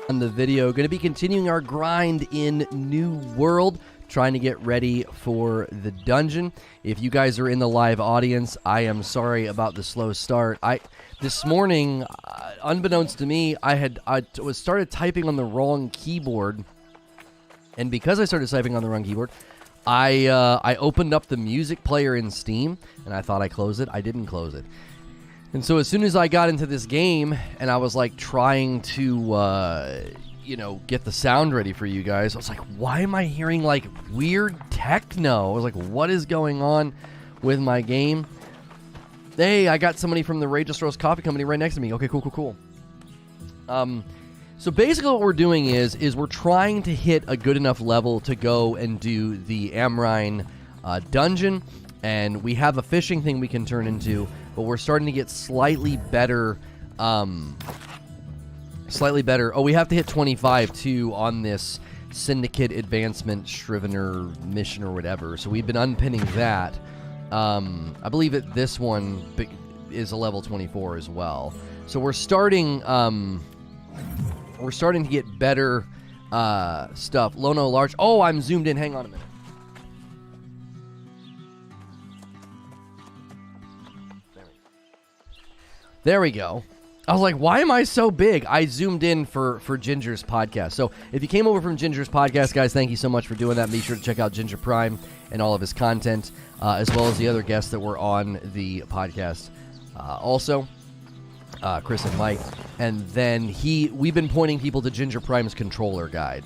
On the video, going to be continuing our grind in New World, trying to get ready for the dungeon. If you guys are in the live audience, I am sorry about the slow start. This morning, unbeknownst to me, I started typing on the wrong keyboard, and because I started typing on the wrong keyboard, I opened up the music player in Steam, and I thought I closed it. I didn't close it. And so as soon as I got into this game and I was like trying to, get the sound ready for you guys, I was like, why am I hearing like weird techno? I was like, what is going on with my game? Hey, I got somebody from the Rageous Roast Coffee Company right next to me. Okay, cool. So basically what we're doing is we're trying to hit a good enough level to go and do the Amrine dungeon. And we have a fishing thing we can turn into, but we're starting to get slightly better. Oh, we have to hit 25 too on this Syndicate Advancement Scrivener mission or whatever. So we've been unpinning that. I believe that this one is a level 24 as well. So we're starting to get better stuff. Lono Large. Oh, I'm zoomed in. Hang on a minute. There we go. I was like, why am I so big? I zoomed in for Ginger's podcast. So if you came over from Ginger's podcast, guys, thank you so much for doing that. Be sure to check out Ginger Prime and all of his content, as well as the other guests that were on the podcast. Also, Chris and Mike. And then we've been pointing people to Ginger Prime's controller guide.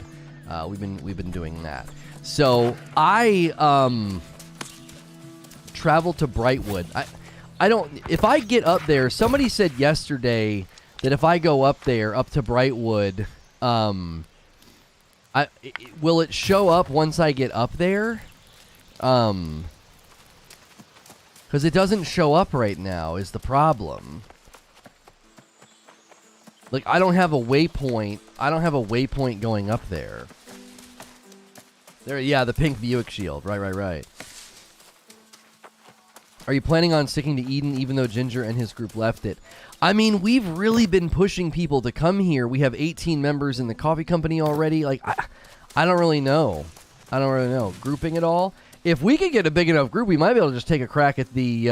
We've been doing that. So I traveled to Brightwood. If I get up there, somebody said yesterday that if I go up there, up to Brightwood, will it show up once I get up there? Because it doesn't show up right now is the problem. Like, I don't have a waypoint. I don't have a waypoint going up there. There, yeah, the pink Buick shield. Right. Are you planning on sticking to Eden even though Ginger and his group left it? I mean, we've really been pushing people to come here. We have 18 members in the coffee company already. Like, I don't really know. Grouping it all? If we could get a big enough group, we might be able to just take a crack at we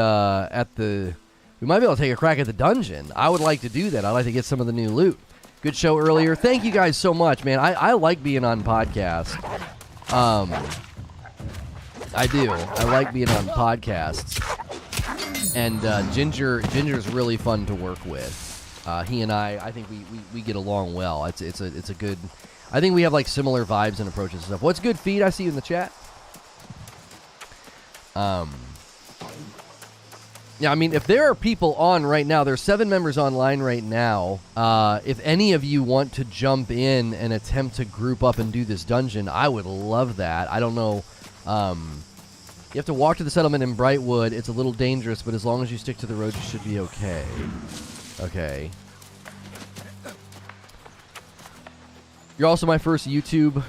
might be able to take a crack at the dungeon. I would like to do that. I'd like to get some of the new loot. Good show earlier. Thank you guys so much, man. I like being on podcasts. I do. I like being on podcasts. And Ginger's really fun to work with. He and I think we get along well. It's a good. I think we have like similar vibes and approaches and stuff. What's good, Feed? I see you in the chat. Yeah, I mean, if there are people on right now, there's 7 members online right now. If any of you want to jump in and attempt to group up and do this dungeon, I would love that. I don't know. You have to walk to the settlement in Brightwood. It's a little dangerous, but as long as you stick to the road, you should be okay. Okay. You're also my first YouTube.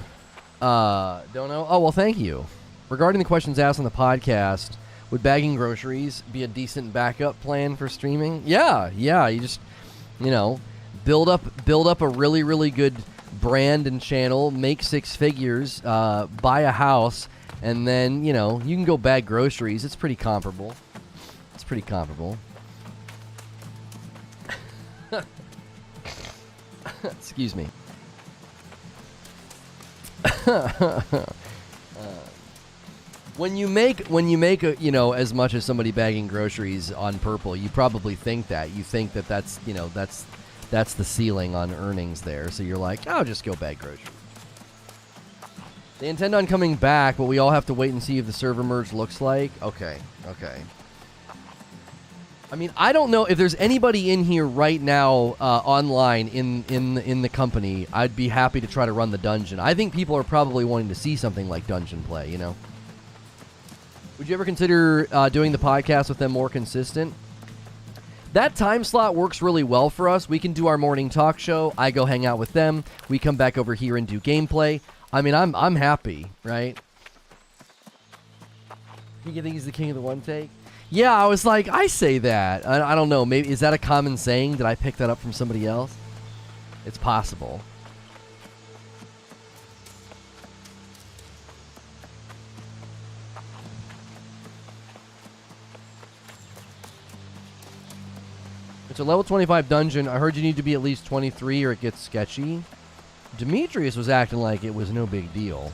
Don't know. Oh, well, thank you. Regarding the questions asked on the podcast, would bagging groceries be a decent backup plan for streaming? Yeah. You just, build up a really, really good brand and channel, make 6 figures, buy a house, and then, you can go bag groceries. It's pretty comparable. Excuse me. When you make as much as somebody bagging groceries on Purple, you probably think that. You think that that's the ceiling on earnings there. So you're like, I'll just go bag groceries. They intend on coming back, but we all have to wait and see if the server merge looks like. Okay. I mean, I don't know if there's anybody in here right now online in the company. I'd be happy to try to run the dungeon. I think people are probably wanting to see something like dungeon play, Would you ever consider doing the podcast with them more consistent? That time slot works really well for us. We can do our morning talk show. I go hang out with them. We come back over here and do gameplay. I mean, I'm happy, right? You think he's the king of the one take? Yeah, I was like, I say that. I don't know. Maybe is that a common saying? Did I pick that up from somebody else? It's possible. So level 25 dungeon. I heard you need to be at least 23 or it gets sketchy. Demetrius was acting like it was no big deal.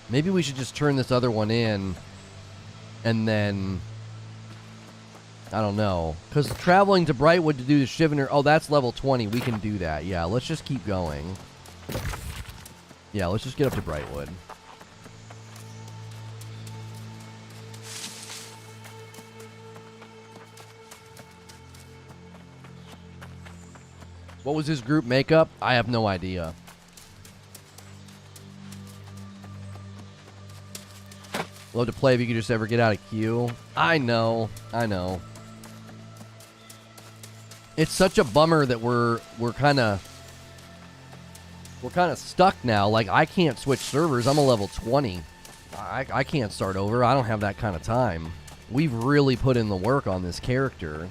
Maybe we should just turn this other one in and then... I don't know. Because traveling to Brightwood to do the Shivener... Oh, that's level 20. We can do that. Yeah, let's just keep going. Yeah, let's just get up to Brightwood. What was his group makeup? I have no idea. Love to play if you could just ever get out of queue. I know. It's such a bummer that we're kind of stuck now. Like, I can't switch servers. I'm a level 20. I can't start over. I don't have that kind of time. We've really put in the work on this character.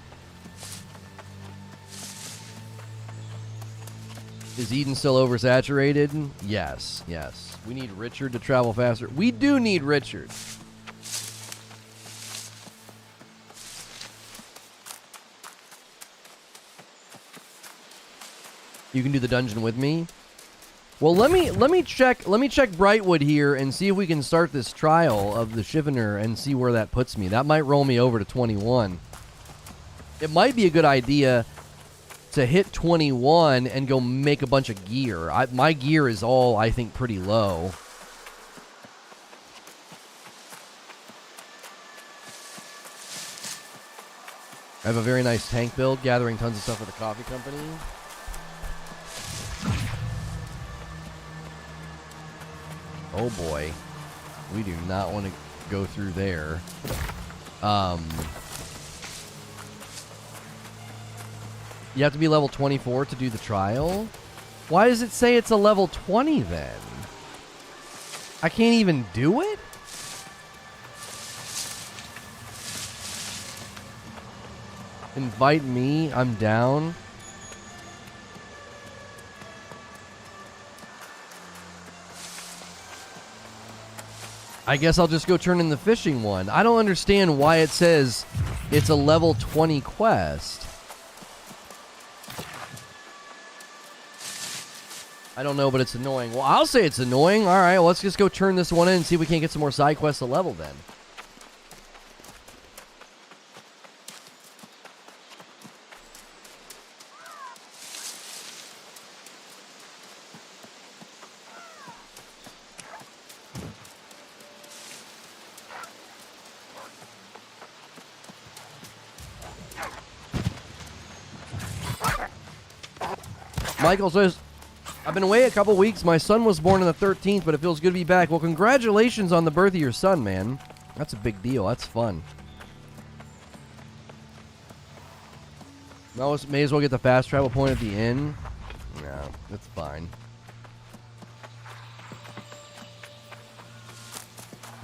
Is Eden still oversaturated? Yes. We need Richard to travel faster. We do need Richard. You can do the dungeon with me. Well, let me check Brightwood here and see if we can start this trial of the Shivener and see where that puts me. That might roll me over to 21. It might be a good idea to hit 21 and go make a bunch of gear. My gear is all, I think, pretty low. I have a very nice tank build, gathering tons of stuff for the coffee company. Oh boy. We do not want to go through there. You have to be level 24 to do the trial? Why does it say it's a level 20 then? I can't even do it? Invite me, I'm down. I guess I'll just go turn in the fishing one. I don't understand why it says it's a level 20 quest. I don't know, but it's annoying. Well, I'll say it's annoying. All right, well, let's just go turn this one in and see if we can't get some more side quests to level then. Michael says, I've been away a couple weeks. My son was born on the 13th, but it feels good to be back. Well, congratulations on the birth of your son, man. That's a big deal. That's fun. May as well get the fast travel point at the inn. No, that's fine.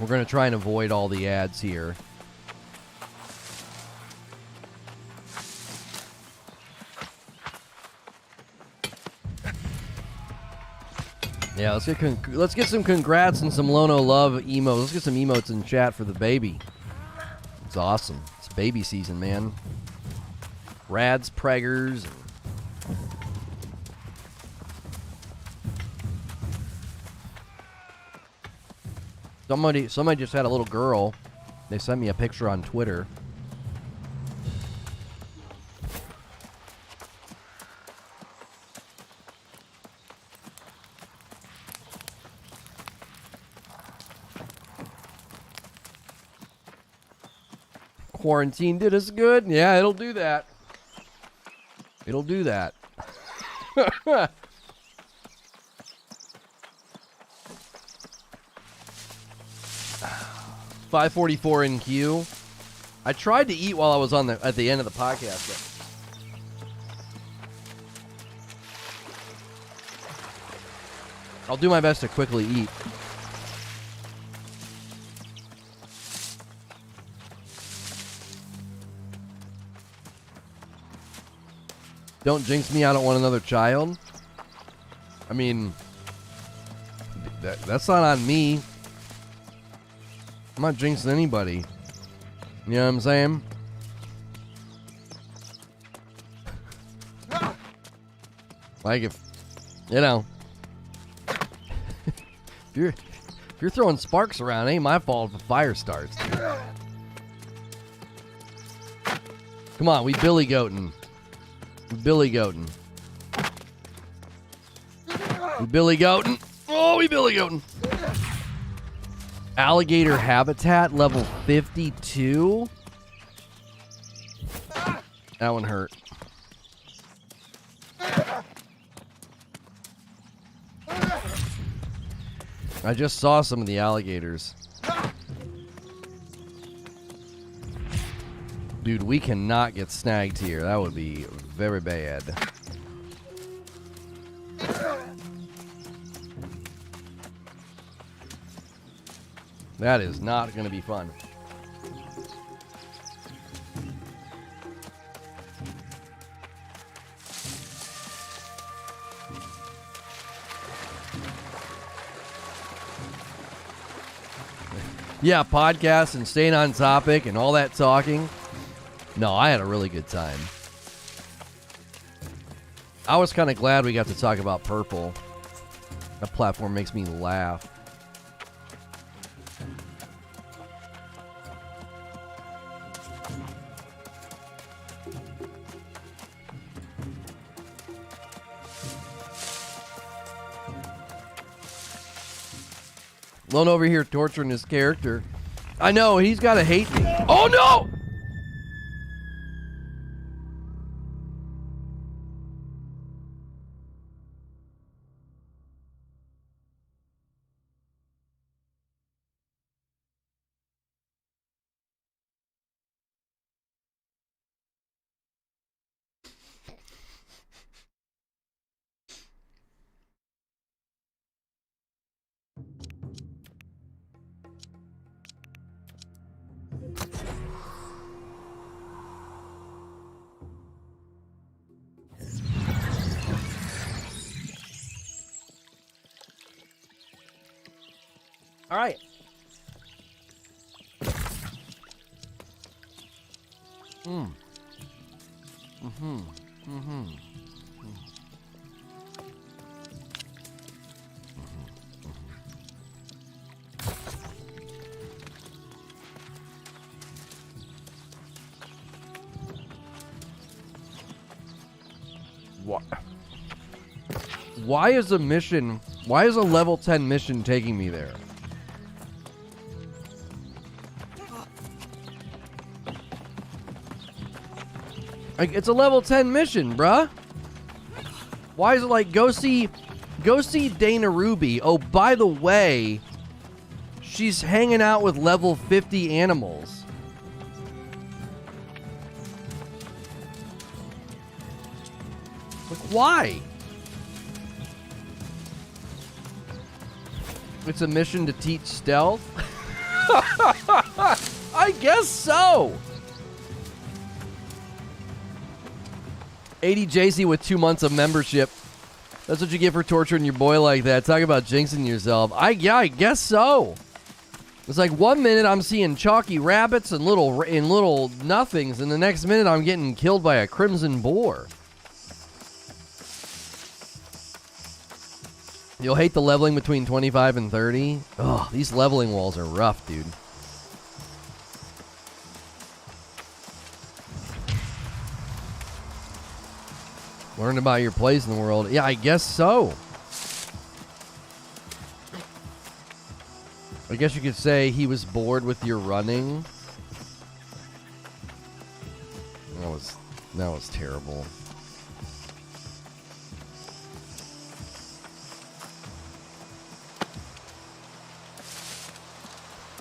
We're going to try and avoid all the ads here. Yeah, let's get some congrats and some Lono love emotes. Let's get some emotes in chat for the baby. It's awesome. It's baby season, man. Rads, preggers. Somebody just had a little girl. They sent me a picture on Twitter. Quarantine did us good. Yeah, it'll do that. It'll do that. 5:44 in queue. I tried to eat while I was at the end of the podcast. But I'll do my best to quickly eat. Don't jinx me, I don't want another child. I mean, that's not on me. I'm not jinxing anybody. You know what I'm saying? Like if, you know, if you're throwing sparks around, it ain't my fault if a fire starts. Come on, we billy goatin'. We billy goatin'. We billy goatin'. Oh, we billy goatin'. Alligator habitat level 52. That one hurt. I just saw some of the alligators. Dude, we cannot get snagged here. That would be very bad. That is not going to be fun. Yeah, podcasts and staying on topic and all that talking. No, I had a really good time. I was kind of glad we got to talk about purple. That platform makes me laugh. Lone over here torturing his character. I know, he's got to hate me. Oh no! All right. Why is a mission, why is a level 10 mission taking me there? Like, it's a level 10 mission, bruh. Why is it like, go see Dana Ruby. Oh, by the way, she's hanging out with level 50 animals. Like, why? It's a mission to teach stealth? I guess so. 80JC with 2 months of membership. That's what you get for torturing your boy like that. Talk about jinxing yourself. Yeah, I guess so. It's like 1 minute I'm seeing chalky rabbits and little nothings, and the next minute I'm getting killed by a crimson boar. You'll hate the leveling between 25 and 30. Oh, these leveling walls are rough, dude. Learn about your place in the world. Yeah, I guess so. I guess you could say he was bored with your running. That was terrible.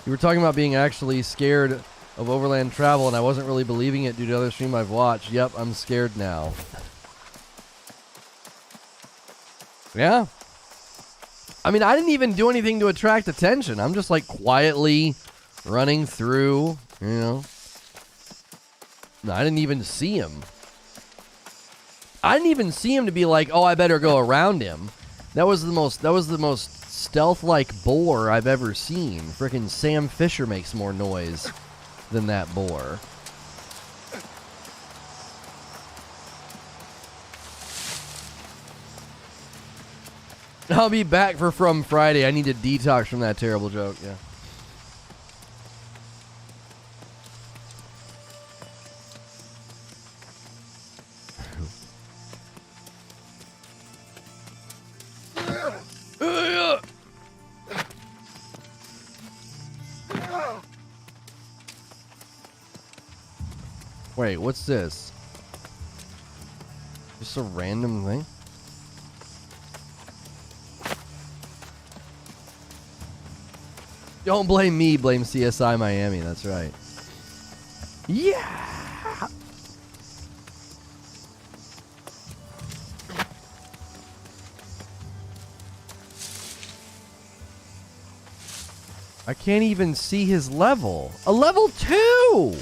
You were talking about being actually scared of overland travel, and I wasn't really believing it due to other stream I've watched. Yep, I'm scared now. Yeah. I mean, I didn't even do anything to attract attention. I'm just like quietly running through, you know. No, I didn't even see him. I didn't even see him to be like, oh, I better go around him. That was the most stealth-like boar I've ever seen. Frickin' Sam Fisher makes more noise than that boar. I'll be back for From Friday. I need to detox from that terrible joke. Yeah. Wait, what's this? Just a random thing? Don't blame me, blame CSI Miami, that's right. Yeah! I can't even see his level. A level 2!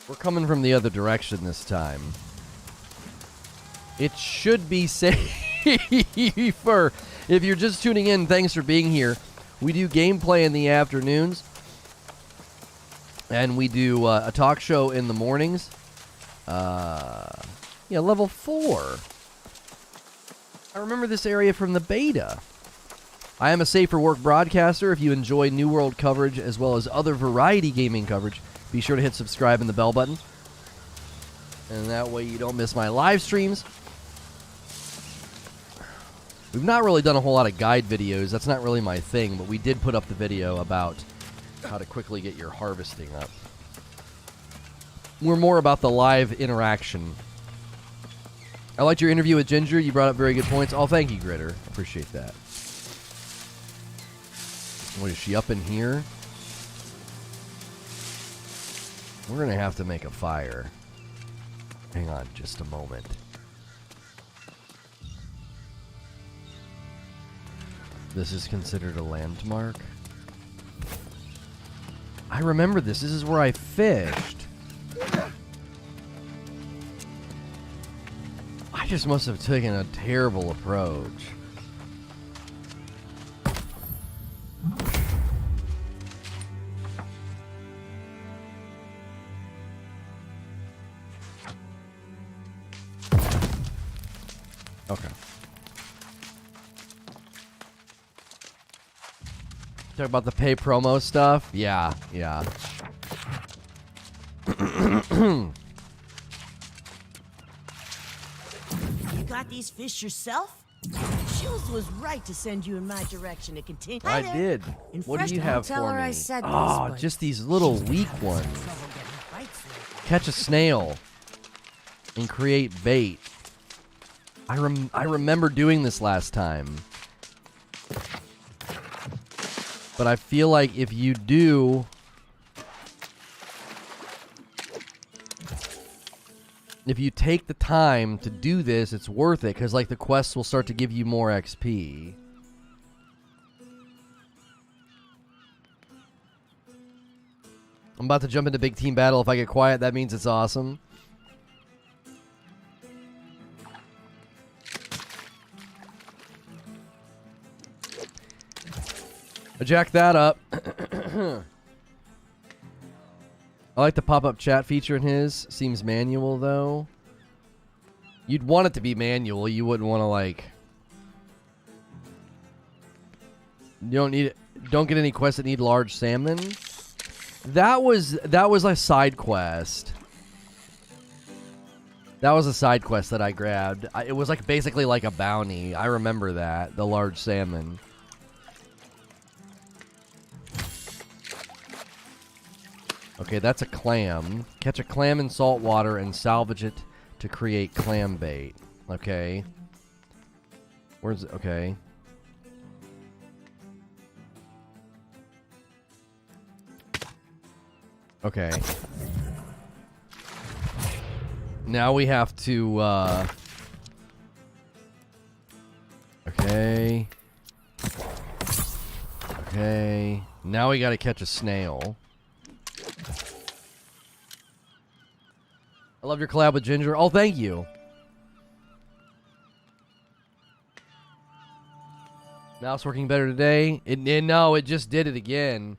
We're coming from the other direction this time. It should be safer. If you're just tuning in, thanks for being here. We do gameplay in the afternoons. And we do a talk show in the mornings. Yeah, level 4. I remember this area from the beta. I am a Safe for Work broadcaster. If you enjoy New World coverage as well as other variety gaming coverage, be sure to hit subscribe and the bell button. And that way you don't miss my live streams. We've not really done a whole lot of guide videos. That's not really my thing, but we did put up the video about how to quickly get your harvesting up. We're more about the live interaction. I liked your interview with Ginger. You brought up very good points. Oh, thank you, Gritter. Appreciate that. What, is she up in here? We're going to have to make a fire. Hang on just a moment. This is considered a landmark. I remember this. This is where I fished. I just must have taken a terrible approach. Okay. Talk about the pay promo stuff? Yeah, yeah. You got these fish yourself? Jules was right to send you in my direction to continue. I did. What do you have for me? Oh, just these little weak ones. Catch a snail and create bait. I remember doing this last time. But I feel like if you do... If you take the time to do this, it's worth it. Because, like, the quests will start to give you more XP. I'm about to jump into big team battle. If I get quiet, that means it's awesome. I jacked that up. I like the pop-up chat feature in his. Seems manual, though. You'd want it to be manual. You wouldn't want to, like... You don't need it. Don't get any quests that need large salmon. That was a side quest. That was a side quest that I grabbed. It was like basically like a bounty. I remember that. The large salmon. Okay, that's a clam. Catch a clam in salt water and salvage it to create clam bait. Okay. Where's it? Okay. Okay. Now we have to, okay. Okay. Now we gotta catch a snail. I love your collab with Ginger. Oh, thank you. Mouse working better today? No, it just did it again.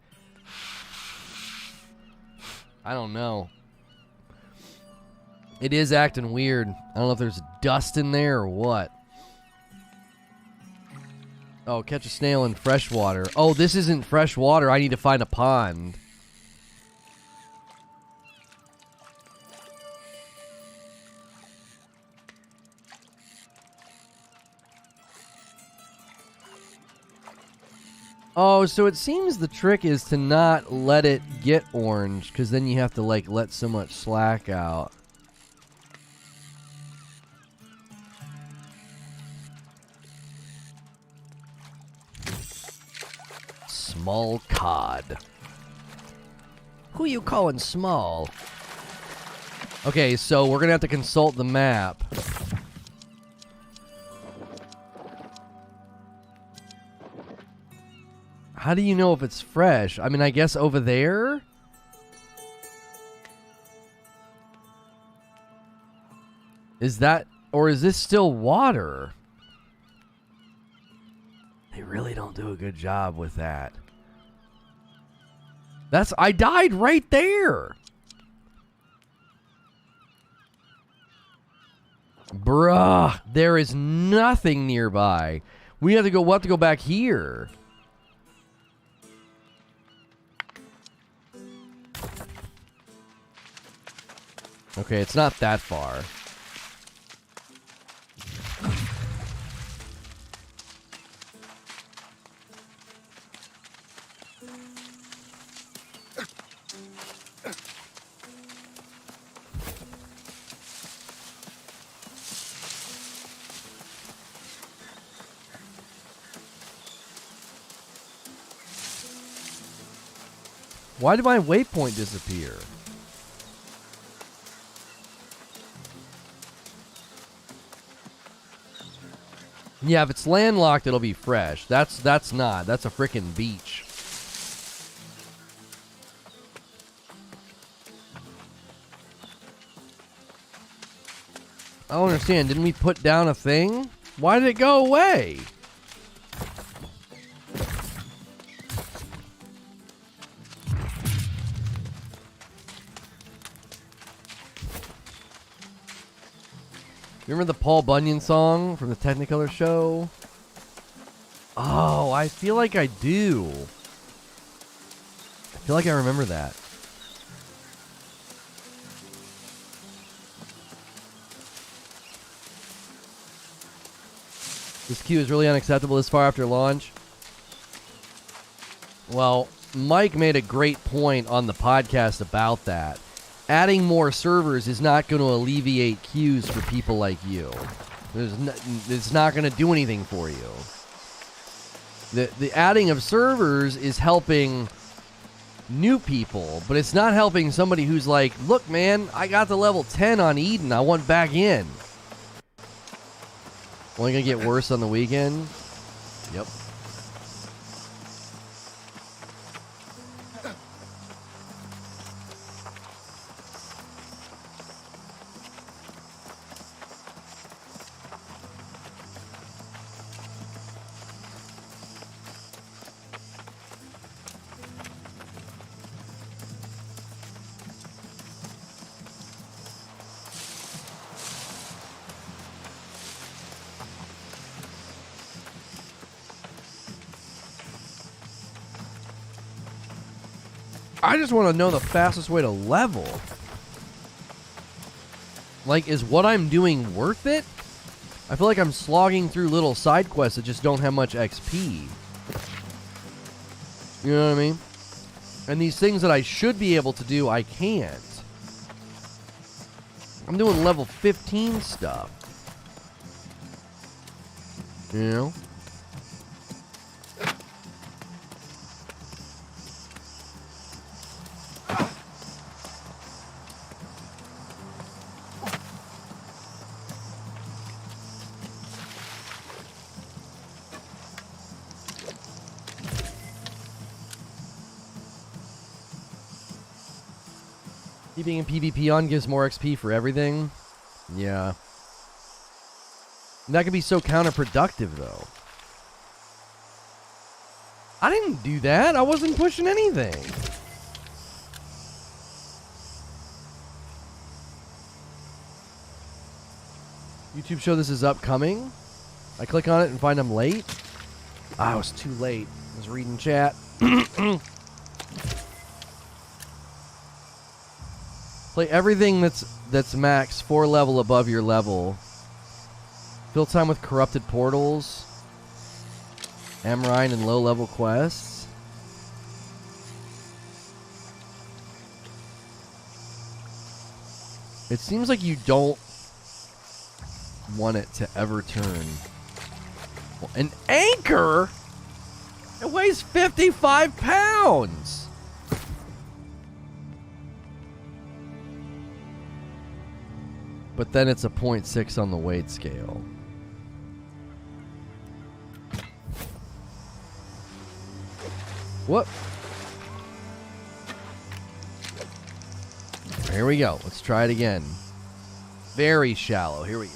I don't know. It is acting weird. I don't know if there's dust in there or what. Oh, catch a snail in fresh water. Oh, this isn't fresh water. I need to find a pond. Oh, so it seems the trick is to not let it get orange, because then you have to, like, let so much slack out. Small cod. Who you calling small? Okay, so we're gonna have to consult the map. How do you know if it's fresh? I mean, I guess over there? Is that... or is this still water? They really don't do a good job with that. That's... I died right there! Bruh, there is nothing nearby. We have to go... we'll have to go back here. Okay, it's not that far. Why did my waypoint disappear? Yeah, if it's landlocked, it'll be fresh. That's not. That's a frickin' beach. I don't understand. Didn't we put down a thing? Why did it go away? Remember the Paul Bunyan song from the Technicolor show? Oh, I feel like I do. I feel like I remember that. This queue is really unacceptable this far after launch. Well, Mike made a great point on the podcast about that. Adding more servers is not going to alleviate queues for people like you. It's not going to do anything for you. The adding of servers is helping new people, but it's not helping somebody who's like, look, man, I got to level 10 on Eden. I want back in. Only going to get worse on the weekend? Yep. I just want to know the fastest way to level. Like, is what I'm doing worth it? I feel like I'm slogging through little side quests that just don't have much XP. You know what I mean? And these things that I should be able to do, I can't. I'm doing level 15 stuff. You know? Keeping in PvP on gives more XP for everything. Yeah. That could be so counterproductive, though. I didn't do that. I wasn't pushing anything. YouTube show this is upcoming. I click on it and find I'm late. I was too late. I was reading chat. Play everything that's max 4 level above your level. Fill time with corrupted portals. Amrine and low level quests. It seems like you don't want it to ever turn. Well, an anchor? It weighs 55 pounds. But then it's a 0.6 on the weight scale. What? Here we go. Let's try it again. Very shallow. Here we go.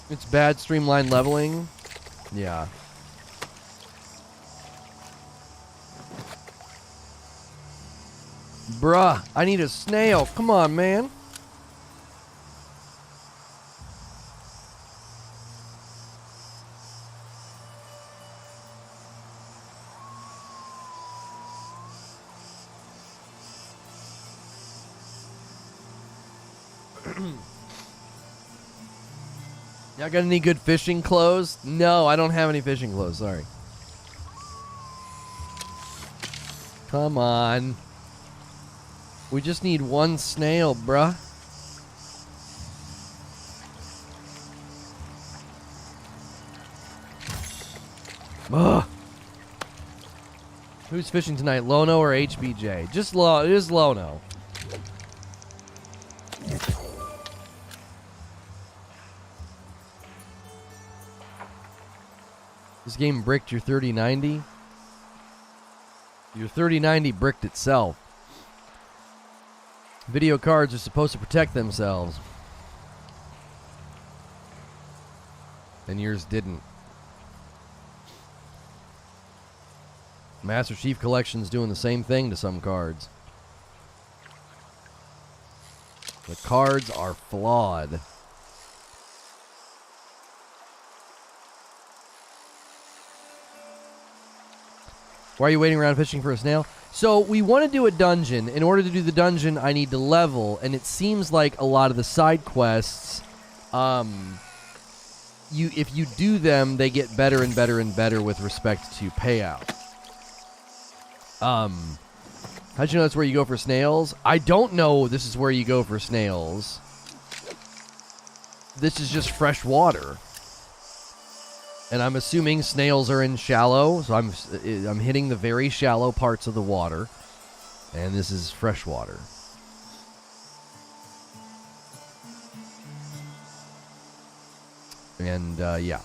It's bad streamline leveling. Yeah. Bruh, I need a snail. Come on, man. Y'all got any good fishing clothes? No, I don't have any fishing clothes. Sorry. Come on. We just need one snail, bruh. Ugh. Who's fishing tonight, Lono or HBJ? Just Lono. This game bricked your 3090. Your 3090 bricked itself. Video cards are supposed to protect themselves. And yours didn't. Master Chief Collection's doing the same thing to some cards. The cards are flawed. Why are you waiting around fishing for a snail? So we want to do a dungeon. In order to do the dungeon, I need to level, and it seems like a lot of the side quests, if you do them, they get better and better and better with respect to payout. How'd you know that's where you go for snails? I don't know this is where you go for snails. This is just fresh water. And I'm assuming snails are in shallow, so I'm hitting the very shallow parts of the water. And this is fresh water. And, yeah.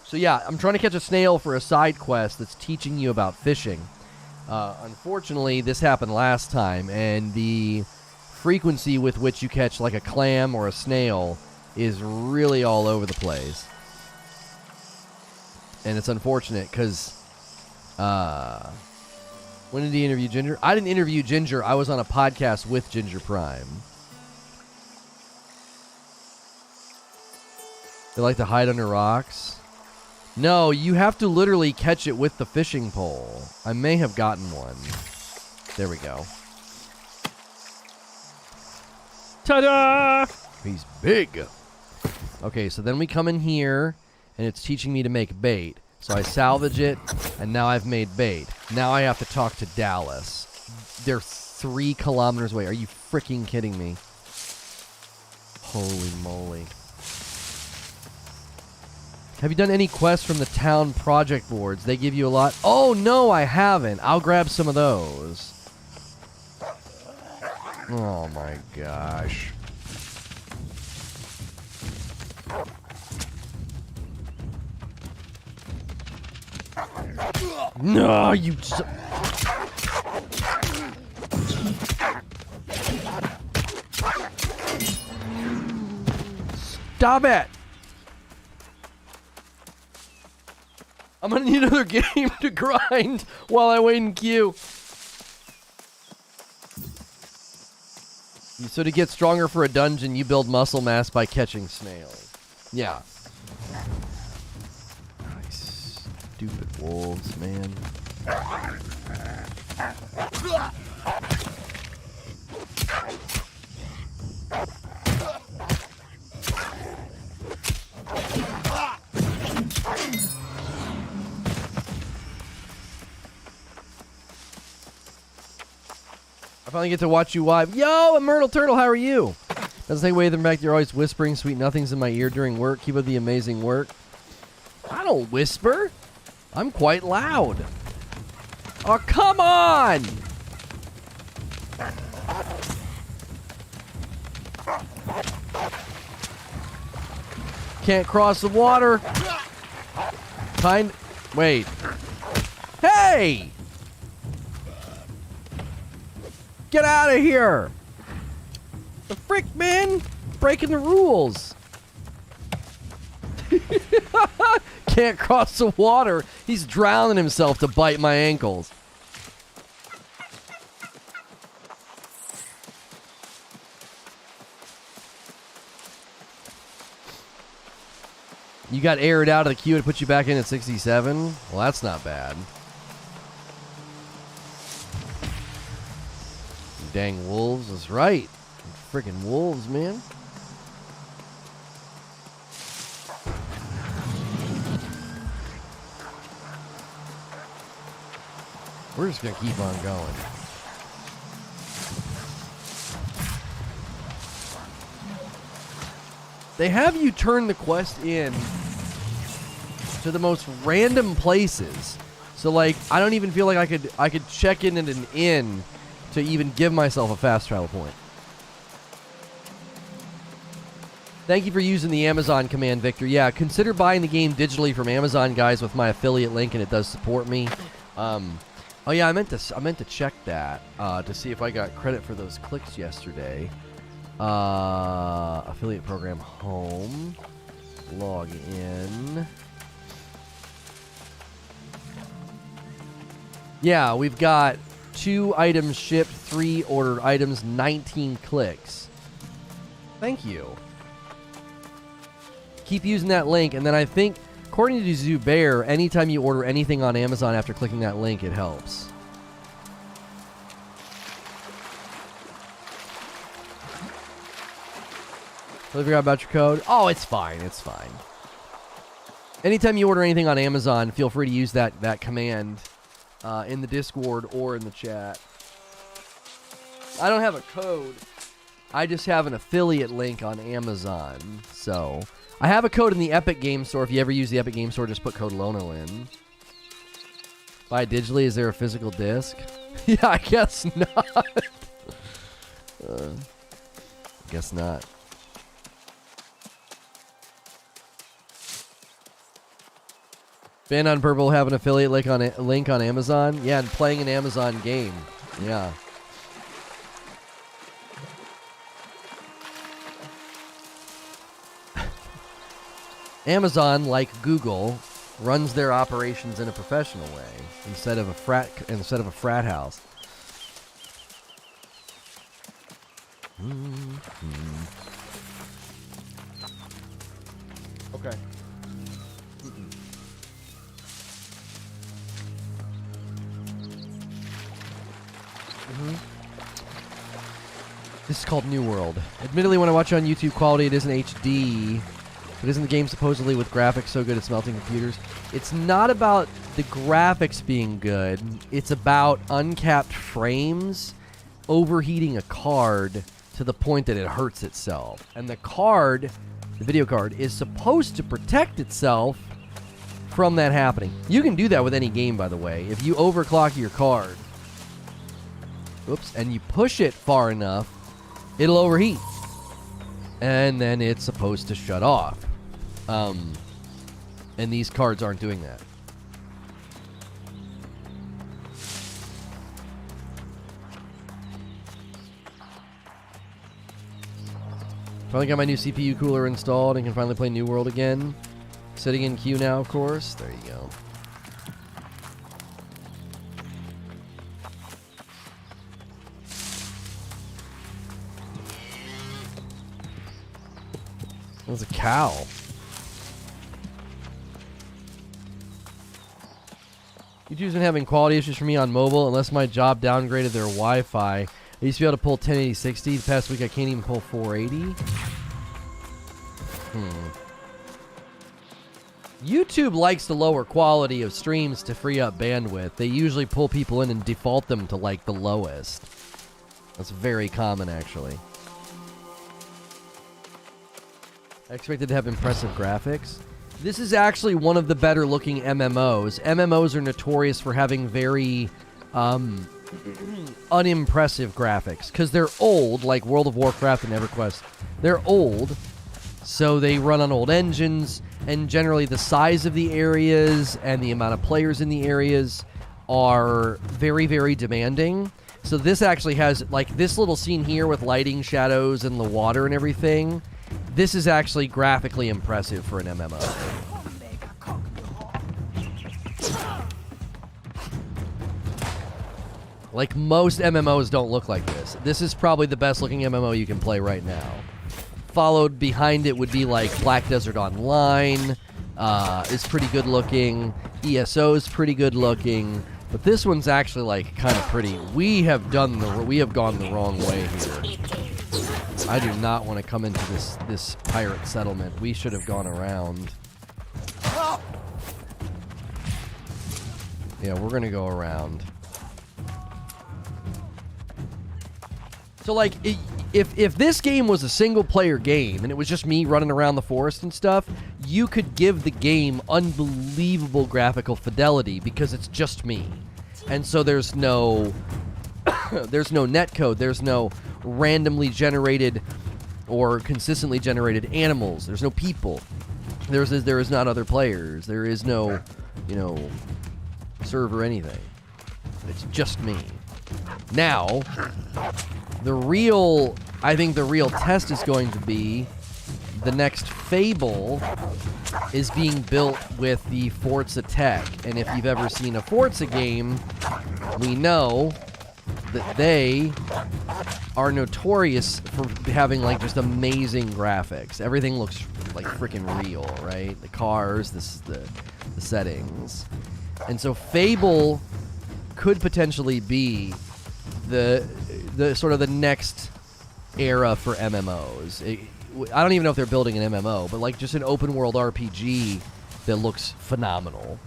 So, yeah, I'm trying to catch a snail for a side quest that's teaching you about fishing. Unfortunately, this happened last time, and the frequency with which you catch, like, a clam or a snail is really all over the place. And it's unfortunate because, when did he interview Ginger? I didn't interview Ginger. I was on a podcast with Ginger Prime. They like to hide under rocks. No, you have to literally catch it with the fishing pole. I may have gotten one. There we go. Ta-da! He's big. Okay, so then we come in here. And it's teaching me to make bait. So I salvage it, and now I've made bait. Now I have to talk to Dallas. They're 3 kilometers away. Are you freaking kidding me? Holy moly. Have you done any quests from the town project boards? They give you a lot. Oh, no, I haven't. I'll grab some of those. Oh, my gosh. No, you... Stop it! I'm gonna need another game to grind while I wait in queue. So to get stronger for a dungeon, you build muscle mass by catching snails. Yeah. Nice. Stupid wolves, man. I finally get to watch you live. Yo, Myrtle Turtle, how are you? Doesn't take away the fact you're always whispering sweet nothings in my ear during work. Keep up the amazing work. I don't whisper. I'm quite loud. Oh, come on! Can't cross the water. Wait. Hey! Get out of here! The frick, man! Breaking the rules. Can't cross the water. He's drowning himself to bite my ankles. You got aired out of the queue to put you back in at 67? Well, that's not bad. Dang wolves is right. Freaking wolves, man. We're just gonna keep on going. They have you turn the quest in to the most random places. So like I don't even feel like I could check in at an inn to even give myself a fast travel point. Thank you for using the Amazon command, Victor. Yeah, consider buying the game digitally from Amazon, guys, with my affiliate link, and it does support me. Oh yeah, I meant to check that to see if I got credit for those clicks yesterday. Affiliate program home. Log in. Yeah, we've got 2 items shipped, 3 ordered items, 19 clicks. Thank you. Keep using that link, and then I think, according to Zubair, anytime you order anything on Amazon after clicking that link, it helps. Totally forgot about your code. Oh, it's fine. It's fine. Anytime you order anything on Amazon, feel free to use that command in the Discord or in the chat. I don't have a code. I just have an affiliate link on Amazon. So I have a code in the Epic Game Store. If you ever use the Epic Game Store, just put code Lono in. Buy it digitally. Is there a physical disc? Yeah, I guess not. Guess not. Band on Purple have an affiliate link on Amazon. Yeah, and playing an Amazon game. Yeah. Amazon, like Google, runs their operations in a professional way instead of a frat house. Okay. This is called New World. Admittedly, when I watch it on YouTube quality, it isn't HD. But isn't the game supposedly with graphics so good at melting computers? It's not about the graphics being good. It's about uncapped frames overheating a card to the point that it hurts itself. And the card, the video card, is supposed to protect itself from that happening. You can do that with any game, by the way. If you overclock your card, oops, and you push it far enough, it'll overheat. And then it's supposed to shut off. And these cards aren't doing that. Finally got my new CPU cooler installed and can finally play New World again. Sitting in queue now, of course. There you go. That was a cow. YouTube's been having quality issues for me on mobile unless my job downgraded their Wi-Fi. I used to be able to pull 1080-60. The past week I can't even pull 480. YouTube likes the lower quality of streams to free up bandwidth. They usually pull people in and default them to like the lowest. That's very common, actually. I expected to have impressive graphics. This is actually one of the better looking MMOs. MMOs are notorious for having very unimpressive graphics because they're old, like World of Warcraft and EverQuest. They're old, so they run on old engines, and generally the size of the areas and the amount of players in the areas are very, very demanding. So this actually has, like, this little scene here with lighting, shadows, and the water and everything. This is actually graphically impressive for an MMO. Like, most MMOs don't look like this. This is probably the best looking MMO you can play right now. Followed behind it would be like Black Desert Online, is pretty good looking. ESO is pretty good looking, but this one's actually like kind of pretty. We have gone the wrong way here. I do not want to come into this pirate settlement. We should have gone around. Yeah, we're gonna go around. So, like, if this game was a single-player game and it was just me running around the forest and stuff, you could give the game unbelievable graphical fidelity because it's just me. And so there's no there's no netcode, there's no randomly generated or consistently generated animals, there's no people, there is not other players, there is no, you know, server anything. It's just me. Now, I think the real test is going to be the next Fable is being built with the Forza tech. And if you've ever seen a Forza game, we know that they are notorious for having like just amazing graphics. Everything looks like freaking real, right? The cars, the settings. And so Fable could potentially be the sort of the next era for MMOs. I don't even know if they're building an MMO, but like just an open world RPG that looks phenomenal.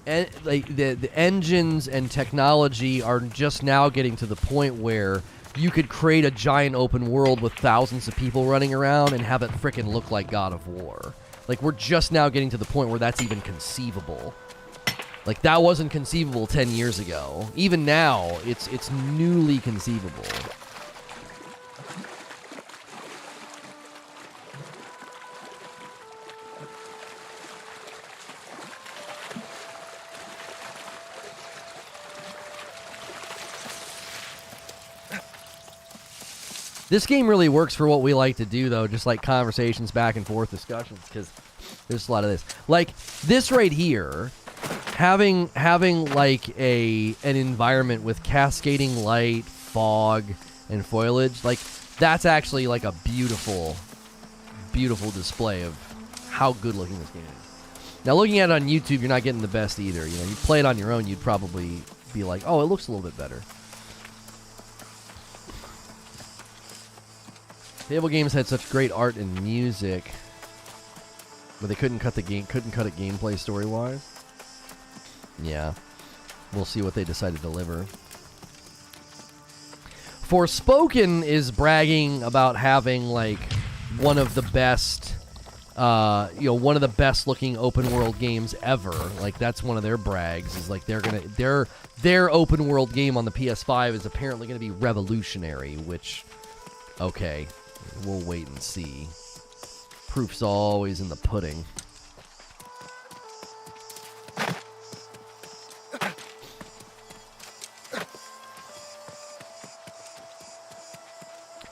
And like the engines and technology are just now getting to the point where you could create a giant open world with thousands of people running around and have it frickin' look like God of War. Like, we're just now getting to the point where that's even conceivable. Like, that wasn't conceivable 10 years ago. Even now, it's newly conceivable. This game really works for what we like to do, though, just like conversations, back and forth discussions, because there's a lot of this. Like, this right here, having like an environment with cascading light, fog, and foliage, like, that's actually like a beautiful, beautiful display of how good looking this game is. Now, looking at it on YouTube, you're not getting the best either. You know, you play it on your own, you'd probably be like, oh, it looks a little bit better. Fable games had such great art and music, but they couldn't cut it gameplay story-wise. Yeah, we'll see what they decide to deliver. Forspoken is bragging about having like one of the best one of the best looking open world games ever. Like, that's one of their brags, is like their open world game on the PS5 is apparently gonna be revolutionary, which, okay, we'll wait and see. Proof's always in the pudding.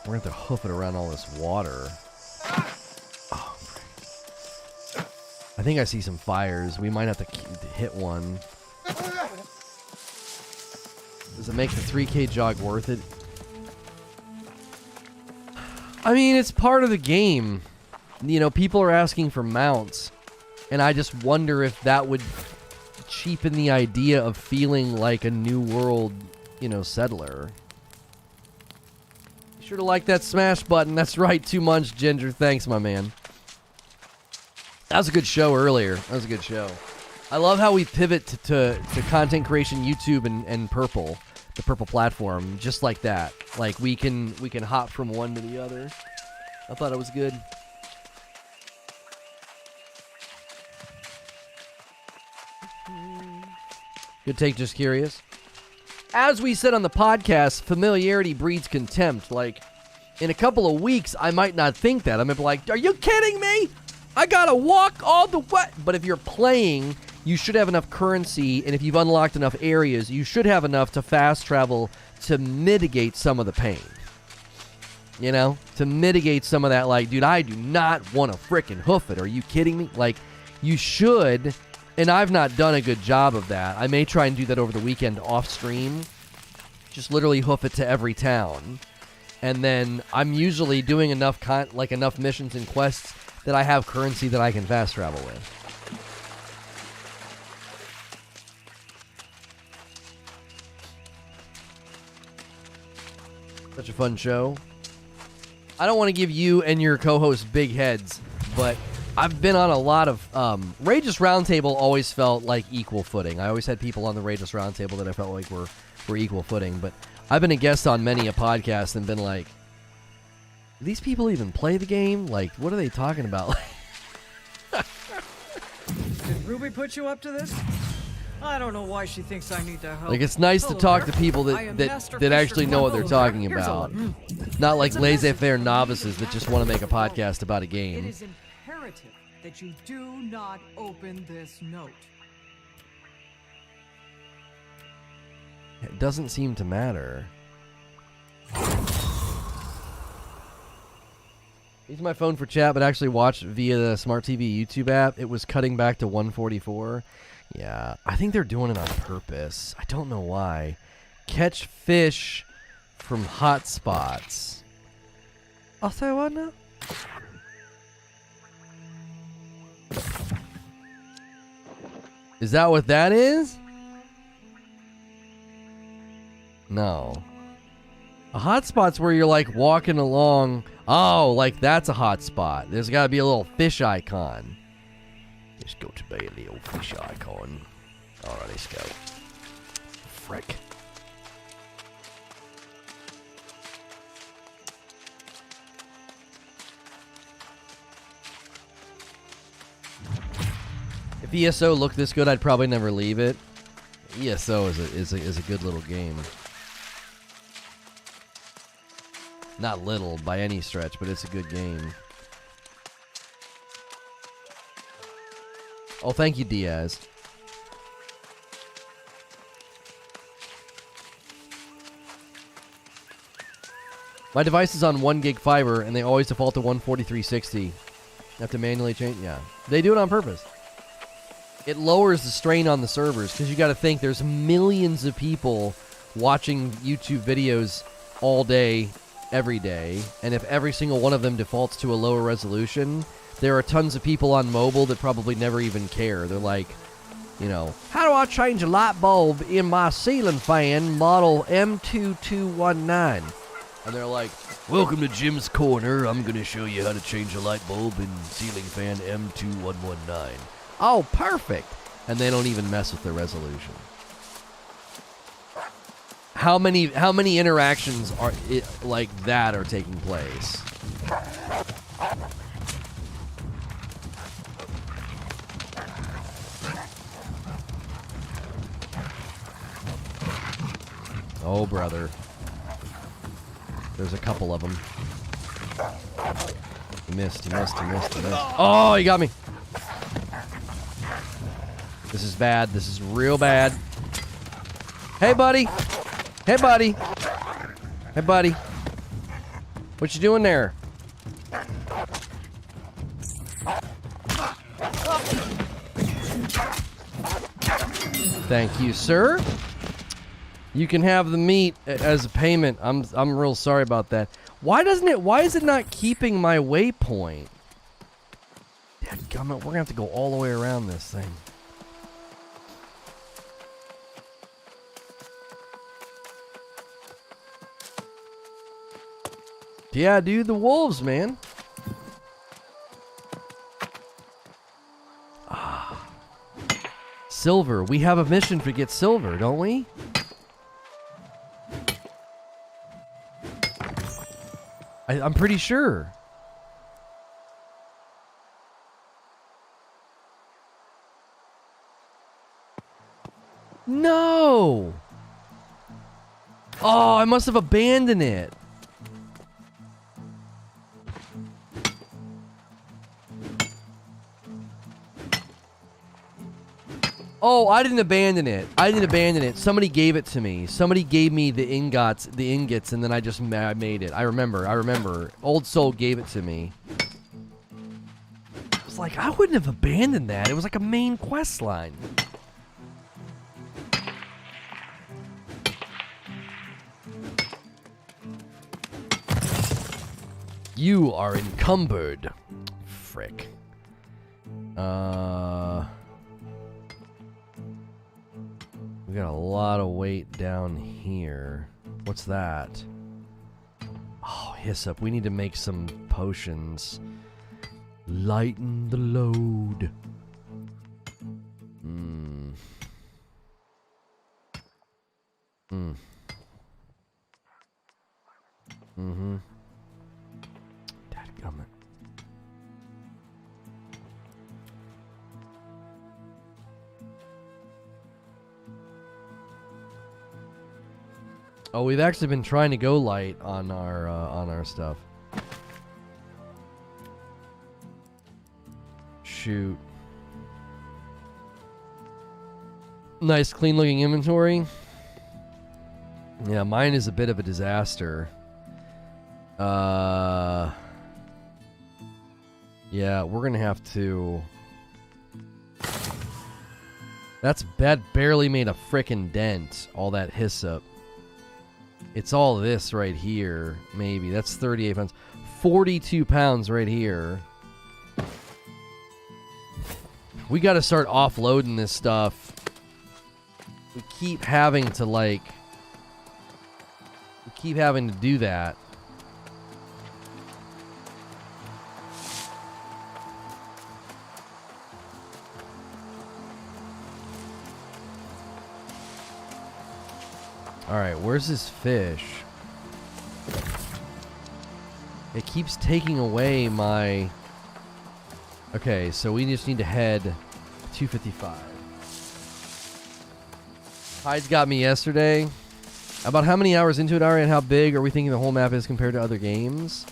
We're going to have to hoof it around all this water. Oh, I think I see some fires. We might have to hit one. Does it make the 3K jog worth it? I mean, it's part of the game. You know, people are asking for mounts. And I just wonder if that would cheapen the idea of feeling like a New World, settler. Sure to like that smash button. That's right, 2 months, Ginger. Thanks, my man. That was a good show earlier. That was a good show. I love how we pivot to content creation, YouTube, and Purple, the Purple platform, just like that. Like, we can hop from one to the other. I thought it was good. Good take, just curious. As we said on the podcast, familiarity breeds contempt. Like, in a couple of weeks, I might not think that. I might be like, are you kidding me? I gotta walk all the way. But if you're playing, you should have enough currency, and if you've unlocked enough areas, you should have enough to fast travel to mitigate some of the pain. To mitigate some of that, like, dude, I do not want to frickin' hoof it. Are you kidding me? Like, you should... And I've not done a good job of that. I may try and do that over the weekend off stream. Just literally hoof it to every town. And then I'm usually doing enough missions and quests that I have currency that I can fast travel with. Such a fun show. I don't want to give you and your co-host big heads, but I've been on a lot of... Rageous Roundtable always felt like equal footing. I always had people on the Rageous Roundtable that I felt like were equal footing. But I've been a guest on many a podcast and been like, do these people even play the game? Like, what are they talking about? Did Ruby put you up to this? I don't know why she thinks I need to help. Like, it's nice to talk to people that actually know what they're talking about. Not like laissez-faire novices that just want to make a podcast about a game. It is imperative that you do not open this note. It doesn't seem to matter. Use my phone for chat, but actually watch via the Smart TV YouTube app. It was cutting back to 144. Yeah, I think they're doing it on purpose. I don't know why. Catch fish from hot spots. I'll say what now? Is that what that is? No. A hotspot's where you're like walking along. Oh, like that's a hotspot. There's got to be a little fish icon. There's got to be a little fish icon. Alright, let's go. Frick. If ESO looked this good, I'd probably never leave it. ESO is a good little game. Not little by any stretch, but it's a good game. Oh, thank you, Diaz. My device is on 1 gig fiber, and they always default to 143.60. Have to manually change? Yeah. They do it on purpose. It lowers the strain on the servers, because you got to think there's millions of people watching YouTube videos all day, every day, and if every single one of them defaults to a lower resolution, there are tons of people on mobile that probably never even care. They're like, how do I change a light bulb in my ceiling fan model M2219? And they're like, welcome to Jim's Corner. I'm going to show you how to change a light bulb in ceiling fan M2119. Oh, perfect. And they don't even mess with the resolution. How many interactions are like that are taking place? Oh, brother. There's a couple of them. He missed, he missed, he missed, he missed. Oh, he got me. This is bad. This is real bad. Hey, buddy. Hey, buddy. Hey, buddy. What you doing there? Thank you, sir. You can have the meat as a payment. I'm real sorry about that. Why is it not keeping my waypoint? Dadgummit, we're gonna have to go all the way around this thing. Yeah, dude, the wolves, man. Silver. We have a mission to get silver, don't we? I'm pretty sure. No! Oh, I must have abandoned it. Oh, I didn't abandon it. I didn't abandon it. Somebody gave it to me. Somebody gave me the ingots, and then I made it. I remember. Old Soul gave it to me. I was like, I wouldn't have abandoned that. It was like a main quest line. You are encumbered. Frick. We got a lot of weight down here. What's that? Oh, hyssop. We need to make some potions. Lighten the load. Dadgummit. Oh, we've actually been trying to go light on our stuff. Shoot. Nice, clean-looking inventory. Yeah, mine is a bit of a disaster. Yeah, we're gonna have to. That barely made a frickin' dent. All that hyssop. It's all this right here, maybe. That's 38 pounds. 42 pounds right here. We got to start offloading this stuff. We keep having to, like... We keep having to do that. Alright, where's this fish? It keeps taking away my... Okay, so we just need to head 255. Hyde's got me yesterday. About how many hours into it are we, and how big are we thinking the whole map is compared to other games?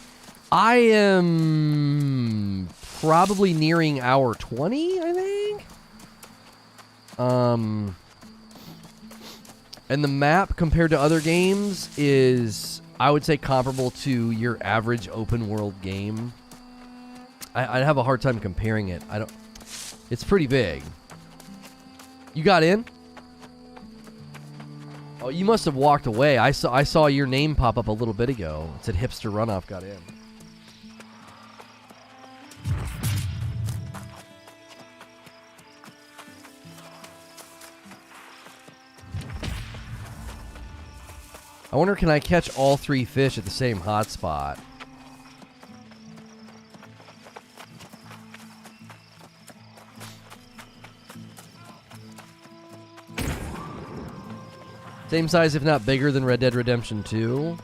I am probably nearing hour 20, I think. And the map compared to other games is, I would say, comparable to your average open world game. I'd have a hard time comparing it. It's pretty big. You got in? Oh, you must have walked away. I saw your name pop up a little bit ago. It said Hipster Runoff got in. I wonder, can I catch all 3 fish at the same hotspot? Same size, if not bigger, than Red Dead Redemption 2.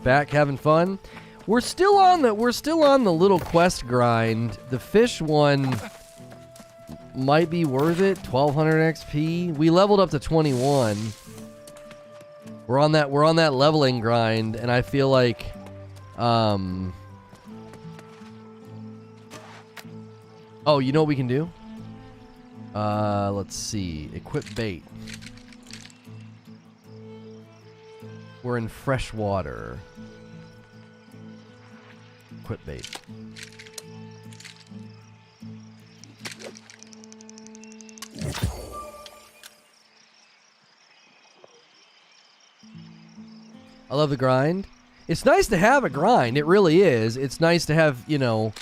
Back having fun. We're still on the little quest grind. The fish one might be worth it. 1200 XP. We leveled up to 21. We're on that leveling grind, and I feel like oh, you know what we can do? Let's see. Equip bait. We're in fresh water. Equip bait. I love the grind. It's nice to have a grind. It really is. It's nice to have, you know,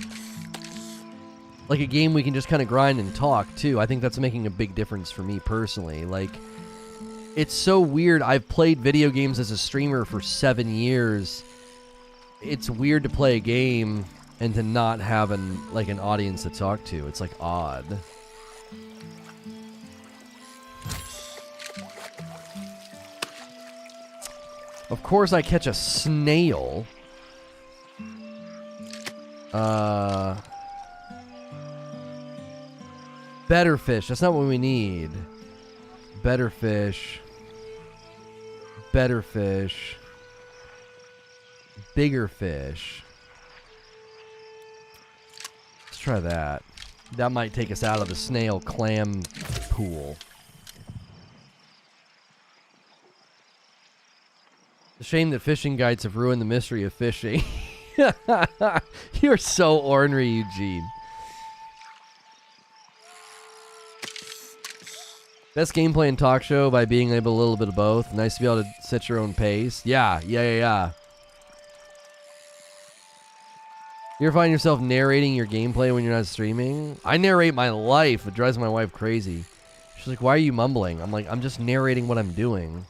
like a game we can just kind of grind and talk, too. I think that's making a big difference for me personally. Like, it's so weird. I've played video games as a streamer for 7 years. It's weird to play a game and to not have an audience to talk to. It's, like, odd. Of course I catch a snail. Better fish. That's not what we need. Better fish. Better fish. Bigger fish. Let's try that. That might take us out of the snail clam pool. It's a shame that fishing guides have ruined the mystery of fishing. You're so ornery, Eugene. Best gameplay and talk show by being able a little bit of both. Nice to be able to set your own pace. Yeah. You ever find yourself narrating your gameplay when you're not streaming? I narrate my life. It drives my wife crazy. She's like, why are you mumbling? I'm like, I'm just narrating what I'm doing.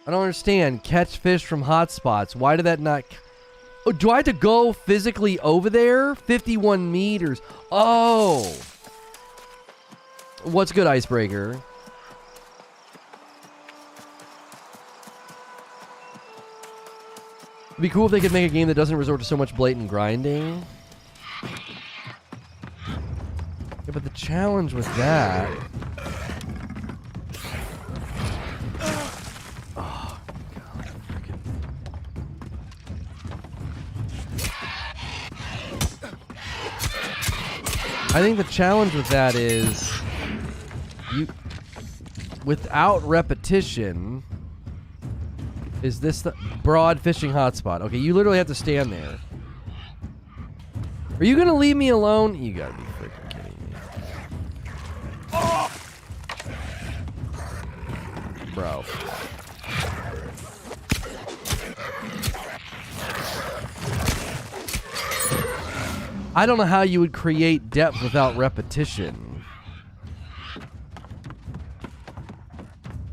I don't understand. Catch fish from hotspots. Why did that not... Oh, do I have to go physically over there? 51 meters. Oh. What's good, Icebreaker? It'd be cool if they could make a game that doesn't resort to so much blatant grinding. Yeah, but the challenge with that... I think the challenge with that is without repetition, is this the broad fishing hotspot? Okay, you literally have to stand there. Are you gonna leave me alone? You gotta be freaking kidding me. Oh! Bro. I don't know how you would create depth without repetition.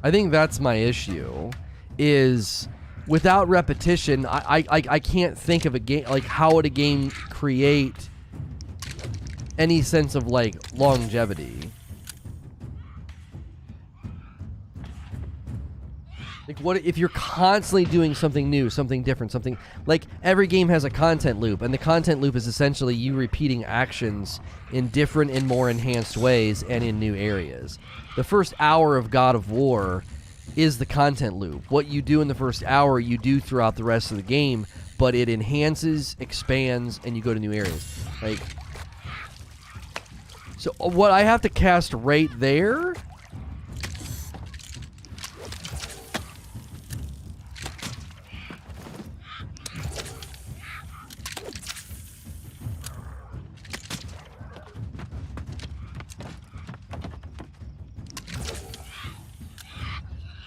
I think that's my issue. Is without repetition, I can't think of a game, like how would a game create any sense of like longevity? Like, what if you're constantly doing something new, something different, something... Like, every game has a content loop, and the content loop is essentially you repeating actions in different and more enhanced ways and in new areas. The first hour of God of War is the content loop. What you do in the first hour, you do throughout the rest of the game, but it enhances, expands, and you go to new areas. Like... So, what I have to cast right there...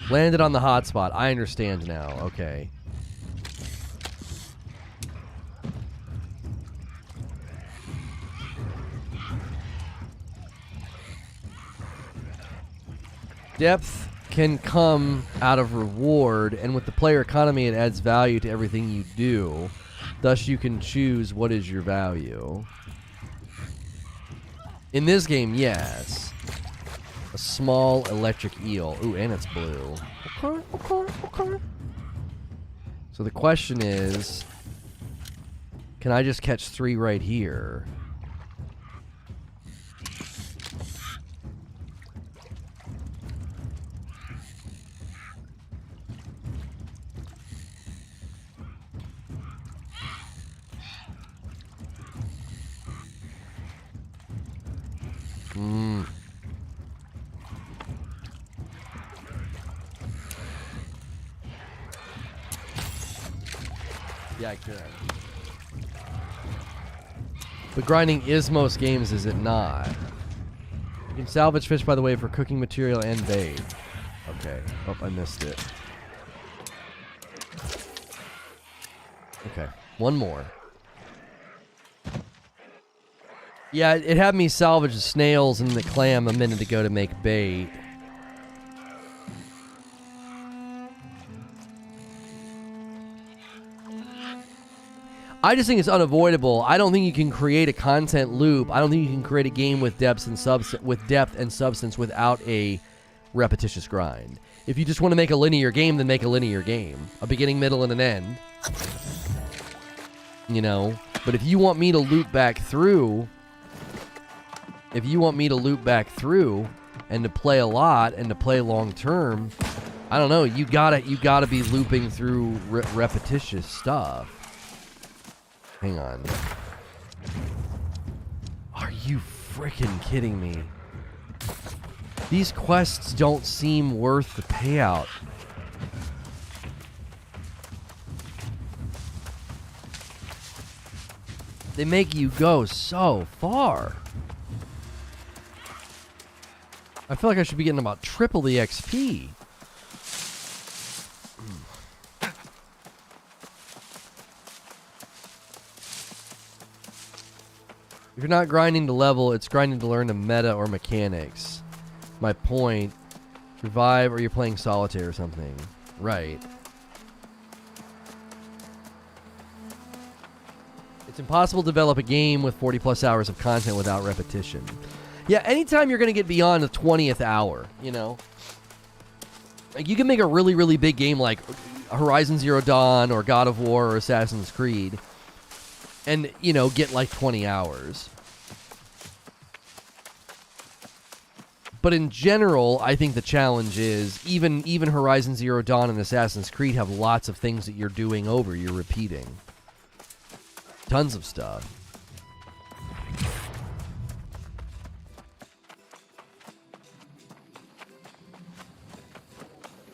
Landed on the hotspot. I understand now. Okay. Depth can come out of reward, and with the player economy, it adds value to everything you do. Thus, you can choose what is your value. In this game, yes. A small electric eel. Ooh, and it's blue. Okay, okay, okay. So the question is, can I just catch 3 right here? Yeah, I could. But grinding is most games, is it not? You can salvage fish, by the way, for cooking material and bait. Okay. Oh, I missed it. Okay. One more. Yeah, it had me salvage the snails and the clam a minute ago to make bait. I just think it's unavoidable. I don't think you can create a content loop. I don't think you can create a game with depth and substance without a repetitious grind. If you just want to make a linear game, then make a linear game. A beginning, middle, and an end. You know? But if you want me to loop back through... and to play a lot and to play long term, I don't know, you gotta be looping through repetitious stuff. Hang on. Are you freaking kidding me? These quests don't seem worth the payout. They make you go so far. I feel like I should be getting about triple the XP. If you're not grinding to level, it's grinding to learn the meta or mechanics. My point. Revive or you're playing solitaire or something. Right. It's impossible to develop a game with 40 plus hours of content without repetition. Yeah, anytime you're going to get beyond the 20th hour, you know. Like, you can make a really, really big game like Horizon Zero Dawn or God of War or Assassin's Creed and, you know, get like 20 hours. But in general, I think the challenge is even Horizon Zero Dawn and Assassin's Creed have lots of things that you're doing over, you're repeating. Tons of stuff.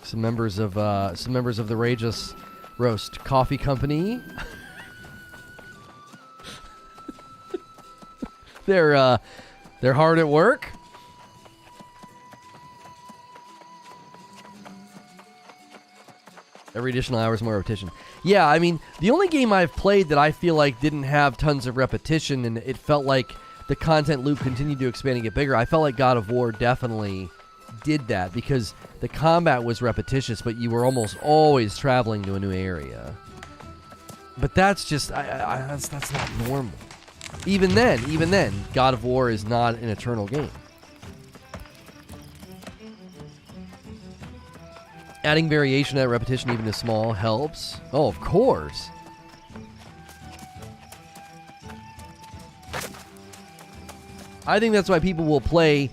Some members of the Rageous Roast Coffee Company. They're hard at work. Every additional hour is more repetition. Yeah, I mean, the only game I've played that I feel like didn't have tons of repetition and it felt like the content loop continued to expand and get bigger, I felt like God of War definitely did that because the combat was repetitious, but you were almost always traveling to a new area. But that's just, that's not normal. Even then, God of War is not an eternal game. Adding variation at repetition, even if small, helps. Oh, of course. I think that's why people will play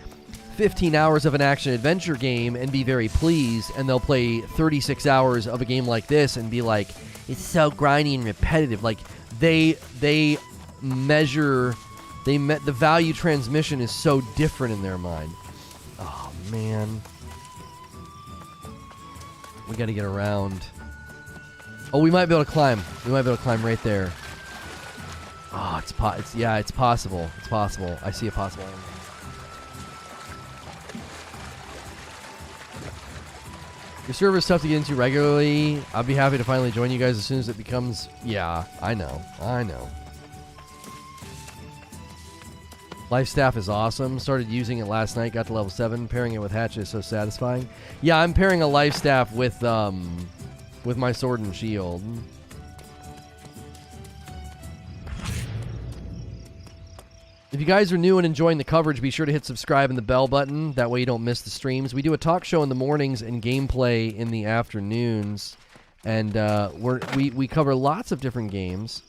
15 hours of an action-adventure game and be very pleased, and they'll play 36 hours of a game like this and be like, it's so grindy and repetitive. Like, the value transmission is so different in their mind. Oh, man. We gotta get around. Oh, we might be able to climb. We might be able to climb right there. Oh, it's possible. It's possible. I see a possible end. Your server's tough to get into regularly. I'll be happy to finally join you guys as soon as it becomes... Yeah, I know. Life Staff is awesome. Started using it last night. Got to level 7. Pairing it with Hatchet is so satisfying. Yeah, I'm pairing a Life Staff with my Sword and Shield. If you guys are new and enjoying the coverage, be sure to hit subscribe and the bell button. That way you don't miss the streams. We do a talk show in the mornings and gameplay in the afternoons. And we cover lots of different games.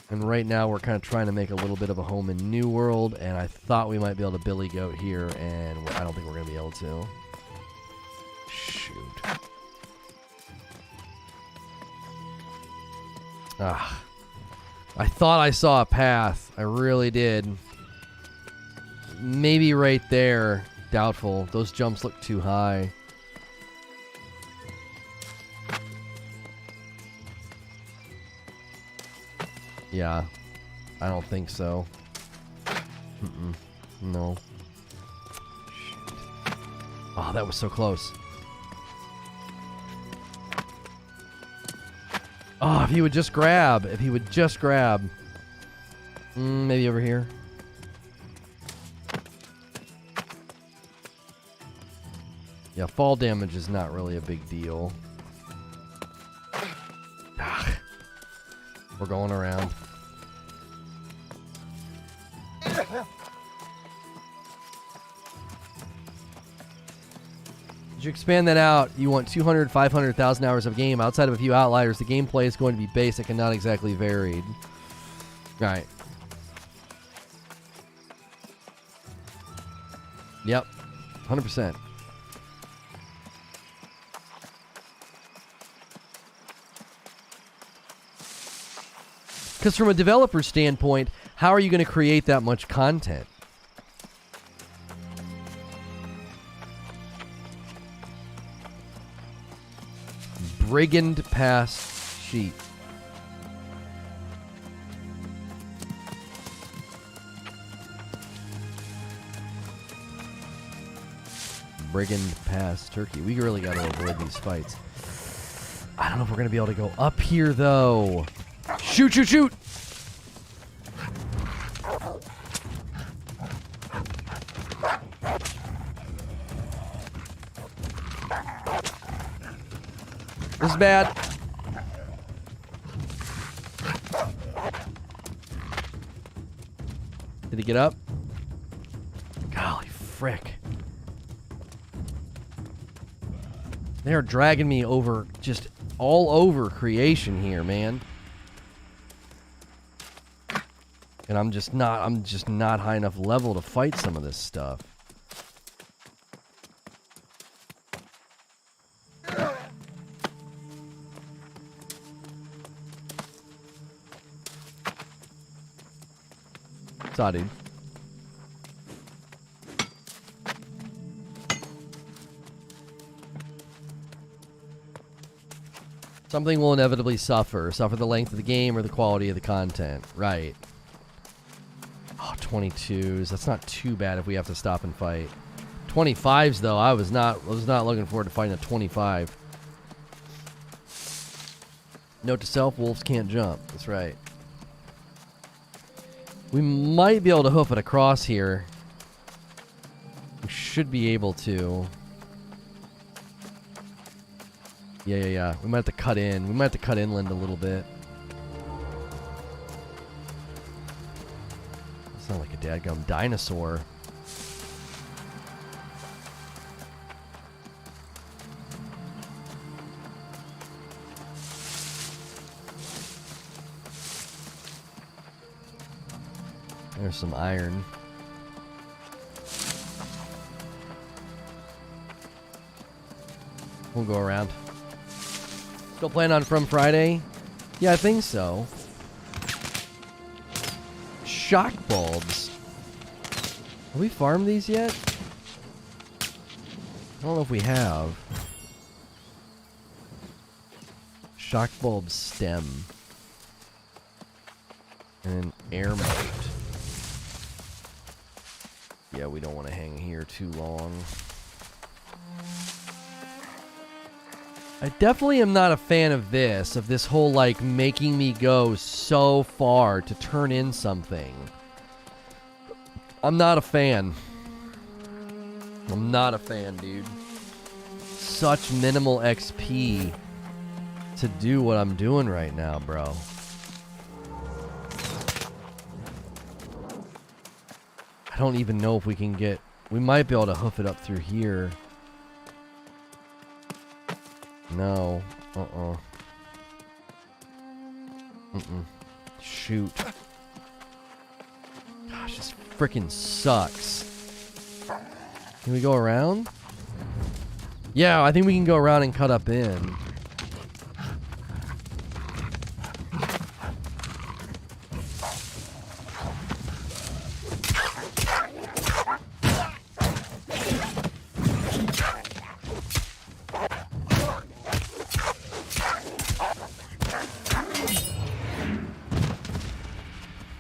And right now we're kind of trying to make a little bit of a home in New World. And I thought we might be able to Billy Goat here. And I don't think we're going to be able to. Shoot. Ah. I thought I saw a path. I really did. Maybe right there. Doubtful. Those jumps look too high. Yeah. I don't think so. No. Shit. Oh, that was so close. Oh, if he would just grab. If he would just grab. Maybe over here. Yeah, fall damage is not really a big deal. We're going around. Did you expand that out? You want 200, 500,000 hours of game. Outside of a few outliers, the gameplay is going to be basic and not exactly varied. All right. Yep. 100%. Because from a developer standpoint, how are you going to create that much content? Brigand Pass sheet. Brigand Pass Turkey. We really got to avoid these fights. I don't know if we're going to be able to go up here, though. Shoot, shoot, shoot! This is bad. Did he get up? Golly frick. They're dragging me over, just all over creation here, man. And I'm just not high enough level to fight some of this stuff. Saw, dude. Something will inevitably suffer. Suffer the length of the game or the quality of the content. Right. Oh, 22s. That's not too bad if we have to stop and fight. 25s, though, I was not looking forward to fighting a 25. Note to self, wolves can't jump. That's right. We might be able to hoof it across here. We should be able to. Yeah. We might have to cut in. We might have to cut inland a little bit. Sound like a dadgum dinosaur. There's some iron. We'll go around. Still plan on From Friday? Yeah, I think so. Shock bulbs. Have we farmed these yet? I don't know if we have. Shock bulb stem. And an air moat. Yeah, we don't want to hang here too long. I definitely am not a fan of this whole, like, making me go so far to turn in something. I'm not a fan. I'm not a fan, dude. Such minimal XP to do what I'm doing right now, bro. don't even know if we can get... We might be able to hoof it up through here. No. Shoot. Gosh, this freaking sucks. Can we go around? Yeah, I think we can go around and cut up in.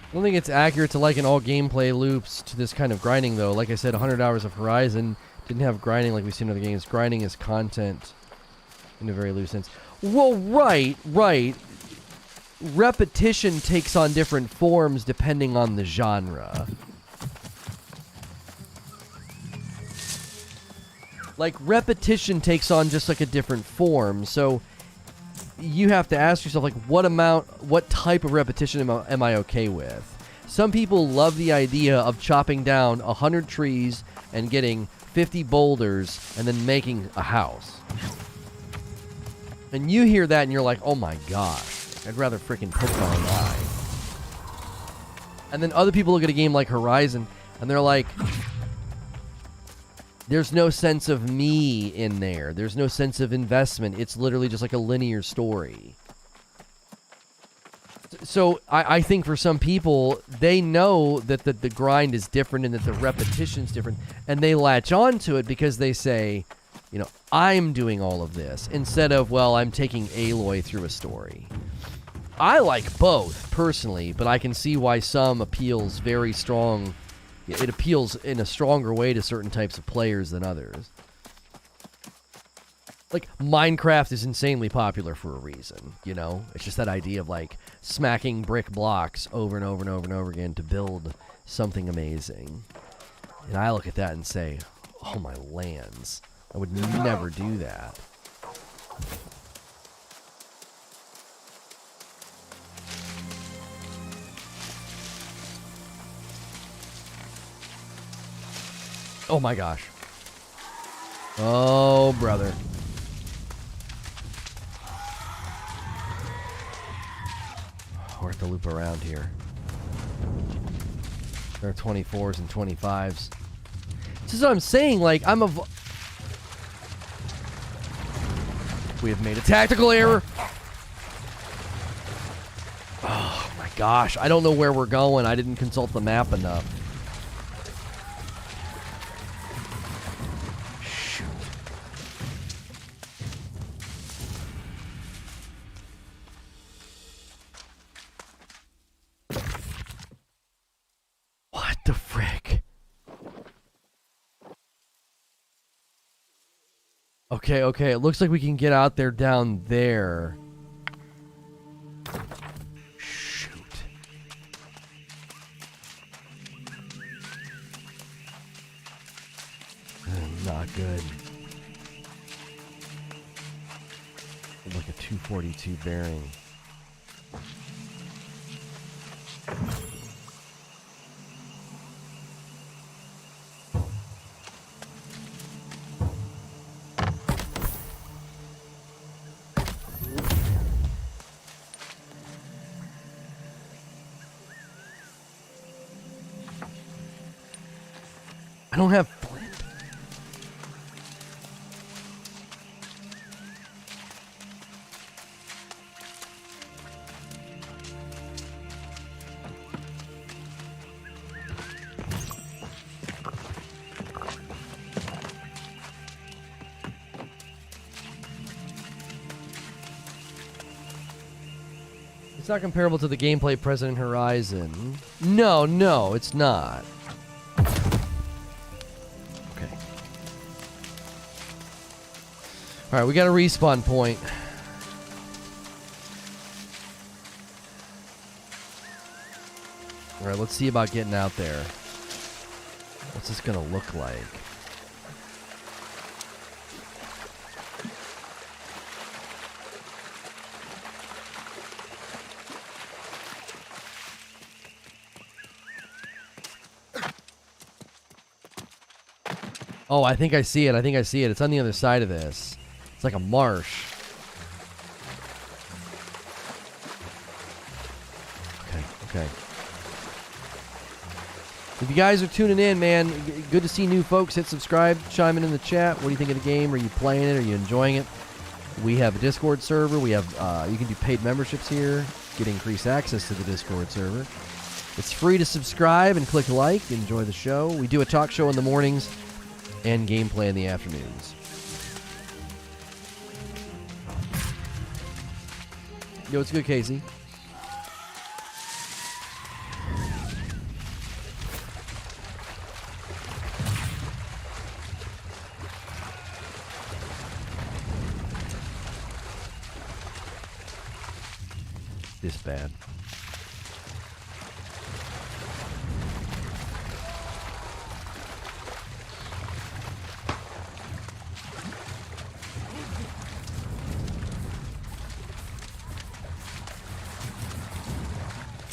I don't think it's accurate to liken all gameplay loops to this kind of grinding, though. Like I said, 100 hours of Horizon didn't have grinding like we see in other games. Grinding is content in a very loose sense. Well, right. Repetition takes on different forms depending on the genre. Like, repetition takes on just like a different form, so you have to ask yourself, like, what type of repetition am I okay with? Some people love the idea of chopping down 100 trees and getting 50 boulders and then making a house. And you hear that and you're like, oh my gosh, I'd rather freaking poke my eye. And then other people look at a game like Horizon and they're like, there's no sense of me in there. There's no sense of investment. It's literally just like a linear story. So I think for some people, they know that the grind is different and that the repetition's different, and they latch on to it because they say, you know, I'm doing all of this, instead of, well, I'm taking Aloy through a story. I like both, personally, but I can see why some appeals very strong. It appeals in a stronger way to certain types of players than others. Like, Minecraft is insanely popular for a reason, you know? It's just that idea of, like, smacking brick blocks over and over and over and over again to build something amazing. And I look at that and say, oh my lands, I would never do that. Oh my gosh. Oh, brother. We're at the loop around here. There are 24s and 25s. This is what I'm saying, like, we have made a tactical error. Oh my gosh, I don't know where we're going. I didn't consult the map enough. What the frick? Okay, it looks like we can get out there down there. Shoot. Not good. Like a 242 bearing. I don't have flint. It's not comparable to the gameplay present in Horizon. No, it's not. Alright, we got a respawn point. Alright, let's see about getting out there. What's this gonna look like? Oh, I think I see it. I think I see it. It's on the other side of this. It's like a marsh. Okay. If you guys are tuning in, man, good to see new folks. Hit subscribe, chime in the chat. What do you think of the game? Are you playing it? Are you enjoying it? We have a Discord server. We have you can do paid memberships here, get increased access to the Discord server. It's free to subscribe and click like. Enjoy the show. We do a talk show in the mornings and gameplay in the afternoons. Yo, it's good, Casey. This bad.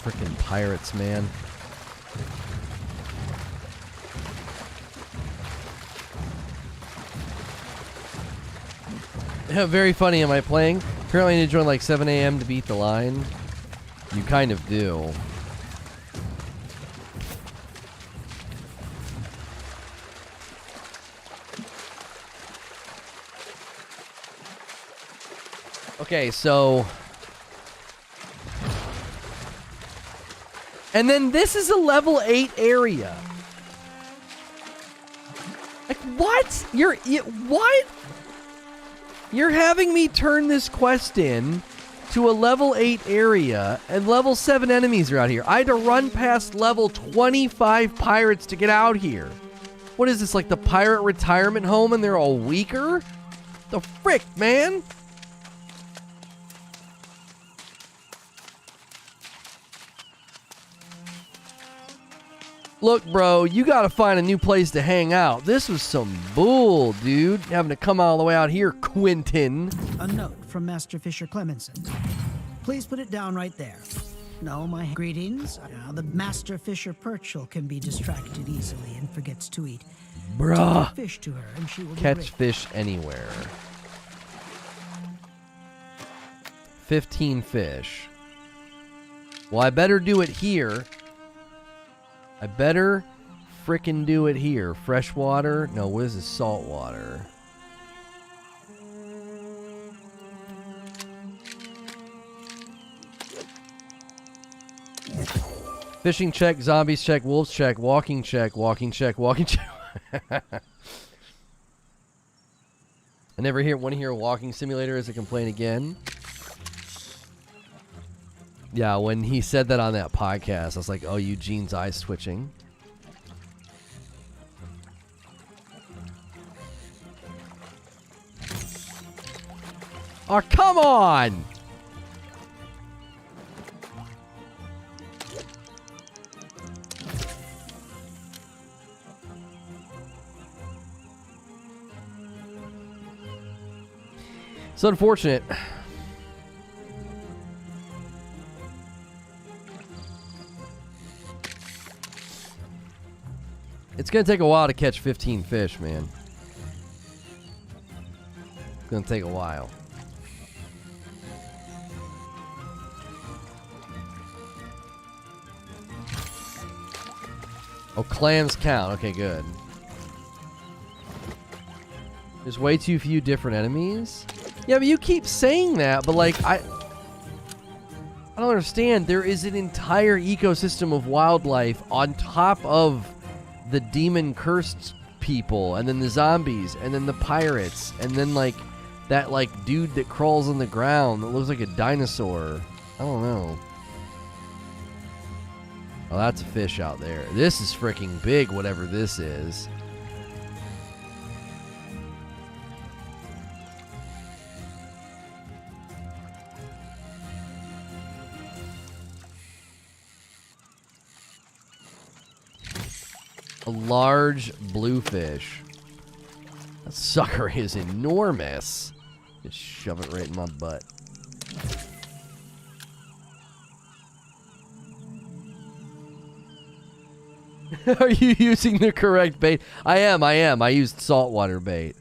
Frickin' pirates, man. Yeah, very funny. Am I playing? Apparently I need to join like 7 a.m. to beat the line. You kind of do. Okay, so... And then this is a level 8 area. Like, what? What? You're having me turn this quest in to a level 8 area, and level 7 enemies are out here. I had to run past level 25 pirates to get out here. What is this, like the pirate retirement home and they're all weaker? The frick, man? Look, bro, you gotta find a new place to hang out. This was some bull, dude. Having to come all the way out here, Quentin. A note from Master Fisher Clemenson. Please put it down right there. No, my greetings. The Master Fisher Perchel can be distracted easily and forgets to eat. Bruh. Take a fish to her and she will Catch fish anywhere. 15 fish. Well, I better do it here. I better frickin' do it here. Freshwater? No, what is this? Saltwater. Fishing check, zombies check, wolves check, walking check, walking check, walking check. I never want to hear a walking simulator as a complaint again. Yeah, when he said that on that podcast, I was like, oh, Eugene's eyes twitching. Oh, come on! It's unfortunate. It's going to take a while to catch 15 fish, man. It's going to take a while. Oh, clams count. Okay, good. There's way too few different enemies. Yeah, but you keep saying that, but like, I don't understand. There is an entire ecosystem of wildlife on top of the demon cursed people, and then the zombies, and then the pirates, and then like that like dude that crawls on the ground that looks like a dinosaur. I don't know. Oh, that's a fish out there. This is freaking big, whatever this is. A large bluefish. That sucker is enormous. Just shove it right in my butt. Are you using the correct bait? I am. I used saltwater bait.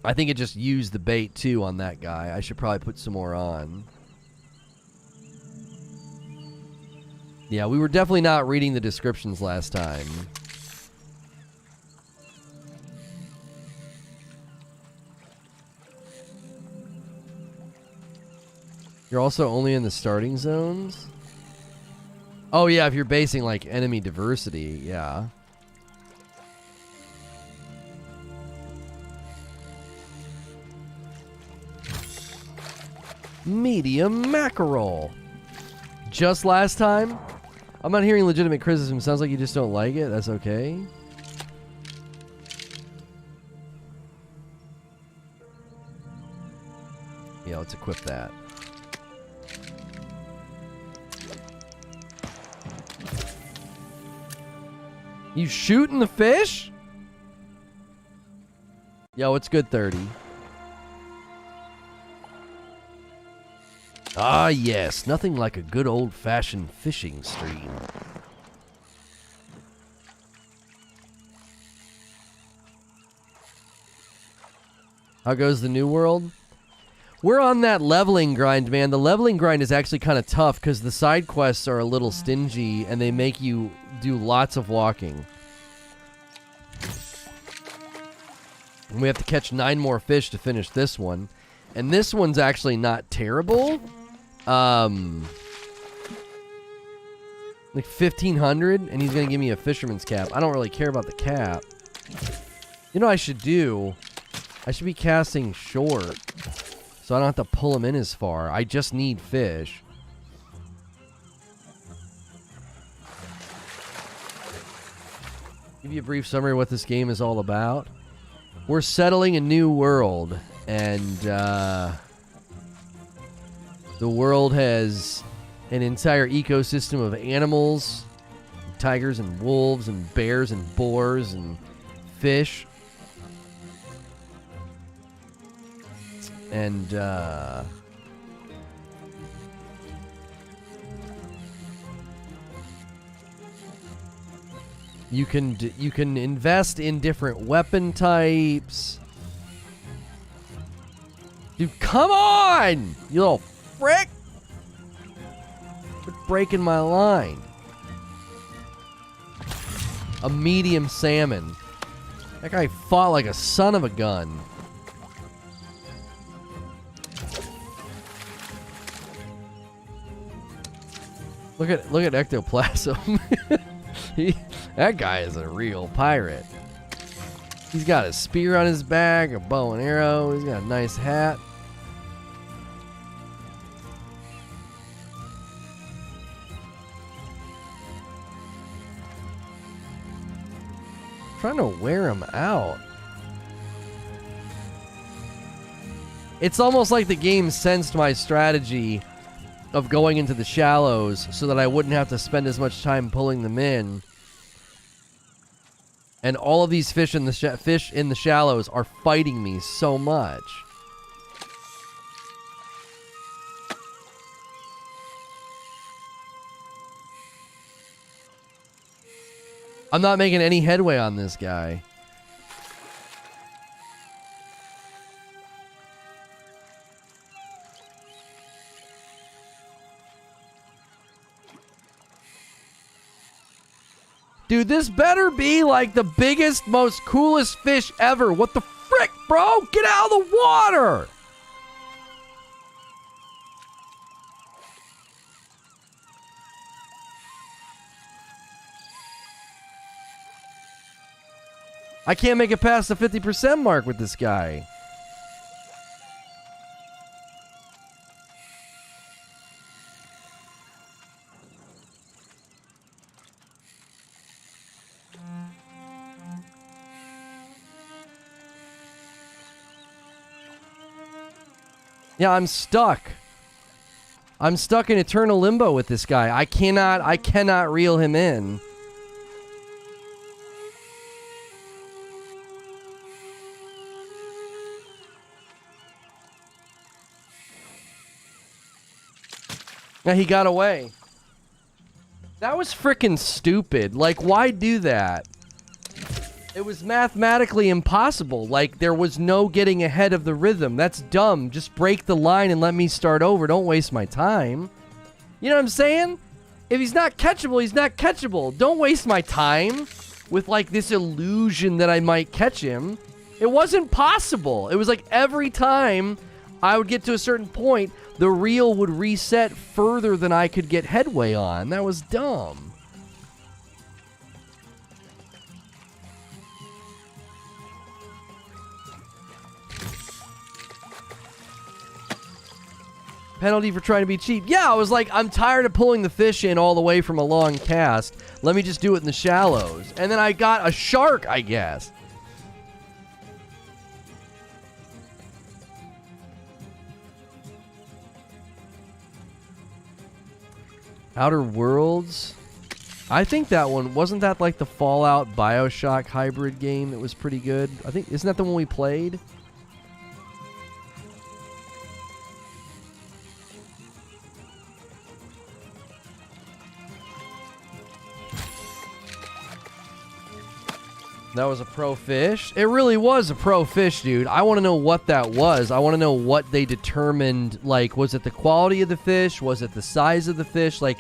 I think it just used the bait too on that guy. I should probably put some more on. Yeah, we were definitely not reading the descriptions last time. You're also only in the starting zones? Oh yeah, if you're basing like enemy diversity, yeah. Medium mackerel. Just last time? I'm not hearing legitimate criticism. Sounds like you just don't like it. That's okay. Yeah, let's equip that. You shooting the fish? Yo, it's good 30. Ah, yes. Nothing like a good old-fashioned fishing stream. How goes the new world? We're on that leveling grind, man. The leveling grind is actually kind of tough because the side quests are a little stingy and they make you do lots of walking. And we have to catch 9 more fish to finish this one. And this one's actually not terrible. Like 1,500, and he's going to give me a fisherman's cap. I don't really care about the cap. You know what I should do? I should be casting short, so I don't have to pull him in as far. I just need fish. Give you a brief summary of what this game is all about. We're settling a new world, and the world has an entire ecosystem of animals, tigers and wolves and bears and boars and fish. And you can invest in different weapon types. Dude, come on, you little frick! Quit breaking my line. A medium salmon. That guy fought like a son of a gun. Look at ectoplasm. That guy is a real pirate. He's got a spear on his back, a bow and arrow. He's got a nice hat. Trying to wear him out. It's almost like the game sensed my strategy of going into the shallows so that I wouldn't have to spend as much time pulling them in. And all of these fish in the shallows are fighting me so much. I'm not making any headway on this guy. Dude, this better be like the biggest, most coolest fish ever. What the frick, bro? Get out of the water! I can't make it past the 50% mark with this guy. Yeah, I'm stuck. I'm stuck in eternal limbo with this guy. I cannot reel him in. Now he got away. That was freaking stupid. Like, why do that? It was mathematically impossible. Like, there was no getting ahead of the rhythm. That's dumb. Just break the line and let me start over. Don't waste my time. You know what I'm saying? If he's not catchable, he's not catchable. Don't waste my time with, like, this illusion that I might catch him. It wasn't possible. It was like every time I would get to a certain point, the reel would reset further than I could get headway on. That was dumb. Penalty for trying to be cheap. Yeah, I was like, I'm tired of pulling the fish in all the way from a long cast. Let me just do it in the shallows. And then I got a shark, I guess. Outer Worlds. I think that one, wasn't that like the Fallout BioShock hybrid game that was pretty good? I think, isn't that the one we played? That was a pro fish. It really was a pro fish, dude. I want to know what that was. I want to know what they determined. Like, was it the quality of the fish? Was it the size of the fish? Like,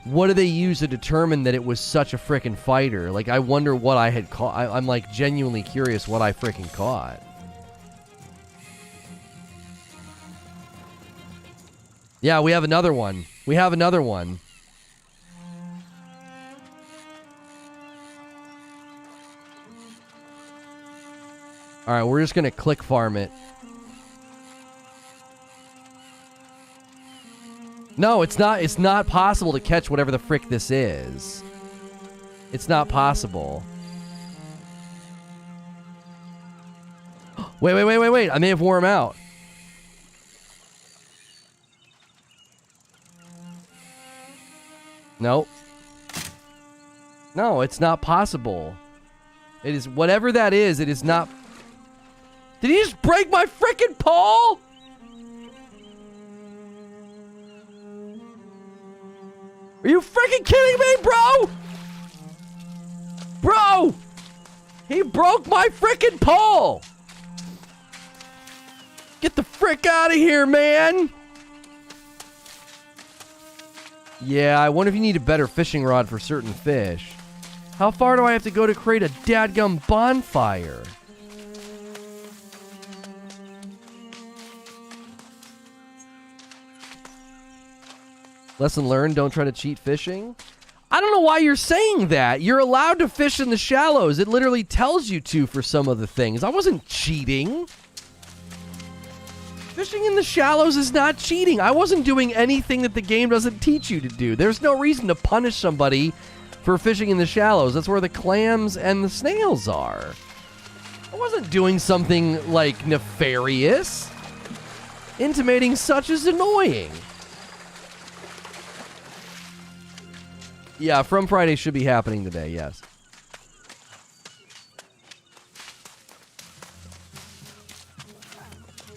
what do they use to determine that it was such a frickin' fighter? Like, I wonder what I had caught. I'm like genuinely curious what I frickin' caught. Yeah, we have another one. We have another one. All right, we're just going to click farm it. No, it's not possible to catch whatever the frick this is. It's not possible. Wait. I may have wore him out. Nope. No, it's not possible. It is whatever that is, it is not. Did he just break my frickin' pole? Are you freaking kidding me, bro? Bro! He broke my frickin' pole! Get the frick out of here, man! Yeah, I wonder if you need a better fishing rod for certain fish. How far do I have to go to create a dadgum bonfire? Lesson learned, don't try to cheat fishing. I don't know why you're saying that. You're allowed to fish in the shallows. It literally tells you to for some of the things. I wasn't cheating. Fishing in the shallows is not cheating. I wasn't doing anything that the game doesn't teach you to do. There's no reason to punish somebody for fishing in the shallows. That's where the clams and the snails are. I wasn't doing something, like, nefarious. Intimating such is annoying. Yeah, From Friday should be happening today, yes.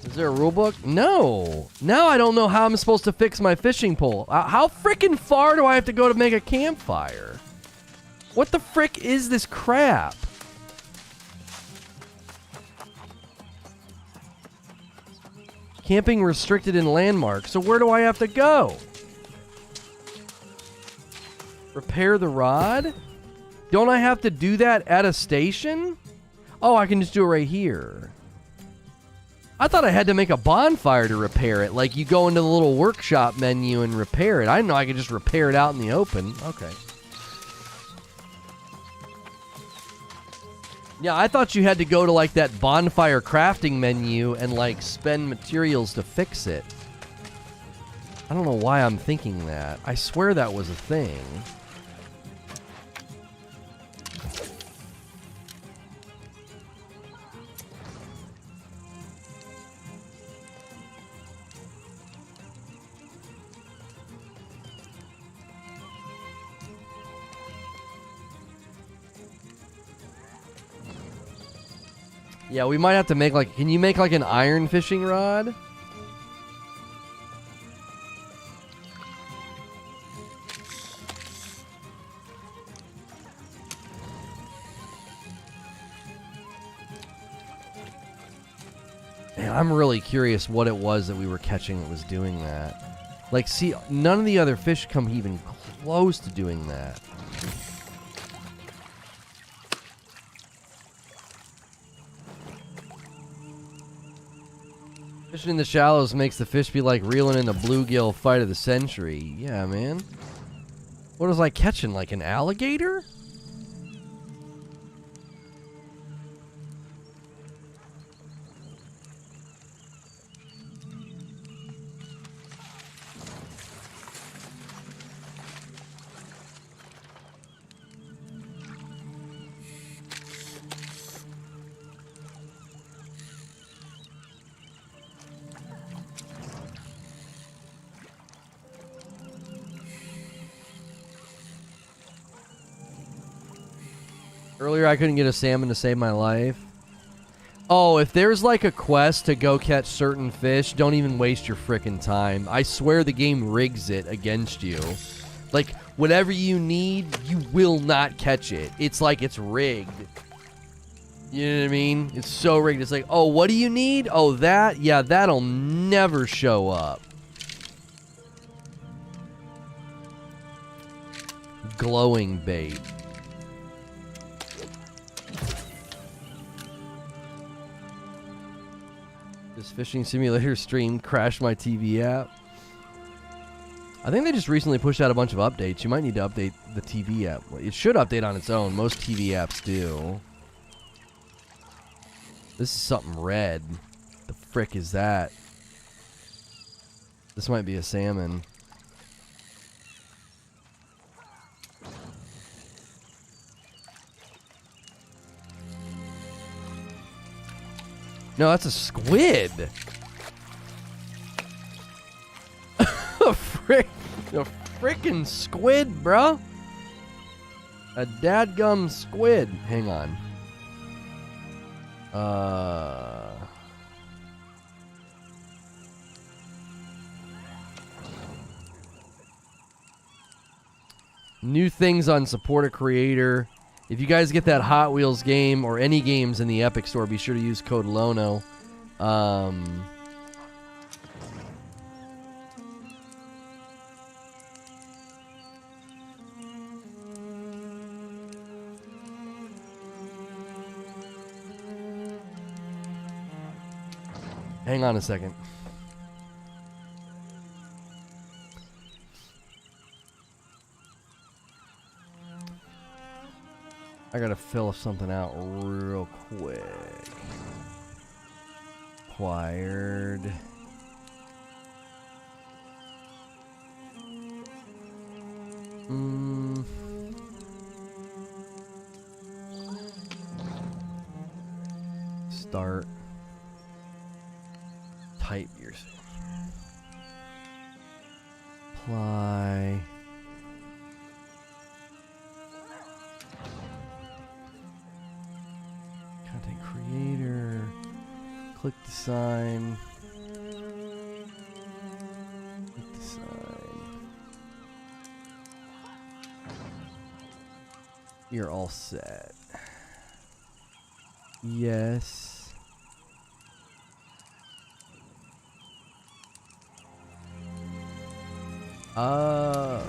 Is there a rule book? No. Now I don't know how I'm supposed to fix my fishing pole. How frickin' far do I have to go to make a campfire? What the frick is this crap? Camping restricted in landmarks. So where do I have to go? Repair the rod? Don't I have to do that at a station? Oh, I can just do it right here. I thought I had to make a bonfire to repair it. Like, you go into the little workshop menu and repair it. I didn't know I could just repair it out in the open. Okay. Yeah, I thought you had to go to, like, that bonfire crafting menu and, like, spend materials to fix it. I don't know why I'm thinking that. I swear that was a thing. Yeah, we might have to make, like, can you make, like, an iron fishing rod? Man, I'm really curious what it was that we were catching that was doing that. Like, see, none of the other fish come even close to doing that. Fishing in the shallows makes the fish be like reeling in the bluegill fight of the century. Yeah, man. What was I catching? Like an alligator? Earlier I couldn't get a salmon to save my life. Oh, if there's like a quest to go catch certain fish, don't even waste your frickin' time. I swear the game rigs it against you. Like, whatever you need, you will not catch it. It's like it's rigged. You know what I mean? It's so rigged. It's like, oh, what do you need? Oh, that? Yeah, that'll never show up. Glowing bait. This fishing simulator stream crashed my TV app. I think they just recently pushed out a bunch of updates. You might need to update the TV app. It should update on its own. Most TV apps do. This is something red. The frick is that? This might be a salmon. No, that's a squid. A frickin' squid, bro. A dadgum squid. Hang on. New things on Support a Creator. If you guys get that Hot Wheels game or any games in the Epic Store, be sure to use code LONO. Hang on a second. I gotta fill something out real quick. Acquired. Start. Type your. Apply. Content creator. Click the sign. Click the sign. You're all set. Yes. Oh.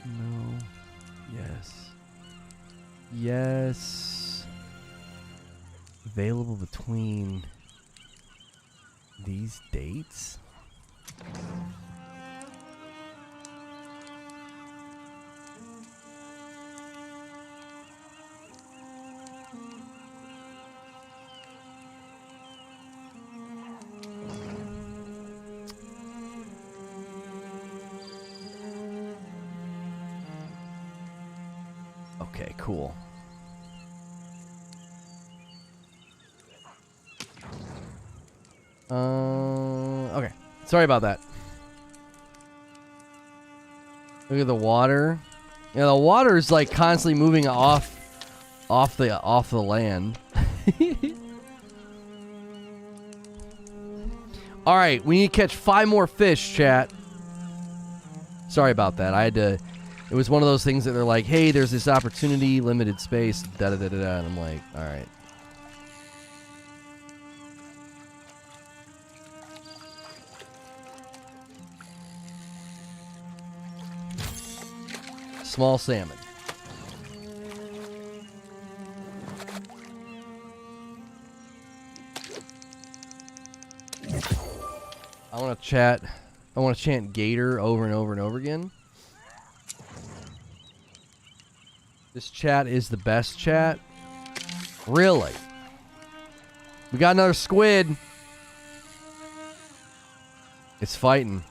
No. Yes. Yes. Available between these dates? Okay, cool. Okay. Sorry about that. Look at the water. Yeah, the water is like constantly moving off the land. All right, we need to catch 5 more fish, chat. Sorry about that. I had to... It was one of those things that they're like, hey, there's this opportunity, limited space, da-da-da-da-da. And I'm like, all right. Small salmon. I want to chant gator over and over and over again. This chat is the best chat. Really? We got another squid. It's fighting.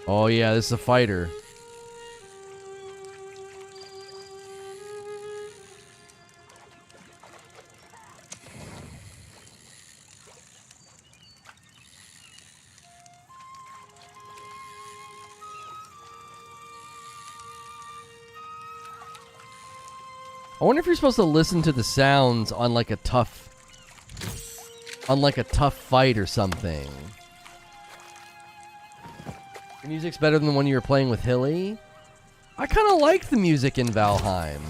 Oh yeah, this is a fighter. I wonder if you're supposed to listen to the sounds on like a tough fight or something. The music's better than the one you were playing with Hilly. I kind of like the music in Valheim.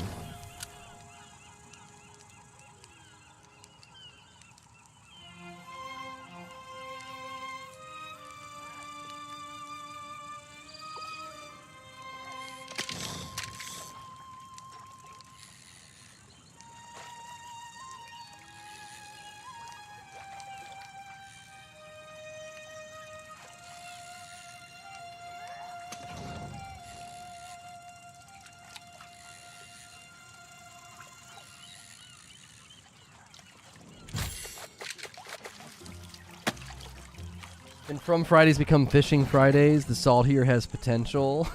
And from Fridays become fishing Fridays. The salt here has potential.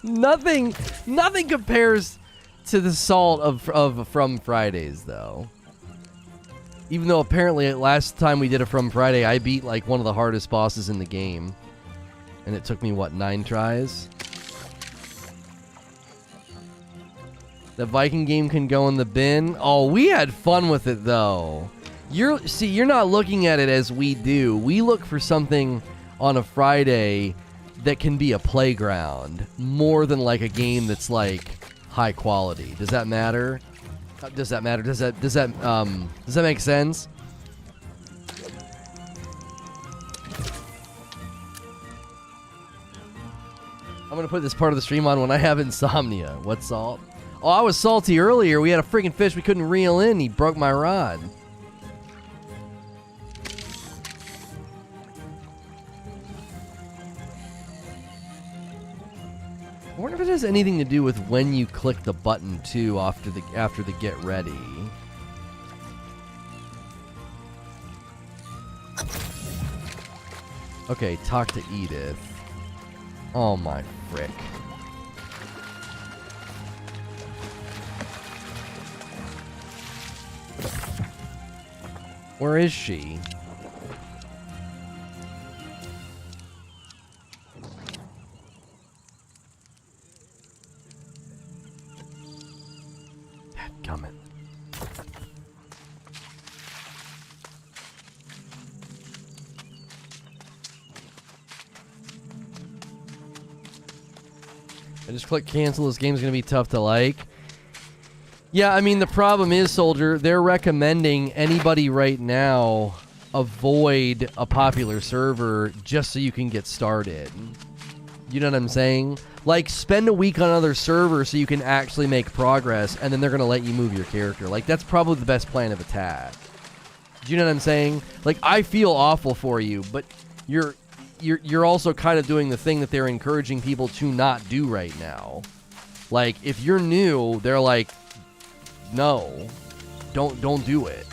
Nothing compares to the salt of From Fridays, though. Even though apparently last time we did a From Friday, I beat like one of the hardest bosses in the game. And it took me, what, 9 tries? The Viking game can go in the bin. Oh, we had fun with it, though. You're not looking at it as we do. We look for something on a Friday that can be a playground more than like a game that's like high quality. Does that matter? Does that matter? Does that make sense? I'm gonna put this part of the stream on when I have insomnia. What salt? Oh, I was salty earlier. We had a freaking fish we couldn't reel in. He broke my rod. I wonder if it has anything to do with when you click the button too after the get ready. Okay, talk to Edith. Oh my frick. Where is she? Dadgummit. I just click cancel. This game's gonna be tough to like. Yeah, I mean, the problem is, Soldier, they're recommending anybody right now avoid a popular server just so you can get started. You know what I'm saying? Like, spend a week on another server so you can actually make progress, and then they're going to let you move your character. Like, that's probably the best plan of attack. Do you know what I'm saying? Like, I feel awful for you, but you're also kind of doing the thing that they're encouraging people to not do right now. Like, if you're new, they're like, no, don't do it.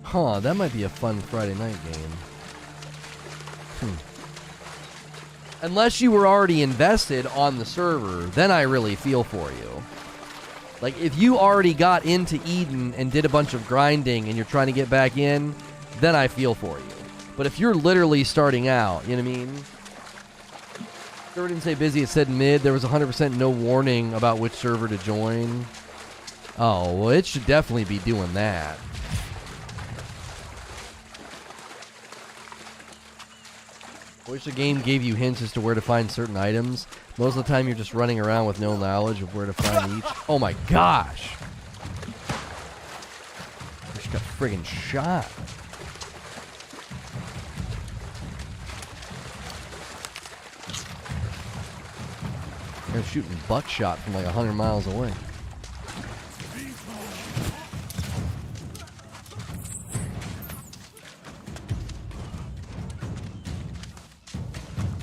Huh, that might be a fun Friday night game. Unless you were already invested on the server, then I really feel for you. Like, if you already got into Eden and did a bunch of grinding and you're trying to get back in, then I feel for you. But if you're literally starting out, you know what I mean? Server didn't say busy, it said mid. There was 100% no warning about which server to join. Oh, well, it should definitely be doing that. I wish the game gave you hints as to where to find certain items. Most of the time, you're just running around with no knowledge of where to find each. Oh my gosh! I just got friggin' shot. They're shooting buckshot from like 100 miles away.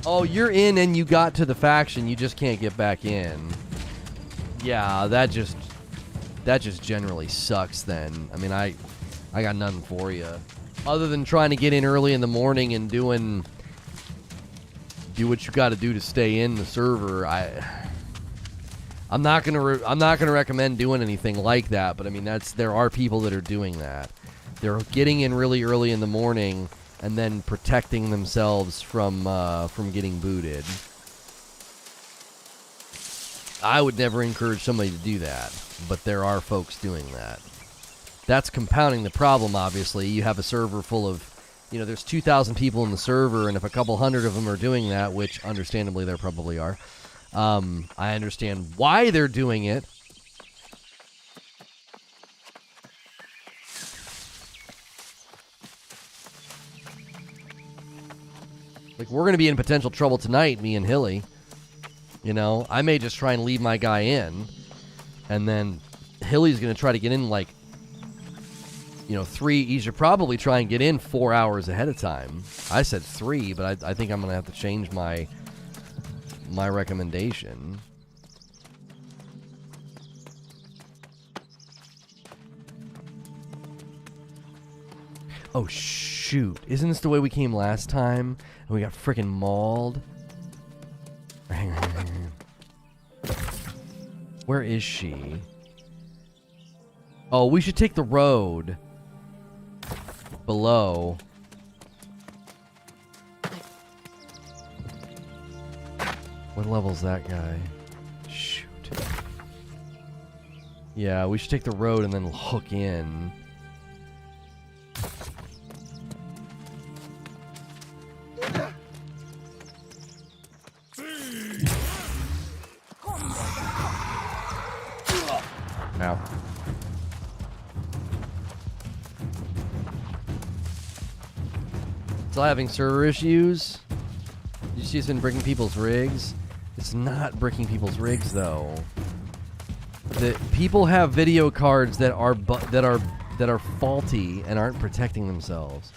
Oh, you're in and you got to the faction, you just can't get back in. Yeah, that just generally sucks then. I mean, I got nothing for you. Other than trying to get in early in the morning and do what you got to do to stay in the server. I'm not gonna recommend doing anything like that, but I mean there are people that are doing that. They're getting in really early in the morning and then protecting themselves from getting booted. I would never encourage somebody to do that, but there are folks doing that. That's compounding the problem, obviously. You have a server full of, there's 2,000 people in the server, and if a couple hundred of them are doing that, which understandably there probably are, I understand why they're doing it. Like, we're going to be in potential trouble tonight, me and Hilly. I may just try and leave my guy in, and then Hilly's going to try to get in, 3. He should probably try and get in 4 hours ahead of time. I said 3, but I think I'm going to have to change my recommendation. Oh, shoot. Isn't this the way we came last time? And we got freaking mauled? Hang on. Where is she? Oh, we should take the road below. What level's that guy? Shoot. Yeah, we should take the road and then hook in. Ow. Still having server issues? Did you see it's been breaking people's rigs? It's not breaking people's rigs though. The people have video cards that are faulty and aren't protecting themselves.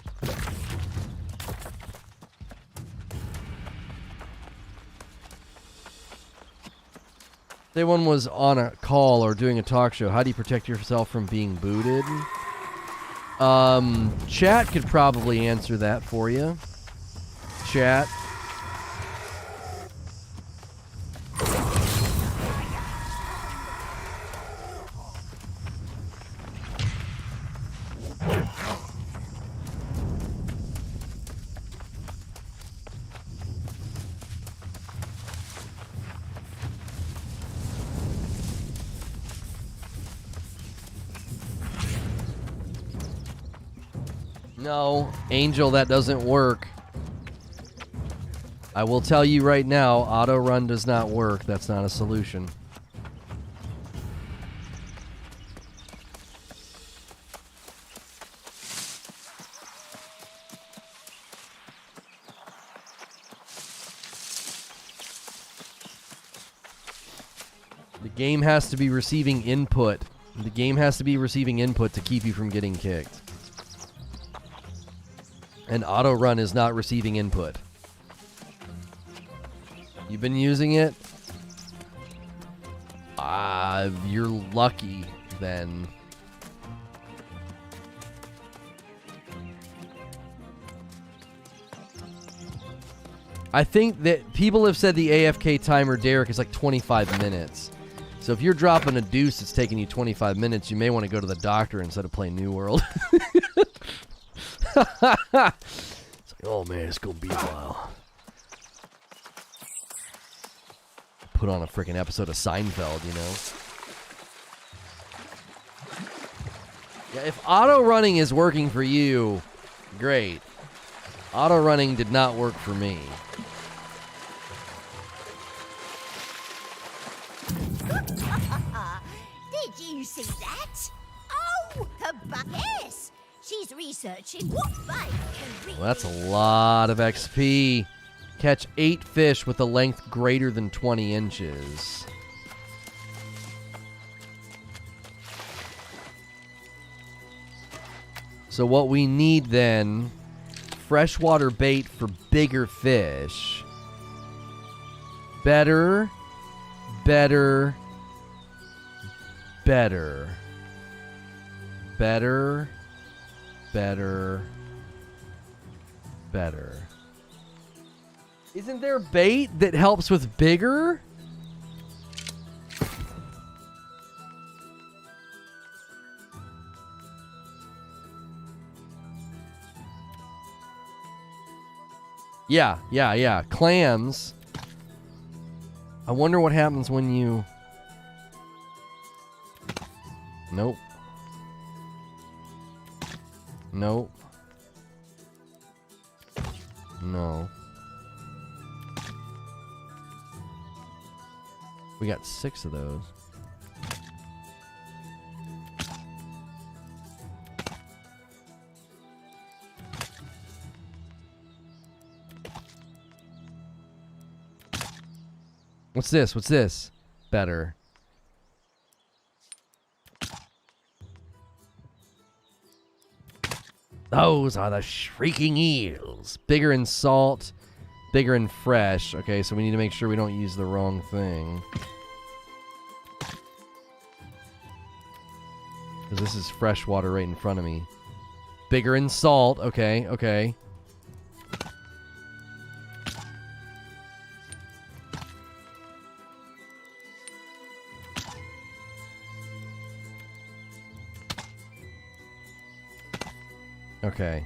Say one was on a call or doing a talk show. How do you protect yourself from being booted? Chat could probably answer that for you. Chat. No, Angel, that doesn't work. I will tell you right now, auto run does not work. That's not a solution. The game has to be receiving input. The game has to be receiving input to keep you from getting kicked. And auto run is not receiving input. You've been using it? You're lucky then. I think that people have said the AFK timer, Derek, is like 25 minutes. So if you're dropping a deuce that's taking you 25 minutes, you may want to go to the doctor instead of playing New World. So Oh man, it's gonna be a while. Put on a freaking episode of Seinfeld, you know? Yeah, if auto running is working for you, great. Auto running did not work for me. Did you see that? Oh, her buckess! She's researching what bait can really... Well, that's a lot of XP. Catch 8 fish with a length greater than 20 inches. So what we need then, freshwater bait for bigger fish. Better, better, better. Better, better, better. Isn't there bait that helps with bigger? Yeah. Clams. I wonder what happens when you... Nope. Nope. No. We got 6 of those. What's this? What's this? Better. Those are the shrieking eels. Bigger in salt, bigger and fresh. Okay, so we need to make sure we don't use the wrong thing. Because this is fresh water right in front of me. Bigger in salt. Okay, okay. Okay.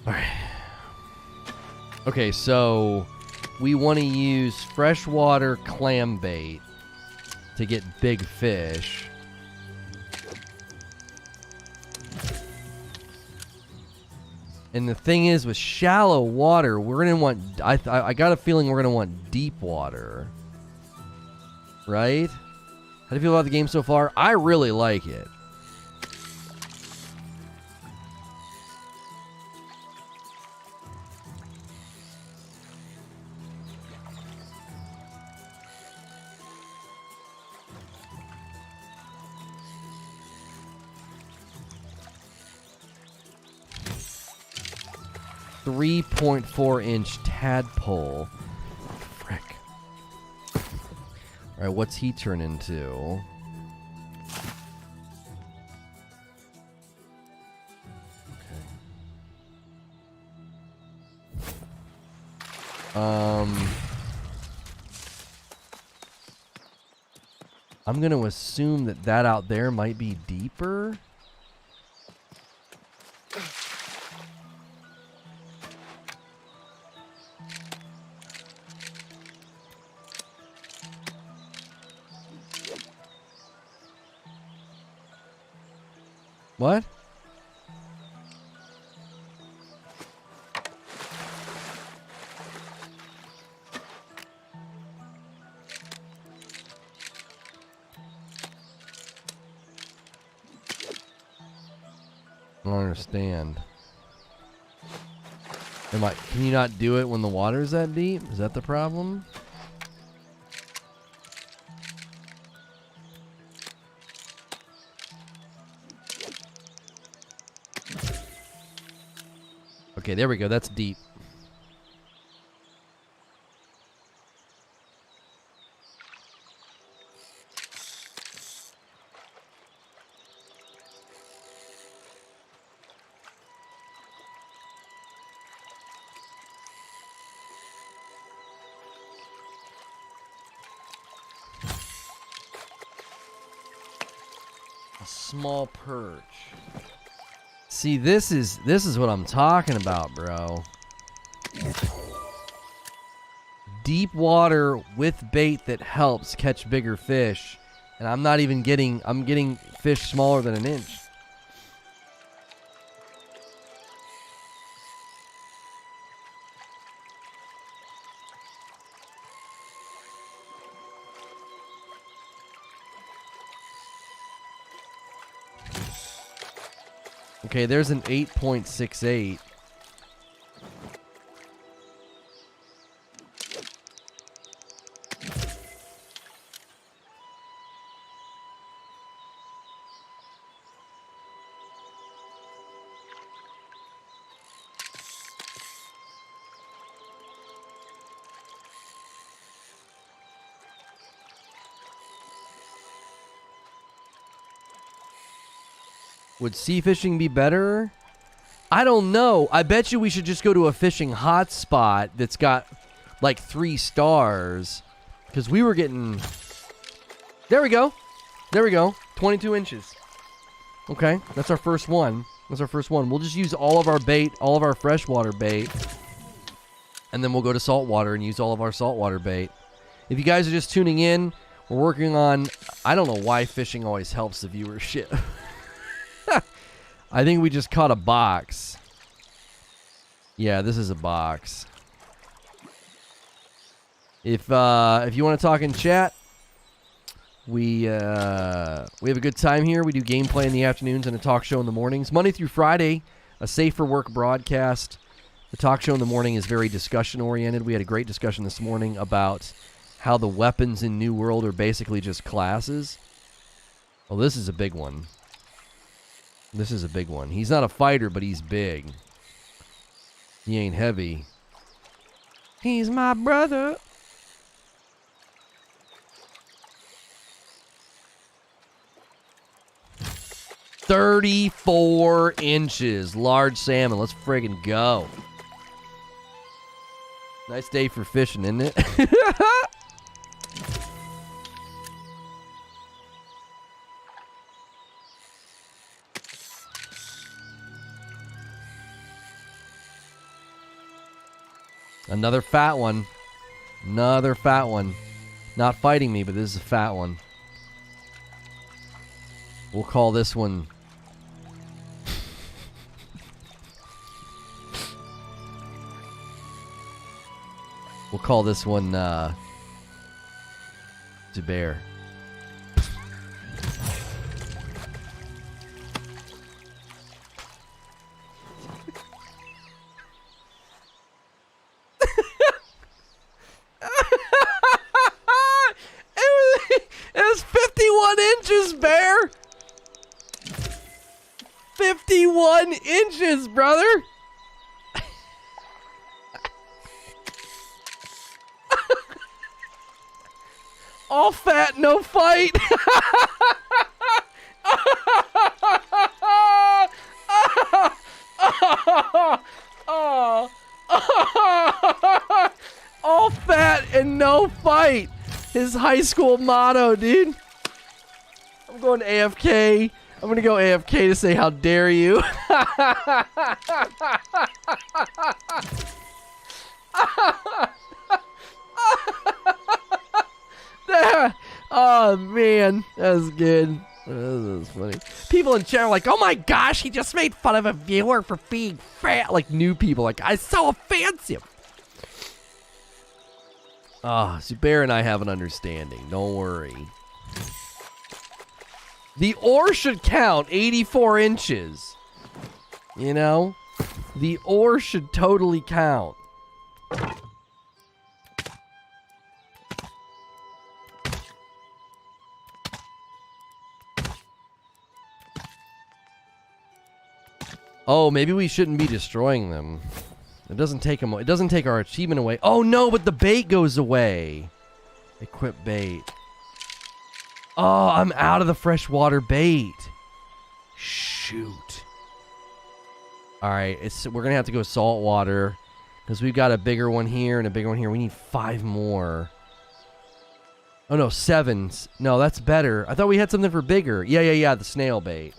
Alright. Okay, so we want to use freshwater clam bait to get big fish. And the thing is, with shallow water, we're going to want... I got a feeling we're going to want deep water. Right? How do you feel about the game so far? I really like it. .4-inch tadpole. Frick. Alright, what's he turn into? Okay. I'm going to assume that out there might be deeper. What? I don't understand. Can you not do it when the water's that deep? Is that the problem? Okay, there we go. That's deep. A small perch. See, this is what I'm talking about, bro. Deep water with bait that helps catch bigger fish. And I'm not even getting, I'm getting fish smaller than an inch. Okay, there's an 8.68. Would sea fishing be better? I don't know. I bet you we should just go to a fishing hotspot that's got like 3 stars. Because we were getting... There we go. There we go. 22 inches. Okay, that's our first one. That's our first one. We'll just use all of our bait, all of our freshwater bait. And then we'll go to saltwater and use all of our saltwater bait. If you guys are just tuning in, we're working on... I don't know why fishing always helps the viewership. I think we just caught a box. Yeah, this is a box. If you want to talk in chat, we have a good time here. We do gameplay in the afternoons and a talk show in the mornings. Monday through Friday, a safe for work broadcast. The talk show in the morning is very discussion oriented. We had a great discussion this morning about how the weapons in New World are basically just classes. Well, this is a big one. This is a big one. He's not a fighter, but he's big. He ain't heavy. He's my brother. $34 inches. Large salmon. Let's friggin' go. Nice day for fishing, isn't it? Another fat one. Another fat one. Not fighting me, but this is a fat one. We'll call this one... we'll call this one, Zubair. It was 51 inches, Bear. 51 inches, brother. All fat, no fight. All fat and no fight. His high school motto, dude. I'm going AFK. I'm going to go AFK to say how dare you. Oh, man. That was good. That was funny. People in chat are like, oh my gosh, he just made fun of a viewer for being fat. Like new people. Like, I so offensive. Ah, Zubair and I have an understanding. Don't worry. The ore should count 84 inches. You know? The ore should totally count. Oh, maybe we shouldn't be destroying them. It doesn't take them. It doesn't take our achievement away. Oh no, but the bait goes away. Equip bait. Oh, I'm out of the freshwater bait. Shoot. All right, we're gonna have to go saltwater because we've got a bigger one here and a bigger one here. We need 5 more. Oh no, 7. No, that's better. I thought we had something for bigger. Yeah. The snail bait.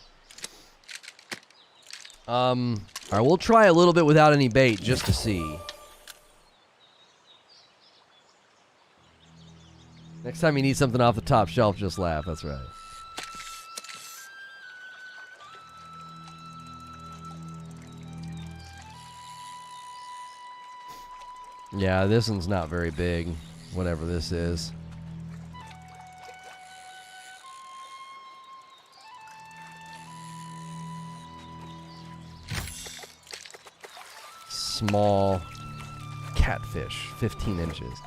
All right, we'll try a little bit without any bait just to see. Next time you need something off the top shelf, just laugh. That's right. Yeah, this one's not very big, whatever this is. Small catfish, 15 inches.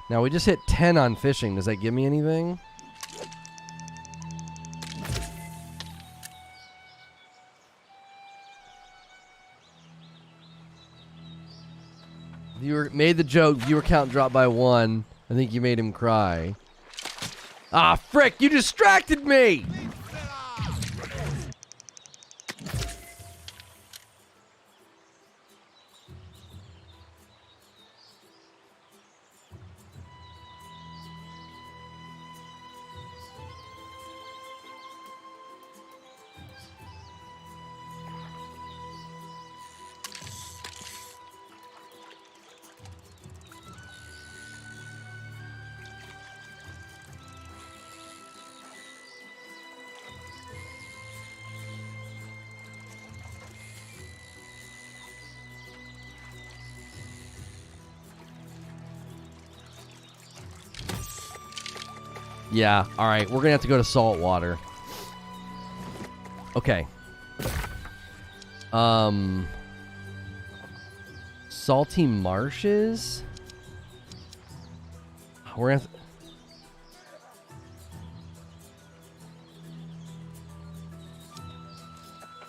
Now, we just hit 10 on fishing. Does that give me anything? Viewer made the joke. Viewer count dropped by 1. I think you made him cry. Ah, frick! You distracted me! Yeah, alright, we're gonna have to go to salt water. Okay. Salty marshes? We're gonna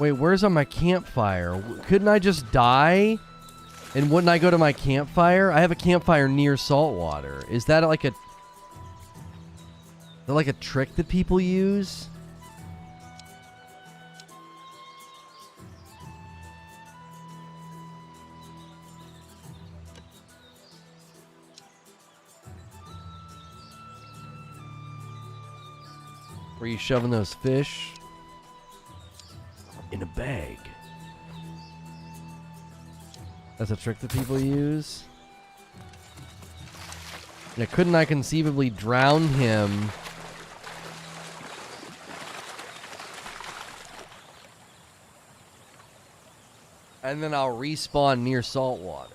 Wait, where's on my campfire? Couldn't I just die? And wouldn't I go to my campfire? I have a campfire near salt water. Is that like a trick that people use? Were you shoving those fish in a bag? That's a trick that people use? Now, couldn't I conceivably drown him? And then I'll respawn near salt water.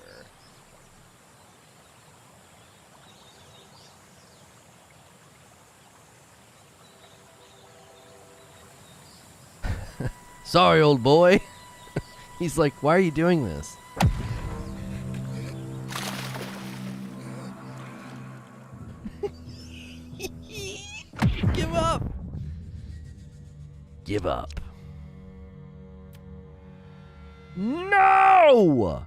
Sorry, old boy. He's like, why are you doing this? Give up. Give up. No!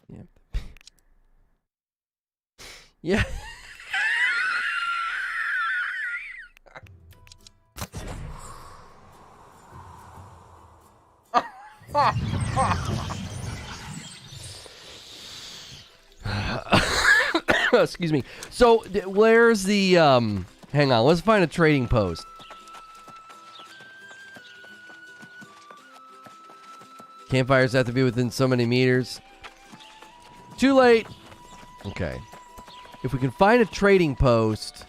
Yeah. Yeah. Excuse me. So, where's the, hang on, let's find a trading post. Campfires have to be within so many meters. Too late. Okay. If we can find a trading post,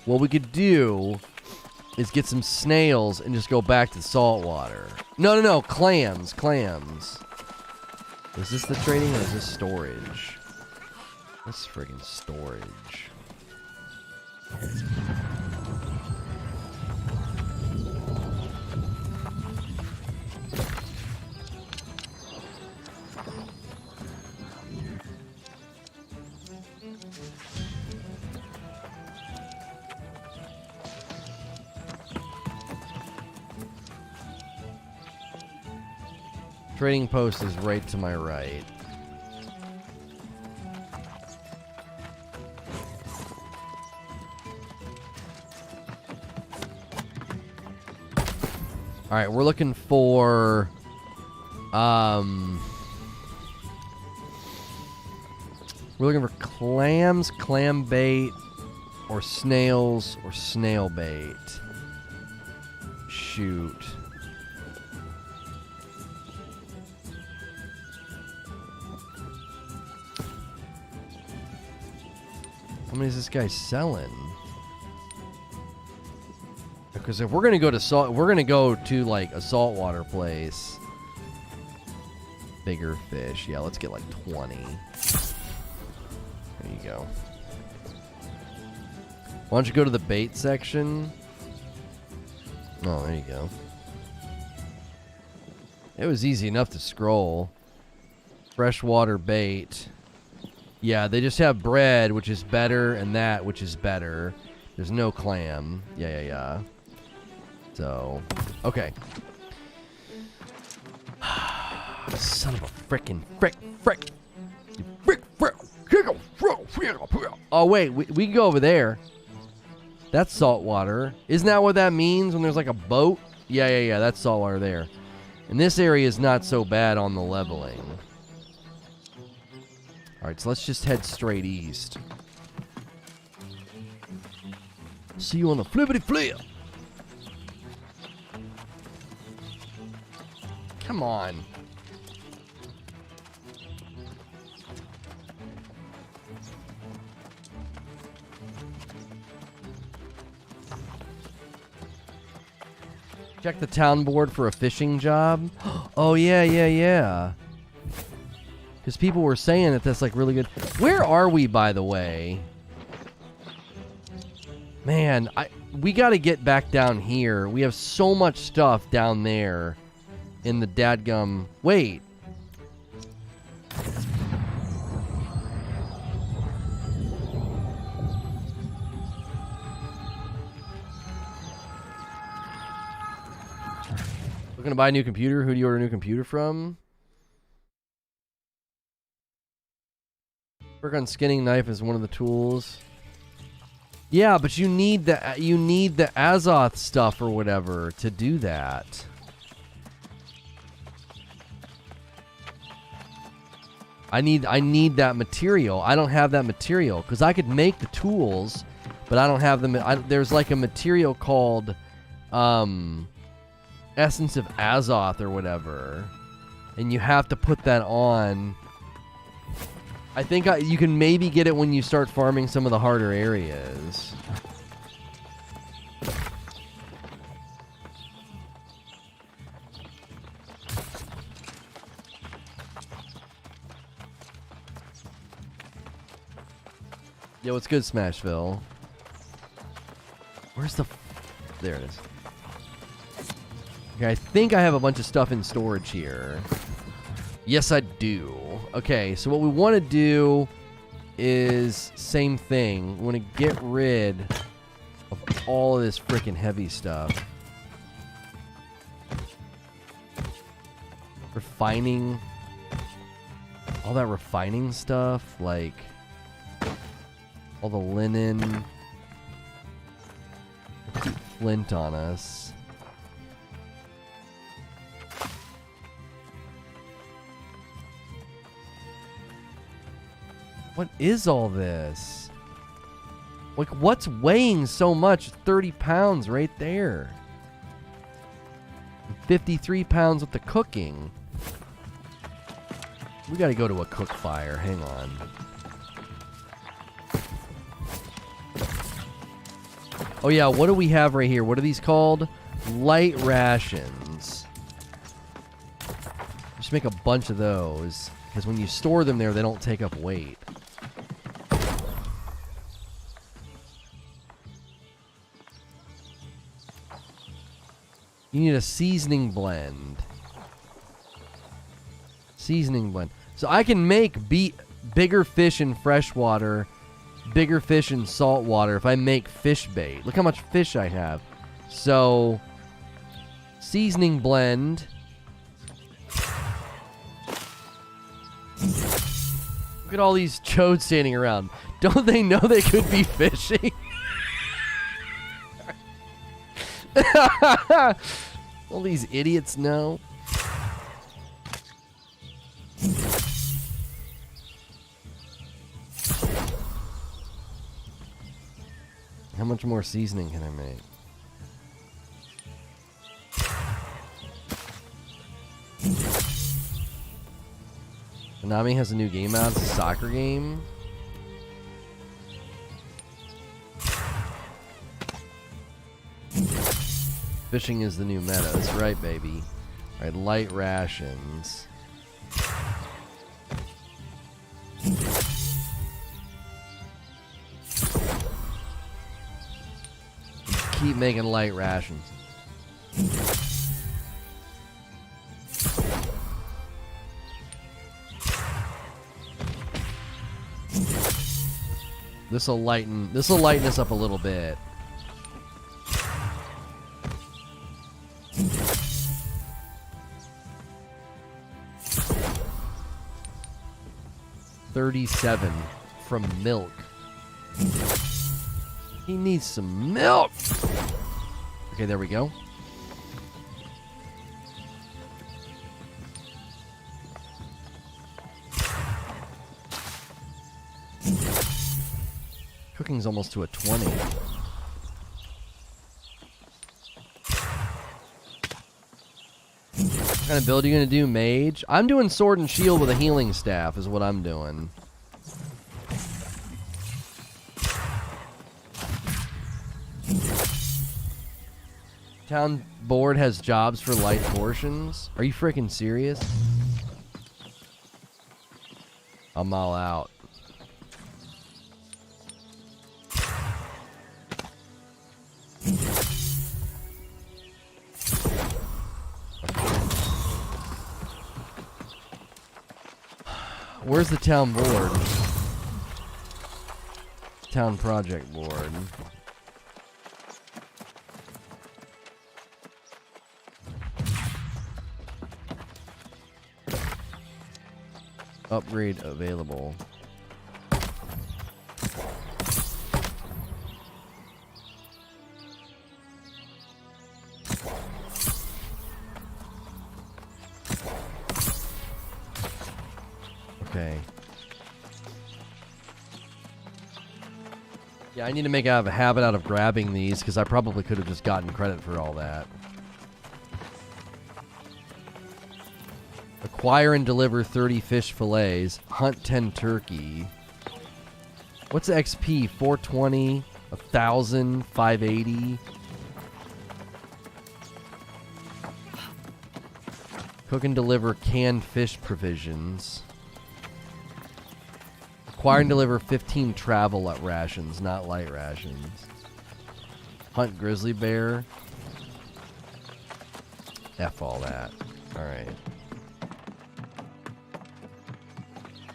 what we could do is get some snails and just go back to salt water. No, clams. Is this the trading or is this storage? This is friggin' storage. Trading post is right to my right. All right, we're looking for We're looking for clams, clam bait, or snails, or snail bait. Shoot. How many is this guy selling? Because if we're gonna go to like a saltwater place. Bigger fish. Yeah, let's get like 20. There you go. Why don't you go to the bait section? Oh, there you go. It was easy enough to scroll. Freshwater bait. Yeah, they just have bread, which is better, and that, which is better. There's no clam. Yeah. So, okay. Son of a frickin' frick. Oh, wait, we can go over there. That's saltwater. Isn't that what that means when there's like a boat? Yeah, that's saltwater there. And this area is not so bad on the leveling. Alright, so let's just head straight east. See you on the flippity flip. Come on. Check the town board for a fishing job. Oh, yeah. Because people were saying that that's like really good. Where are we, by the way? Man, we got to get back down here. We have so much stuff down there in the dadgum. Wait. Looking to buy a new computer? Who do you order a new computer from? Work on skinning knife is one of the tools. Yeah, but you need the Azoth stuff or whatever to do that. I need that material. I don't have that material because I could make the tools, but I don't have them. There's like a material called Essence of Azoth or whatever, and you have to put that on. I think you can maybe get it when you start farming some of the harder areas. Yo, what's good, Smashville? Where's the... There it is. Okay, I think I have a bunch of stuff in storage here. Yes, I do. Okay, so what we want to do is same thing. We want to get rid of all of this freaking heavy stuff. Refining. All that refining stuff, like all the linen. Keep flint on us. What is all this? Like, what's weighing so much? 30 pounds right there. 53 pounds with the cooking. We gotta go to a cook fire. Hang on. Oh yeah, what do we have right here? What are these called? Light rations. Just make a bunch of those. Because when you store them there, they don't take up weight. You need a seasoning blend. Seasoning blend. So I can make bigger fish in freshwater, bigger fish in saltwater if I make fish bait. Look how much fish I have. So, seasoning blend. Look at all these chodes standing around. Don't they know they could be fishing? All these idiots know. much more seasoning can I make? Konami has a new game out. It's a soccer game. Fishing is the new meta. That's right, baby. All right, light rations. Keep making light rations. This'll lighten us up a little bit. $37 from milk. He needs some milk. Okay, there we go. Cooking's almost to a 20. What kind of build are you going to do, mage? I'm doing sword and shield with a healing staff is what I'm doing. Town board has jobs for light portions. Are you freaking serious? I'm all out. Where's the town board? Town project board. Upgrade available. Okay. Yeah, I need to make a habit out of grabbing these because I probably could have just gotten credit for all that. Acquire and deliver 30 fish fillets. Hunt 10 turkey. What's XP? 420, 1,000, 580. Cook and deliver canned fish provisions. Acquire and deliver 15 travel rations, not light rations. Hunt grizzly bear. F all that. Alright.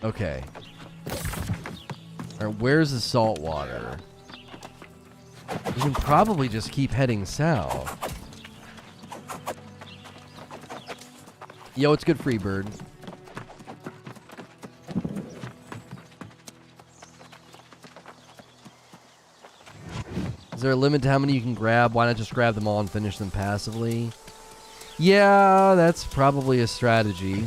Okay. Alright, where's the salt water? We can probably just keep heading south. Yo, it's good, Freebird. Is there a limit to how many you can grab? Why not just grab them all and finish them passively? Yeah, that's probably a strategy.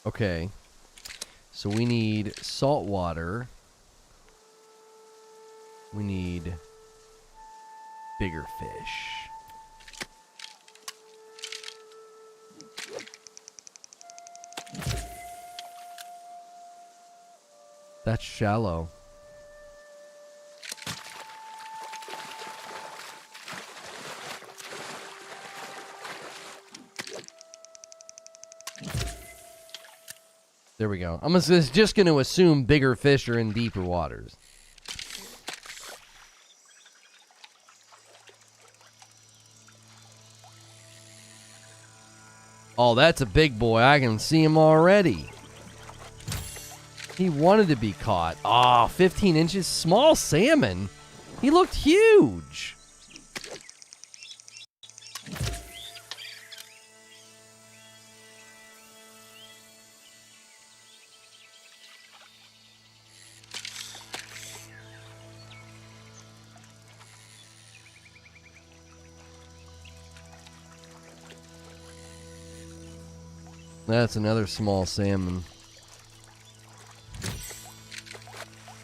Okay. So we need salt water. We need bigger fish. That's shallow. There we go. I'm just going to assume bigger fish are in deeper waters. Oh, that's a big boy. I can see him already. He wanted to be caught. Oh, 15 inches. Small salmon. He looked huge. That's another small salmon.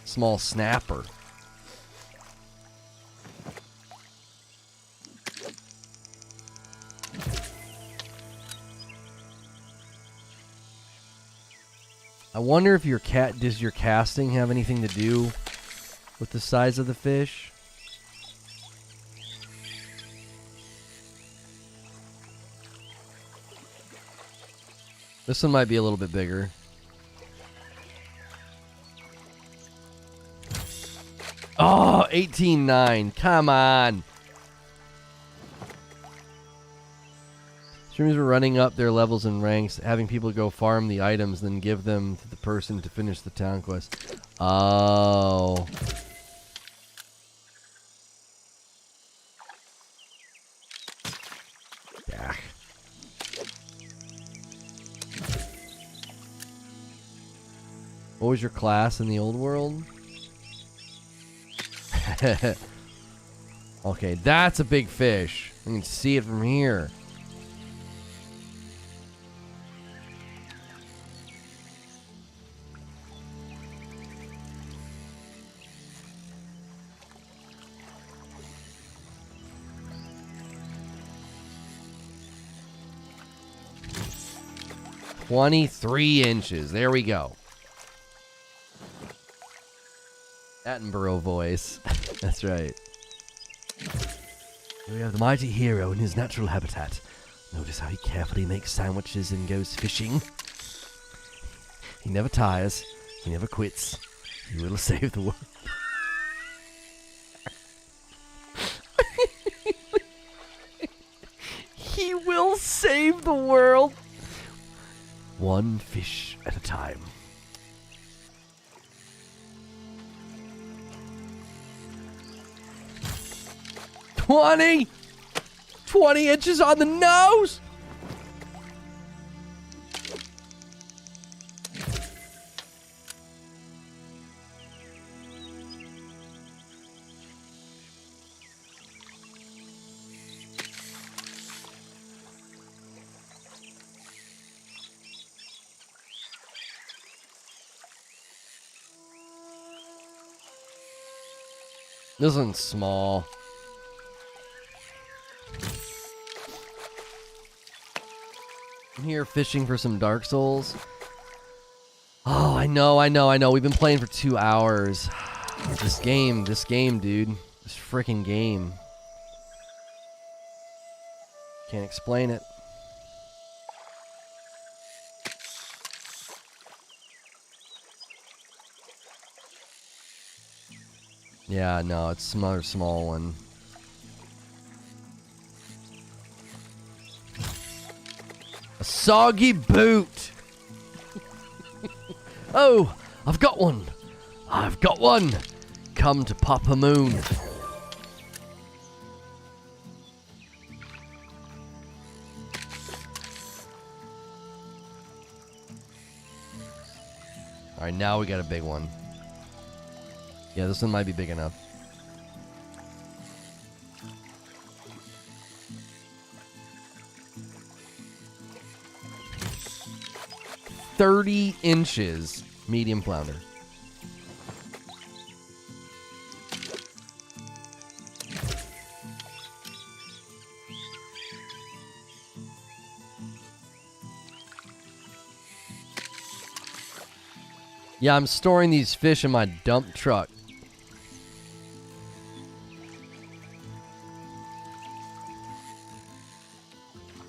Small snapper. I wonder if does your casting have anything to do with the size of the fish? This one might be a little bit bigger. Oh, 18.9. Come on. Streamers are running up their levels and ranks, having people go farm the items, then give them to the person to finish the town quest. Oh. Yeah. What was your class in the old world? Okay, that's a big fish. You can see it from here. $23. There we go. Attenborough voice. That's right. We have the mighty hero in his natural habitat. Notice how he carefully makes sandwiches and goes fishing. He never tires. He never quits. He will save the world. He will save the world. One fish at a time. $20 inches on the nose. This one's small. I'm here fishing for some Dark Souls. Oh, I know. We've been playing for 2 hours. This game, dude. This freaking game. Can't explain it. Yeah, no, it's another small one. A soggy boot! Oh, I've got one! I've got one! Come to Papa Moon. Alright, now we got a big one. Yeah, this one might be big enough. $30 inches, medium flounder. Yeah, I'm storing these fish in my dump truck.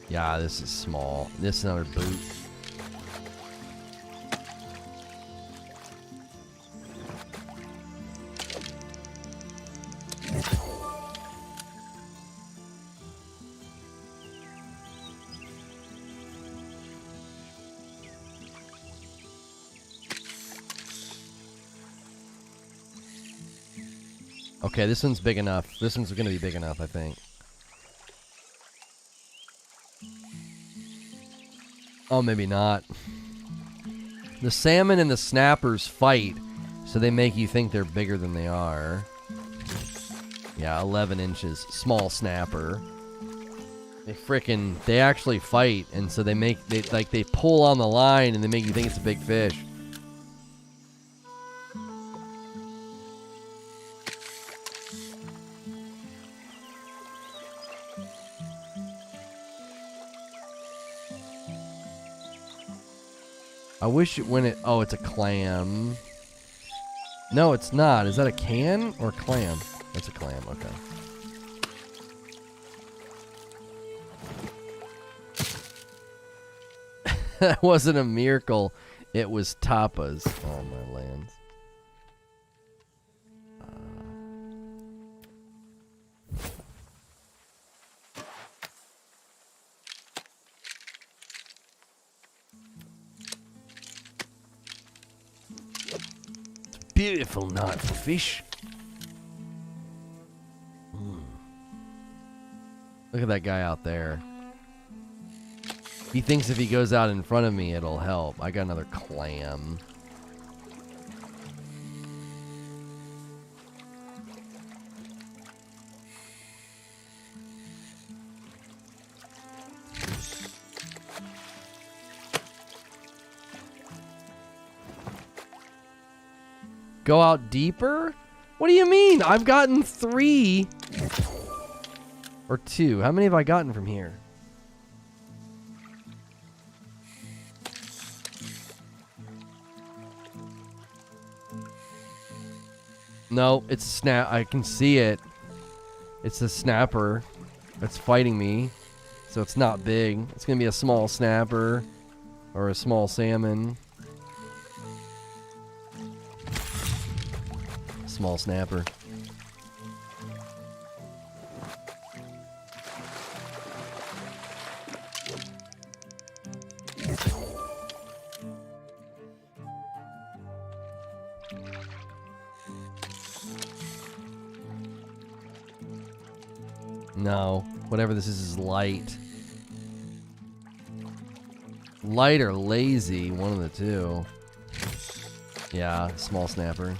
Yeah, this is small. This is another boot. Okay, this one's big enough. This one's gonna be big enough, I think. Oh, maybe not. The salmon and the snappers fight, so they make you think they're bigger than they are. Yeah, 11 inches. Small snapper. They actually fight, and so they pull on the line and they make you think it's a big fish. I wish it when it... Oh, it's a clam. No, it's not. Is that a can or clam? That's a clam, okay. That wasn't a miracle. It was tapas. Oh, my lands. Beautiful night for fish. Look at that guy out there. He thinks if he goes out in front of me, it'll help. I got another clam. Go out deeper? What do you mean? I've gotten 3 or 2. How many have I gotten from here? No, it's a snap. I can see it. It's a snapper that's fighting me. So it's not big. It's going to be a small snapper or a small salmon. Small snapper. No, whatever this is light. Light or lazy, one of the two. Yeah, small snapper.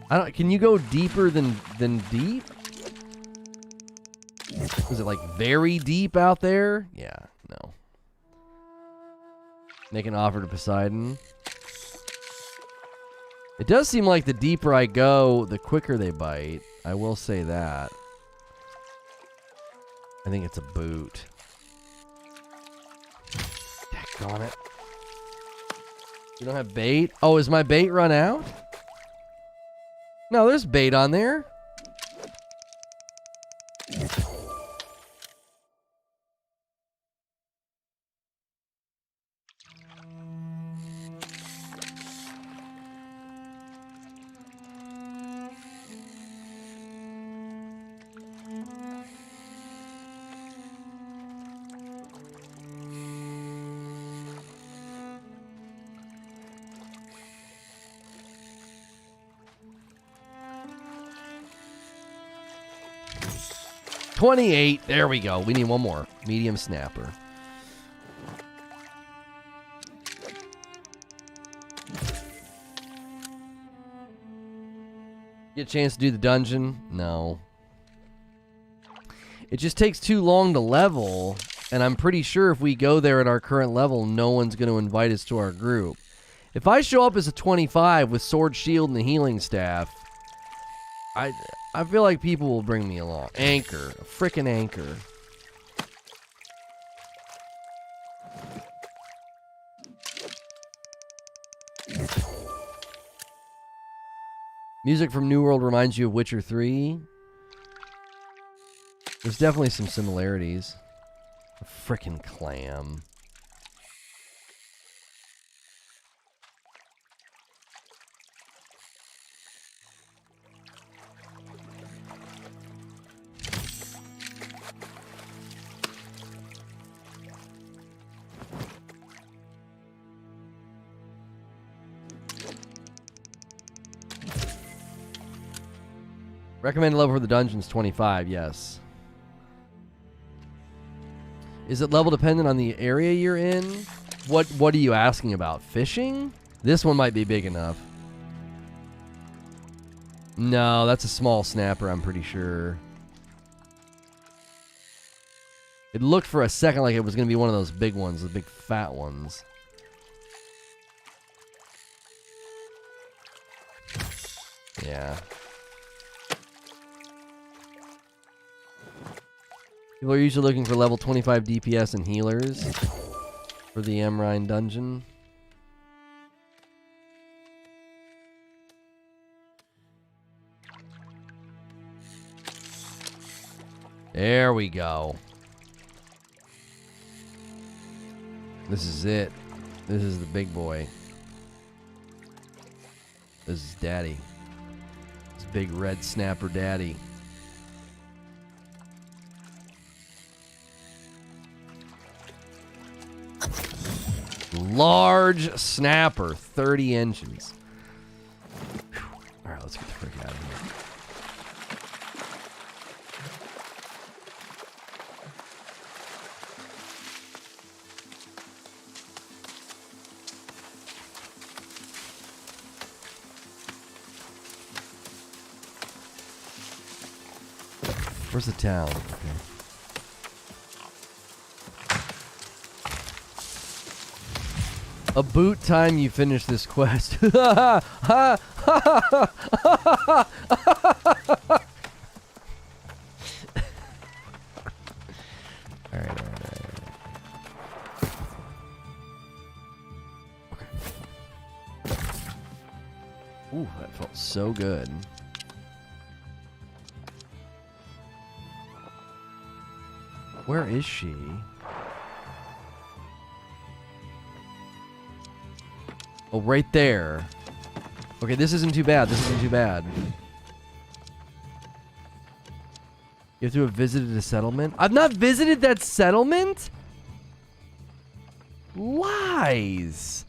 I don't. Can you go deeper than deep? Was it like very deep out there? Yeah, no. Make an offer to Poseidon. It does seem like the deeper I go, the quicker they bite. I will say that. I think it's a boot. Daggone it. You don't have bait? Oh, is my bait run out? No, there's bait on there. $28. There we go. We need one more. Medium snapper. Get a chance to do the dungeon? No. It just takes too long to level, and I'm pretty sure if we go there at our current level, no one's going to invite us to our group. If I show up as a 25 with sword, shield, and the healing staff, I feel like people will bring me along. Anchor. A frickin' anchor. Music from New World reminds you of Witcher 3. There's definitely some similarities. A frickin' clam. Recommended level for the dungeon's 25, yes. Is it level dependent on the area you're in? What are you asking about? Fishing? This one might be big enough. No, that's a small snapper, I'm pretty sure. It looked for a second like it was going to be one of those big ones, the big fat ones. Yeah. People are usually looking for level 25 DPS and healers for the Amrine dungeon. There we go. This is it. This is the big boy. This is Daddy. This big red snapper Daddy. Large snapper, 30 inches. Whew. All right, let's get the frick out of here. Where's the town? Okay. About time you finish this quest. Alright, alright. Okay. Ooh, that felt so good. Where is she? Oh, right there. Okay, this isn't too bad. This isn't too bad. You have to have visited a settlement? I've not visited that settlement? Lies.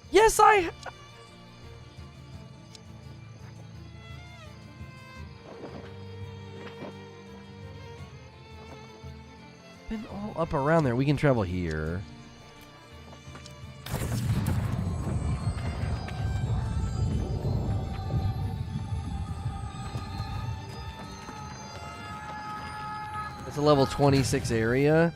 Yes, I... Been all up around there. We can travel here. It's a level 26 area.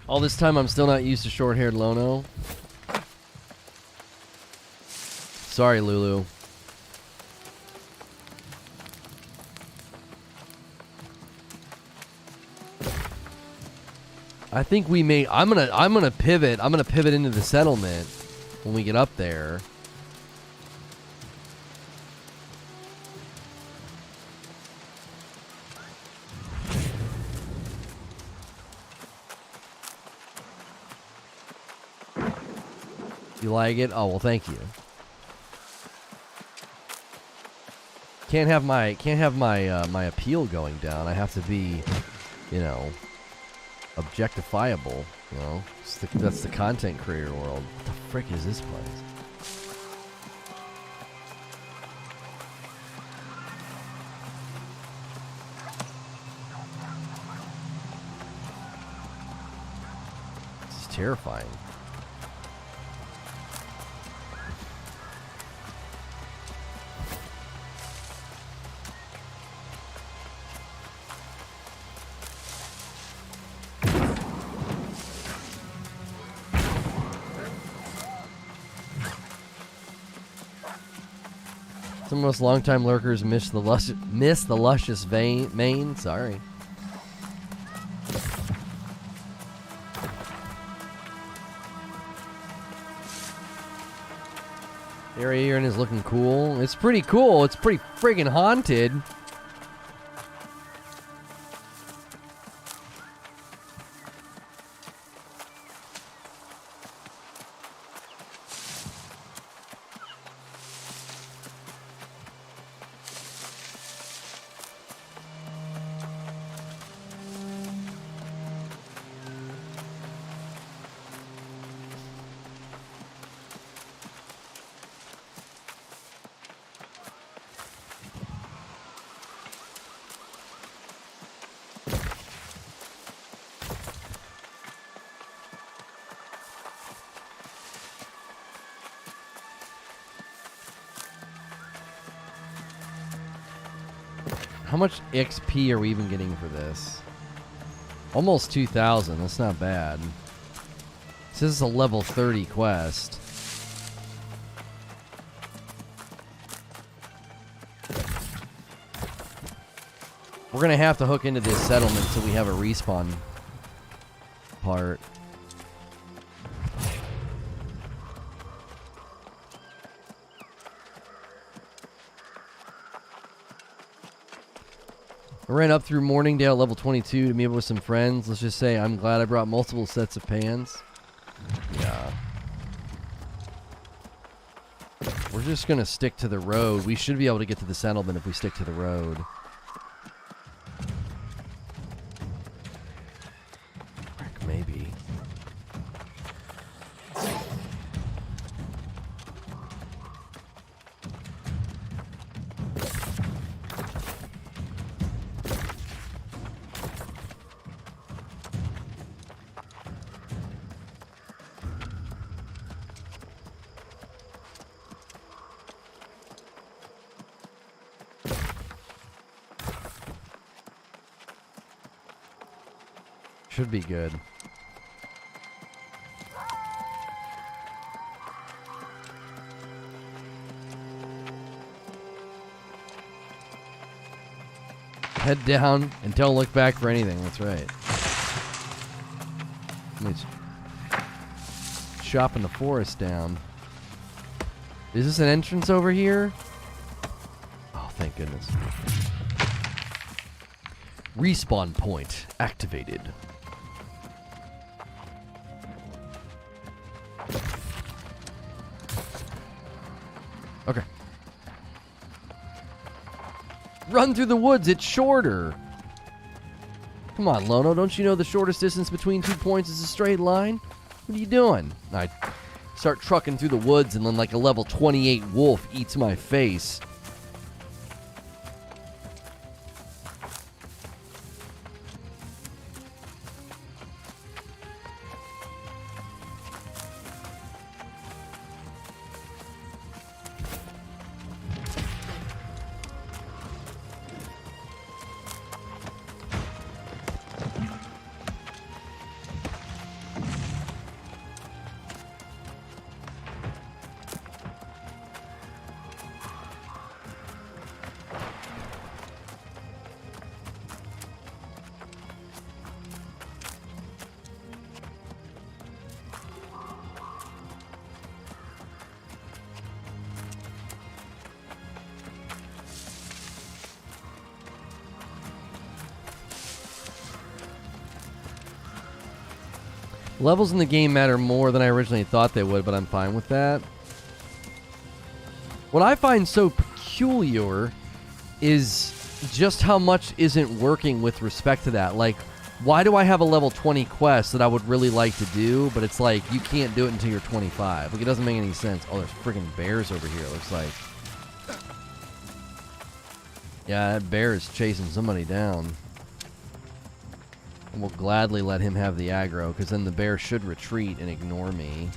All this time I'm still not used to short-haired Lono. Sorry, Lulu. I think we may. I'm gonna pivot. I'm gonna pivot into the settlement when we get up there. You like it? Oh well, thank you. Can't have my my appeal going down. I have to be, you know, objectifiable, you know. That's the content creator world. What the frick is this place? This is terrifying. Some of us longtime lurkers miss the luscious mane. Sorry. The area you're in is looking cool. It's pretty cool. It's pretty friggin' haunted. How much XP are we even getting for this? Almost 2,000. That's not bad. This is a level 30 quest. We're going to have to hook into this settlement so we have a respawn part. I ran up through Morningdale level 22 to meet up with some friends. Let's just say I'm glad I brought multiple sets of pans. Yeah. We're just going to stick to the road. We should be able to get to the settlement if we stick to the road. Frick, maybe. Should be good. Head down and don't look back for anything. That's right. Somebody's chopping the forest down. Is this an entrance over here? Oh, thank goodness. Respawn point activated. Okay. Run through the woods. It's shorter. Come on, Lono. Don't you know the shortest distance between 2 points is a straight line? What are you doing? I start trucking through the woods and then like a level 28 wolf eats my face. Levels in the game matter more than I originally thought they would, but I'm fine with that. What I find so peculiar is just how much isn't working with respect to that. Like, why do I have a level 20 quest that I would really like to do, but it's like, you can't do it until you're 25. Like, it doesn't make any sense. Oh, there's friggin' bears over here, it looks like. Yeah, that bear is chasing somebody down. And we'll gladly let him have the aggro, because then the bear should retreat and ignore me.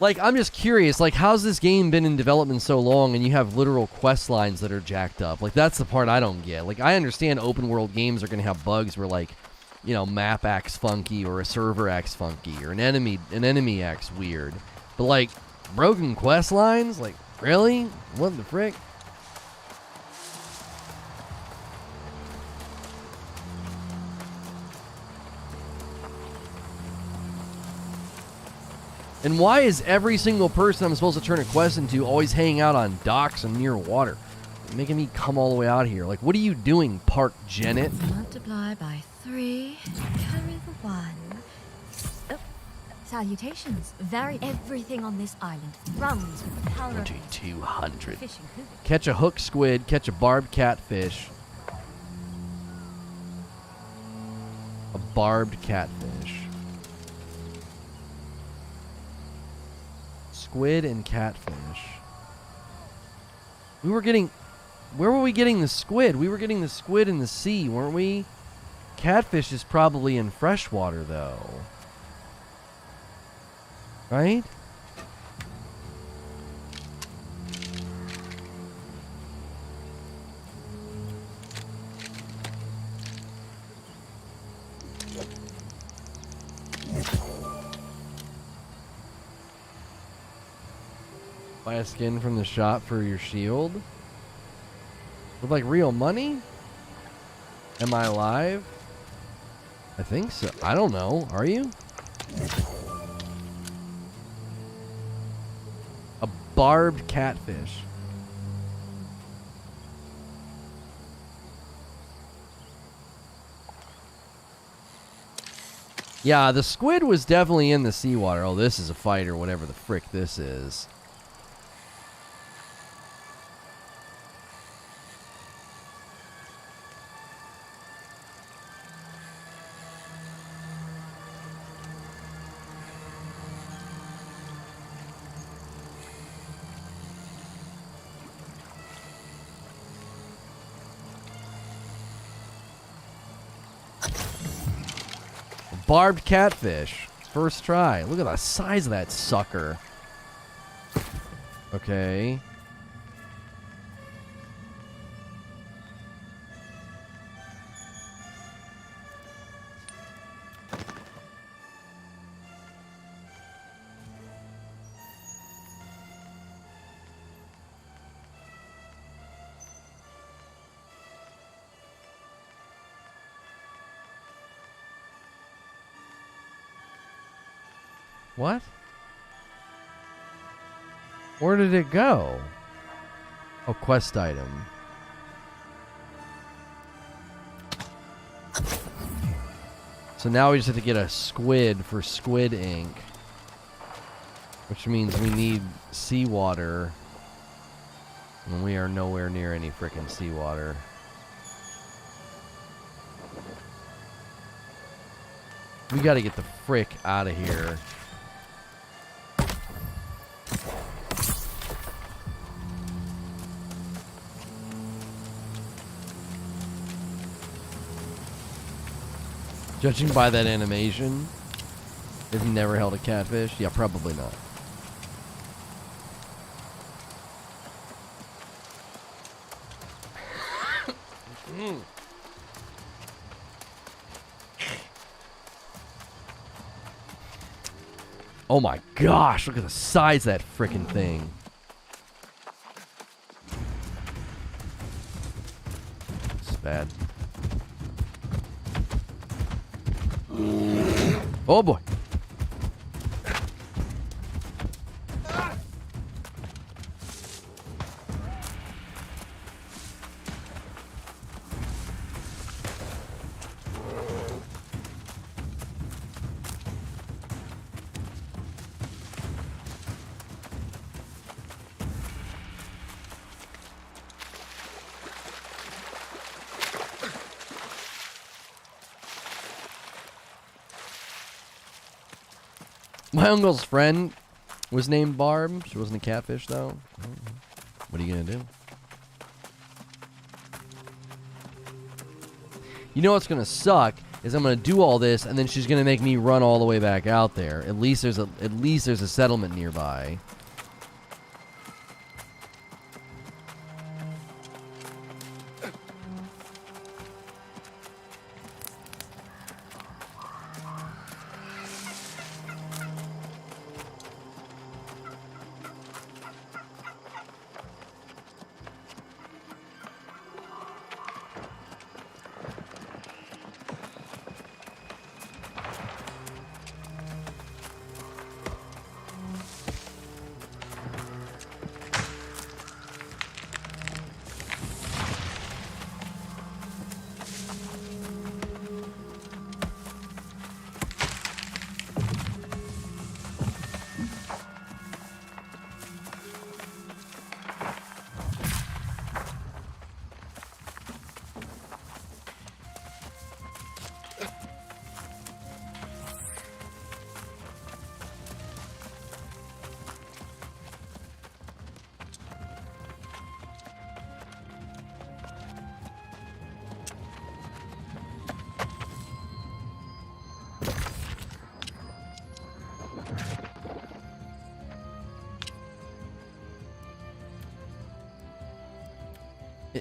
Like, I'm just curious, like, how's this game been in development so long and you have literal quest lines that are jacked up? Like, that's the part I don't get. Like, I understand open world games are going to have bugs where, like, you know, map acts funky or a server acts funky or an enemy acts weird. But, like, broken quest lines? Like, really? What the frick? And why is every single person I'm supposed to turn a quest into always hanging out on docks and near water? Making me come all the way out here. Like, what are you doing, Park Janet? Multiply by 3, carry the 1. Oh, salutations. Everything on this island runs with the power of 200. fishing. Catch a hook squid, catch a barbed catfish. A barbed catfish. Squid and catfish. Where were we getting the squid? We were getting the squid in the sea, weren't we? Catfish is probably in freshwater, though. Right? Buy a skin from the shop for your shield? With like real money? Am I alive? I think so. I don't know. Are you? A barbed catfish. Yeah, the squid was definitely in the seawater. Oh, this is a fight or whatever the frick this is. Barbed catfish. First try. Look at the size of that sucker. Okay. What? Where did it go? Oh, quest item. So now we just have to get a squid for squid ink. Which means we need seawater. And we are nowhere near any frickin' seawater. We gotta get the frick out of here. Judging by that animation, has he never held a catfish? Yeah, probably not. Oh my gosh, look at the size of that frickin' thing. It's bad. Oh boy. My uncle's friend was named Barb. She wasn't a catfish, though. What are you going to do? You know what's going to suck is I'm going to do all this, and then she's going to make me run all the way back out there. At least there's a settlement nearby.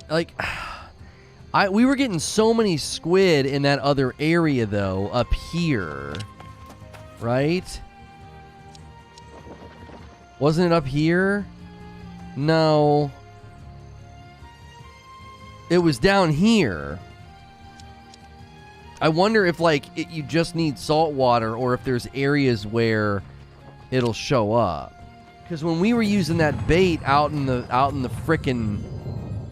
Like, we were getting so many squid in that other area, though, up here. Right? Wasn't it up here? No. It was down here. I wonder if, like, you just need salt water or if there's areas where it'll show up. Because when we were using that bait out in the frickin'...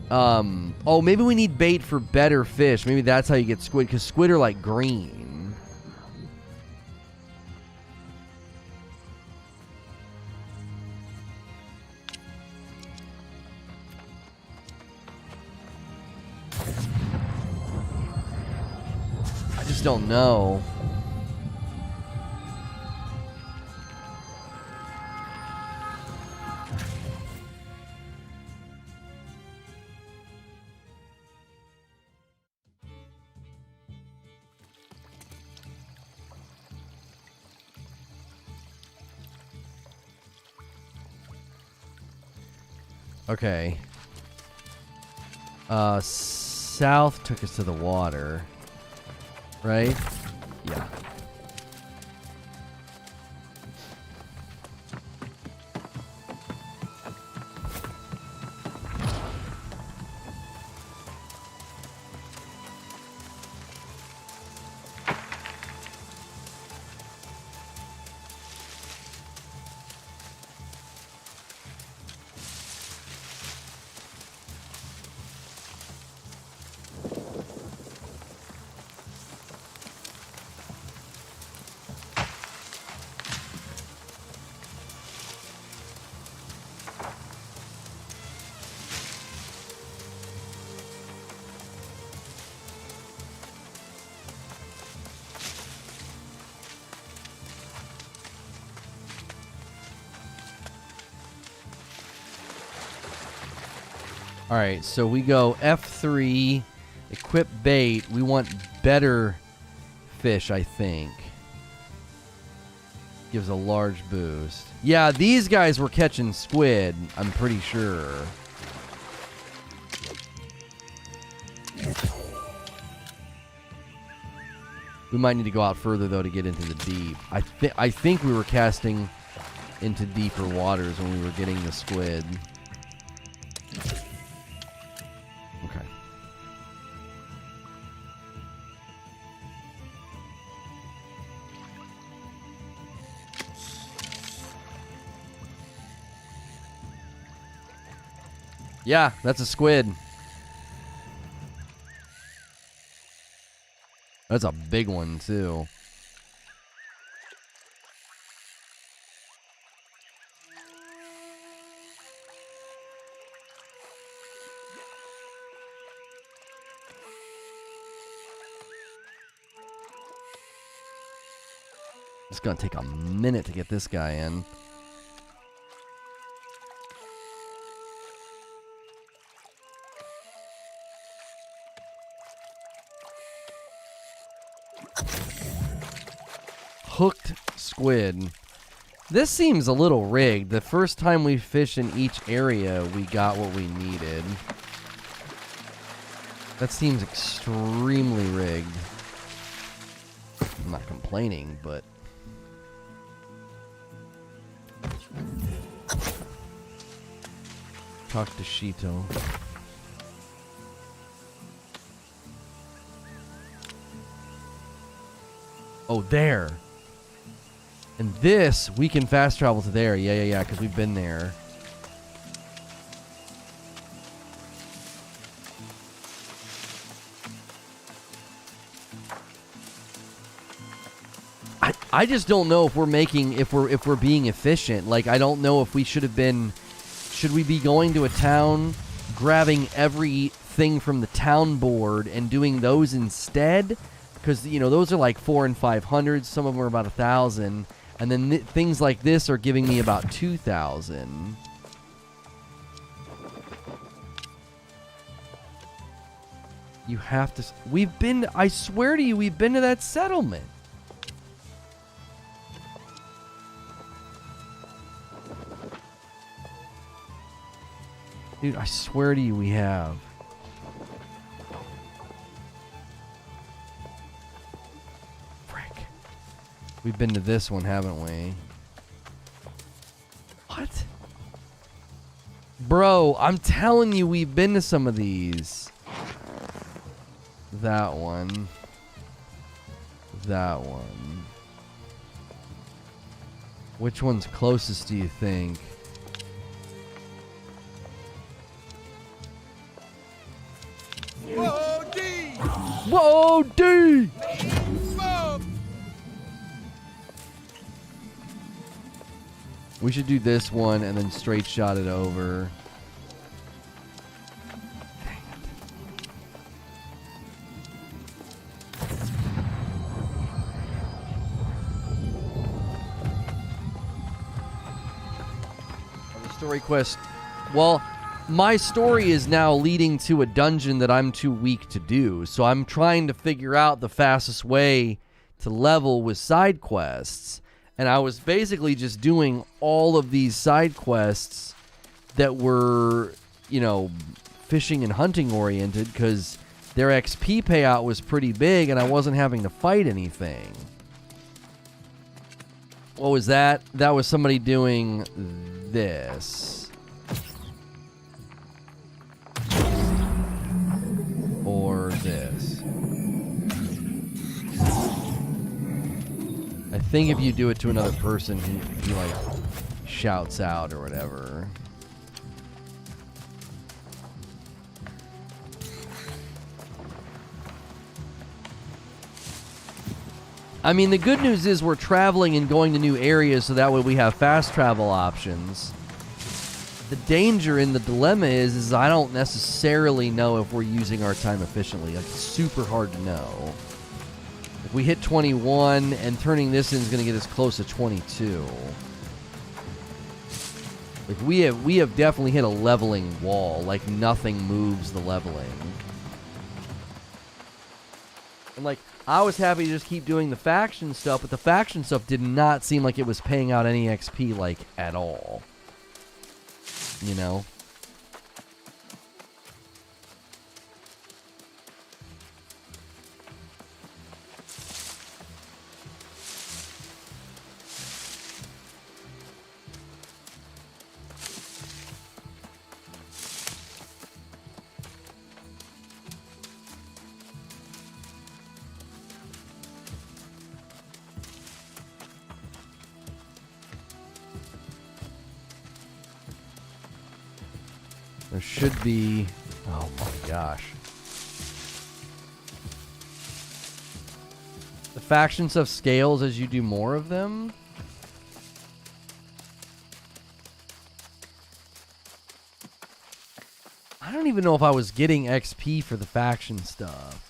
oh, maybe we need bait for better fish. Maybe that's how you get squid, because squid are, like, green. I just don't know. Okay. South took us to the water. Right? Yeah. Alright, so we go F3, equip bait. We want better fish, I think. Gives a large boost. Yeah, these guys were catching squid, I'm pretty sure. We might need to go out further, though, to get into the deep. I think we were casting into deeper waters when we were getting the squid. Okay. Yeah, that's a squid. That's a big one, too. It's gonna take a minute to get this guy in. Hooked squid. This seems a little rigged. The first time we fished in each area, we got what we needed. That seems extremely rigged. I'm not complaining, but... Talk to Shito. Oh, there. And this, we can fast travel to there. Yeah, because we've been there. I just don't know if we're making, if we're being efficient. Like, I don't know if we should have been, should we be going to a town, grabbing everything from the town board and doing those instead? Because, you know, those are like 400 and 500. Some of them are about 1,000. And then things like this are giving me about 2,000. You have to... We've been... I swear to you, we've been to that settlement. Dude, I swear to you, we have. We've been to this one, haven't we? What? Bro, I'm telling you, we've been to some of these. That one. That one. Which one's closest, do you think? Whoa, D! Whoa, D! We should do this one and then straight shot it over. The story quest. Well, my story is now leading to a dungeon that I'm too weak to do. So I'm trying to figure out the fastest way to level with side quests. And I was basically just doing all of these side quests that were, you know, fishing and hunting oriented because their XP payout was pretty big and I wasn't having to fight anything. What was that? That was somebody doing this. Or this. I think if you do it to another person, he like shouts out or whatever. I mean, the good news is we're traveling and going to new areas, so that way we have fast travel options. The danger and the dilemma is I don't necessarily know if we're using our time efficiently. Like, it's super hard to know. If we hit 21, and turning this in is going to get us close to 22. Like, we have definitely hit a leveling wall. Like, nothing moves the leveling. And, like, I was happy to just keep doing the faction stuff, but the faction stuff did not seem like it was paying out any XP, like, at all. You know? There should be... Oh my gosh. The faction stuff scales as you do more of them? I don't even know if I was getting XP for the faction stuff.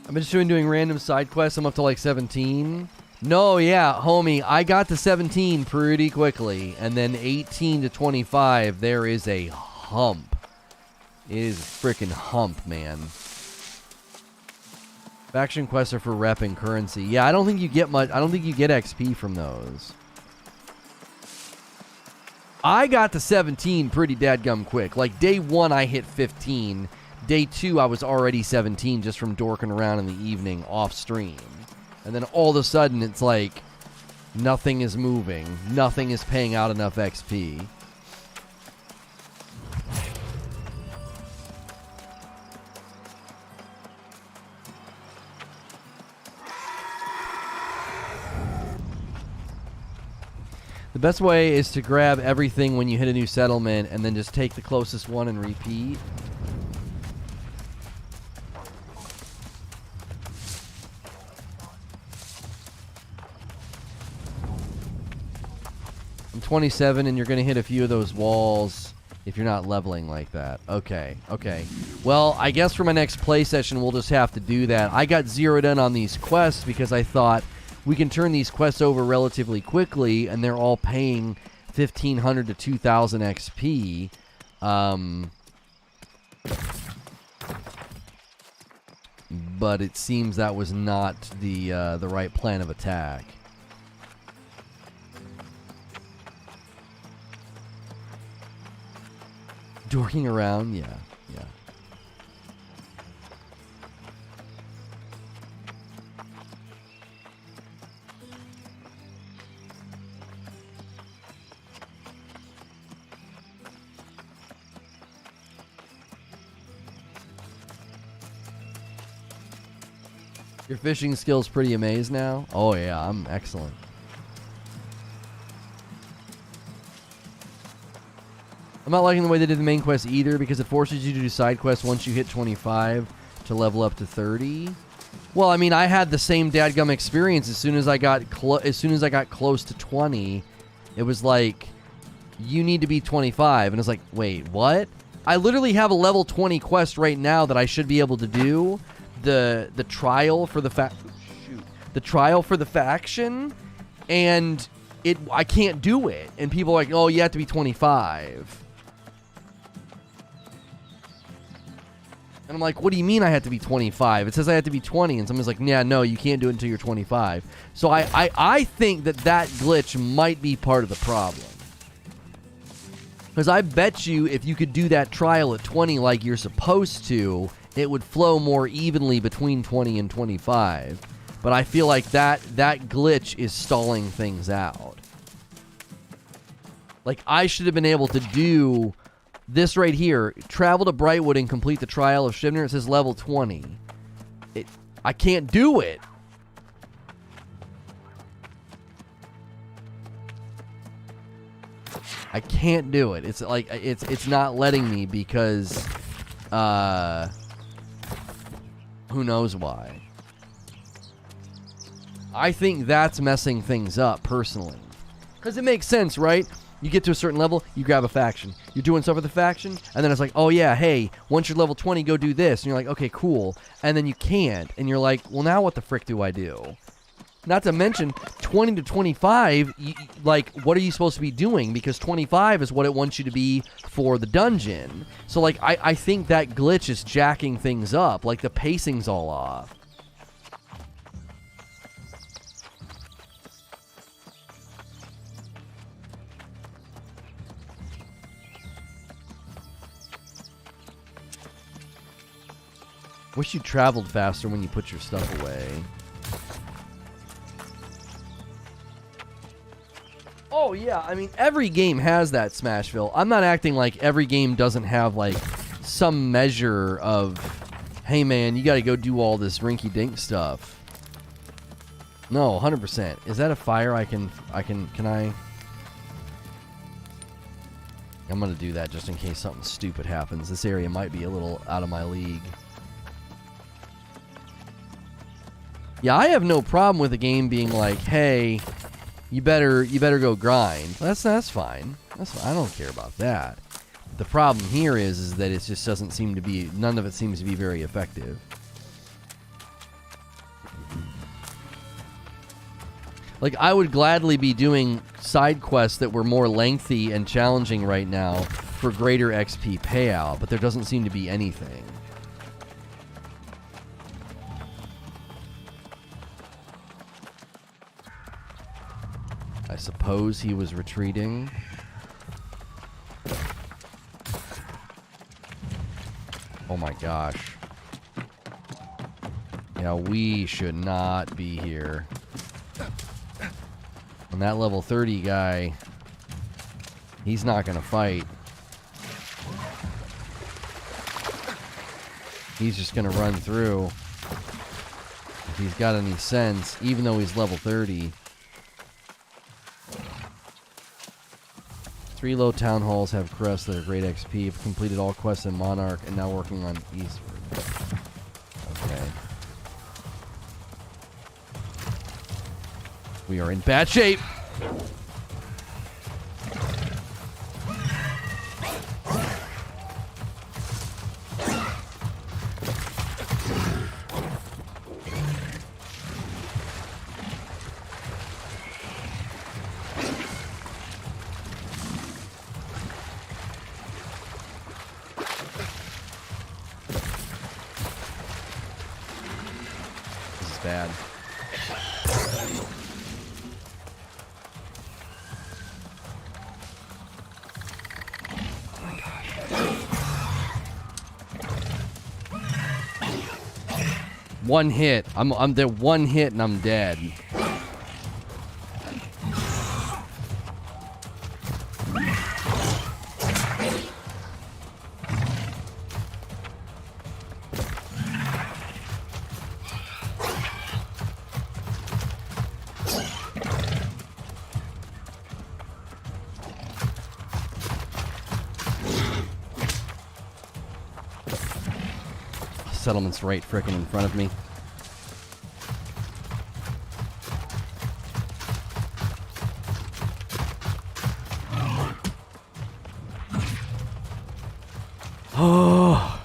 I've been just doing random side quests. I'm up to like 17. No, yeah, homie, I got to 17 pretty quickly. And then 18 to 25, there is a hump. It is a freaking hump, man. Faction quests are for rep and currency. Yeah, I don't think you get much. I don't think you get XP from those. I got to 17 pretty dadgum quick. Like, day 1, I hit 15. Day 2, I was already 17 just from dorking around in the evening off stream. And then all of a sudden, it's like nothing is moving. Nothing is paying out enough XP. The best way is to grab everything when you hit a new settlement and then just take the closest one and repeat. I'm 27 and you're going to hit a few of those walls if you're not leveling like that. Okay, okay. Well, I guess for my next play session, we'll just have to do that. I got zeroed in on these quests because I thought we can turn these quests over relatively quickly and they're all paying 1,500 to 2,000 XP. But it seems that was not the right plan of attack. Dorking around, yeah. Your fishing skill's pretty amazed now? Oh yeah, I'm excellent. I'm not liking the way they did the main quest either, because it forces you to do side quests once you hit 25 to level up to 30. Well, I mean, I had the same dadgum experience as soon as I got close to 20. It was like, you need to be 25, and it's like, wait, what? I literally have a level 20 quest right now that I should be able to do. The trial for the faction, and I can't do it, and people are like, oh, you have to be 25, and I'm like, what do you mean I have to be 25? It says I have to be 20, and someone's like, yeah, no, you can't do it until you're 25. So I think that glitch might be part of the problem, because I bet you if you could do that trial at 20 like you're supposed to, it would flow more evenly between 20 and 25. But I feel like that glitch is stalling things out. Like, I should have been able to do this right here. Travel to Brightwood and complete the trial of Shivner. It says level 20. I can't do it. I can't do it. It's like, it's not letting me because, who knows why. I think that's messing things up, personally. Because it makes sense, right? You get to a certain level, you grab a faction. You're doing stuff with the faction, and then it's like, oh yeah, hey, once you're level 20, go do this. And you're like, okay, cool. And then you can't. And you're like, well, now what the frick do I do? Not to mention, 20 to 25, like, what are you supposed to be doing? Because 25 is what it wants you to be for the dungeon. So, like, I think that glitch is jacking things up. Like, the pacing's all off. Wish you traveled faster when you put your stuff away. Oh, yeah, I mean, every game has that, Smashville. I'm not acting like every game doesn't have, like, some measure of, hey, man, you gotta go do all this rinky-dink stuff. No, 100%. Is that a fire can I? I'm gonna do that just in case something stupid happens. This area might be a little out of my league. Yeah, I have no problem with a game being like, hey, you better go grind. That's fine. I don't care about that. The problem here is that it just doesn't seem to be, none of it seems to be very effective. Like, I would gladly be doing side quests that were more lengthy and challenging right now for greater XP payout, but there doesn't seem to be anything. I suppose he was retreating. Oh my gosh. Yeah, we should not be here. And that level 30 guy, he's not gonna fight. He's just gonna run through. If he's got any sense, even though he's level 30. 3 low town halls have crests that are great XP. Have completed all quests in Monarch and now working on Eastward. Okay. We are in bad shape. bad. One hit. I'm there. One hit and I'm dead. Settlement's right frickin' in front of me. Oh.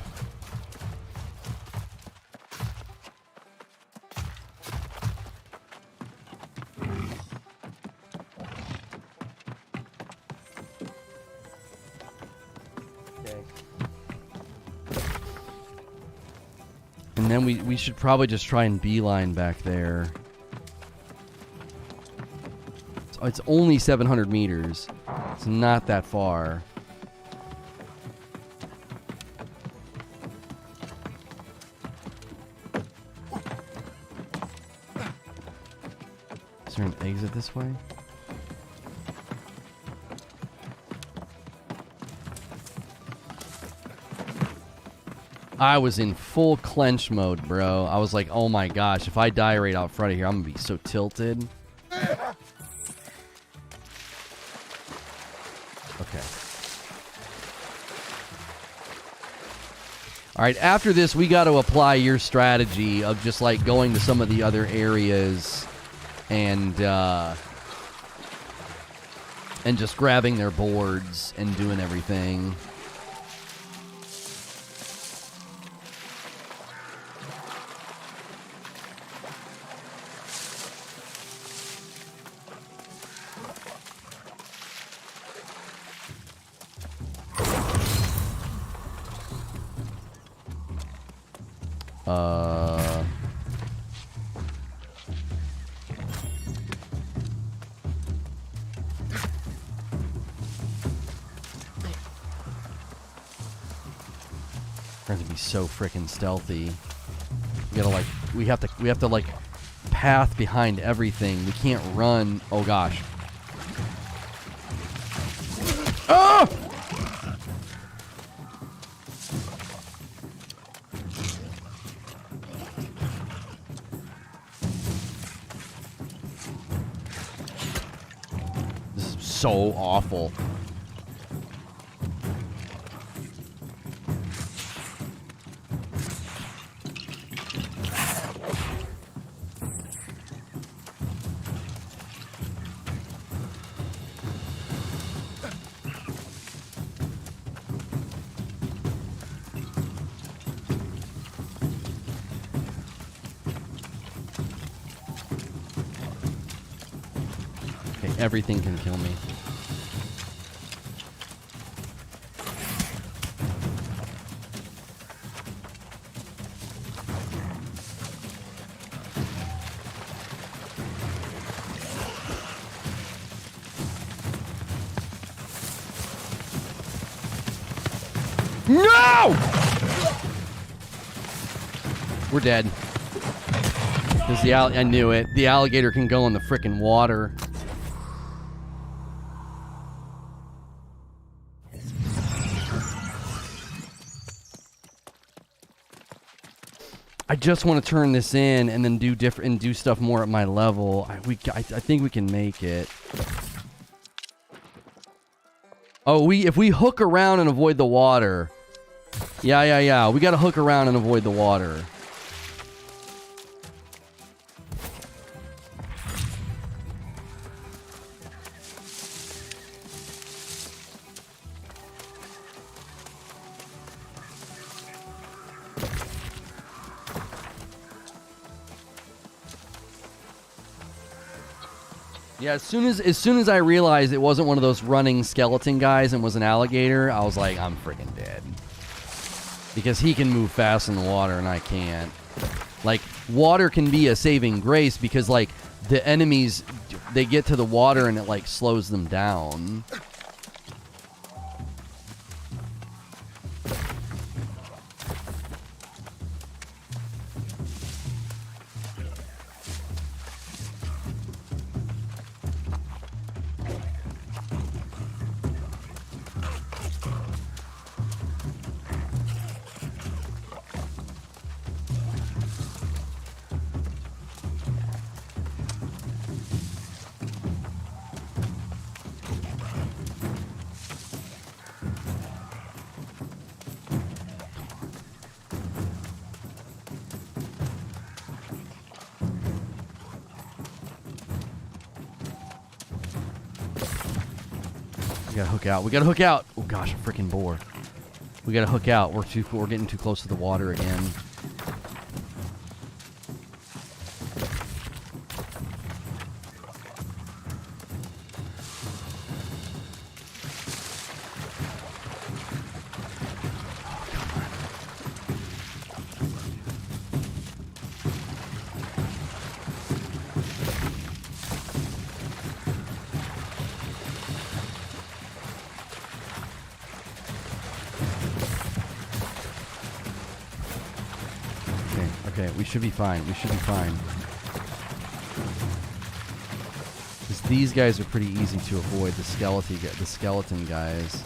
And then we should probably just try and beeline back there. It's only 700 meters. It's not that far. Is there an exit this way? I was in full clench mode, bro. I was like, oh my gosh, if I die right out front of here, I'm gonna be so tilted. Okay. Alright, after this, we got to apply your strategy of just like going to some of the other areas and just grabbing their boards and doing everything. We're gonna be so freaking stealthy. We gotta like, we have to like path behind everything. We can't run. Oh gosh. Ah! This is so awful. Everything can kill me. No! We're dead. Because I knew it. The alligator can go in the frickin' water. I just want to turn this in and then do different and do stuff more at my level. I think we can make it. Oh, if we hook around and avoid the water. Yeah. We got to hook around and avoid the water. Yeah, as soon as I realized it wasn't one of those running skeleton guys and was an alligator, I was like, I'm freaking dead. Because he can move fast in the water and I can't. Like, water can be a saving grace because, like, the enemies, they get to the water and it, like, slows them down. We gotta hook out. We gotta hook out. Oh gosh, a freaking boar. We gotta hook out. We're getting too close to the water again. Okay, we should be fine. We should be fine. Because these guys are pretty easy to avoid, the skeleton guys.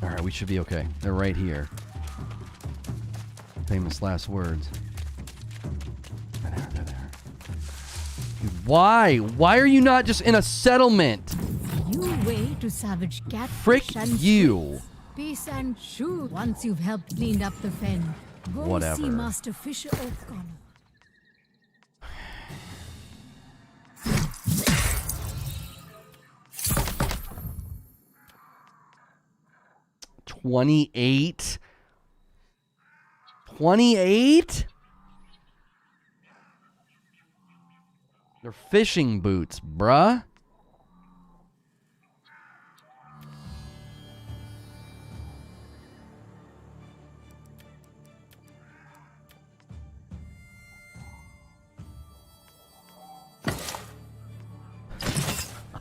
Alright, we should be okay. They're right here. Famous last words. They're there, they're there. Dude, why? Why are you not just in a settlement? You way to savage cat. Frick you. Peace and shoot. Once you've helped clean up the fen, go Whatever. see Master Fisher O'Connor. 28? 28? They're fishing boots, bruh.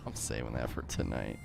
I'm saving that for tonight.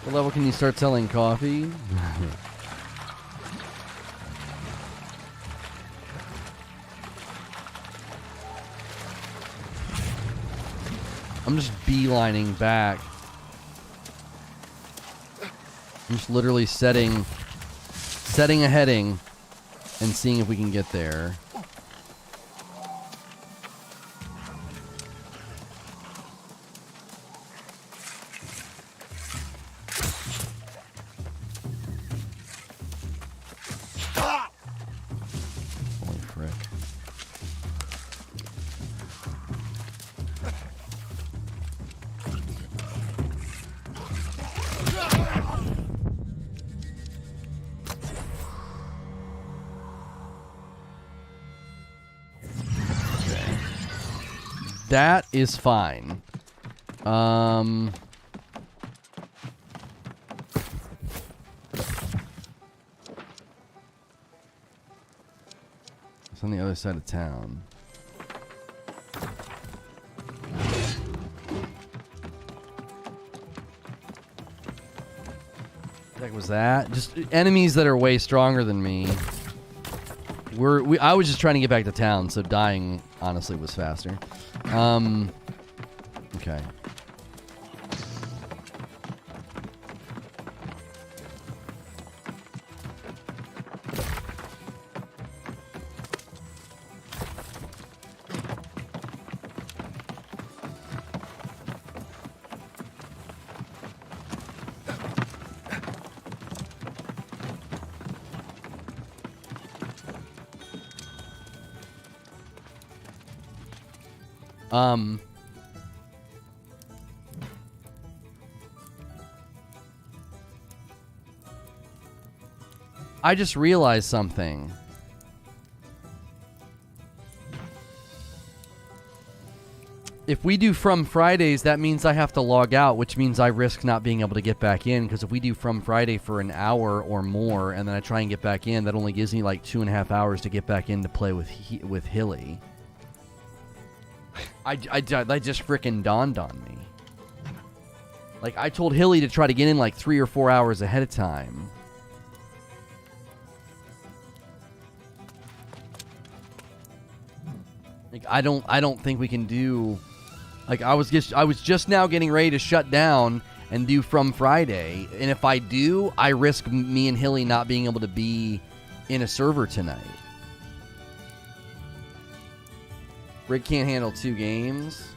What level can you start selling coffee? I'm just beelining back. I'm just literally setting a heading and seeing if we can get there. Holy frick. That is fine. It's on the other side of town. The heck was that? Just enemies that are way stronger than me. I was just trying to get back to town, so dying honestly was faster. Okay. I just realized something. If we do From Fridays, that means I have to log out, which means I risk not being able to get back in, because if we do From Friday for an hour or more, and then I try and get back in, that only gives me like 2.5 hours to get back in to play with Hilly. That just frickin' dawned on me. Like, I told Hilly to try to get in like 3 or 4 hours ahead of time. Like, I don't think we can do. Like, I was just now getting ready to shut down and do From Friday, and if I do, I risk me and Hilly not being able to be in a server tonight. Rick can't handle 2 games?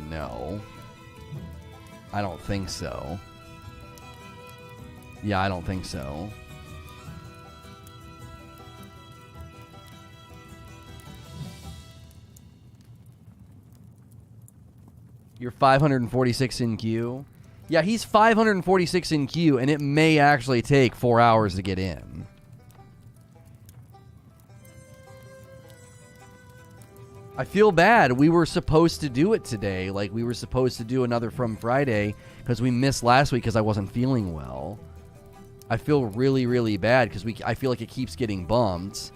No. I don't think so. Yeah, I don't think so. You're 546 in queue? Yeah, he's 546 in queue, and it may actually take 4 hours to get in. I feel bad. We were supposed to do it today. Like, we were supposed to do another From Friday because we missed last week because I wasn't feeling well. I feel really, really bad because I feel like it keeps getting bumped.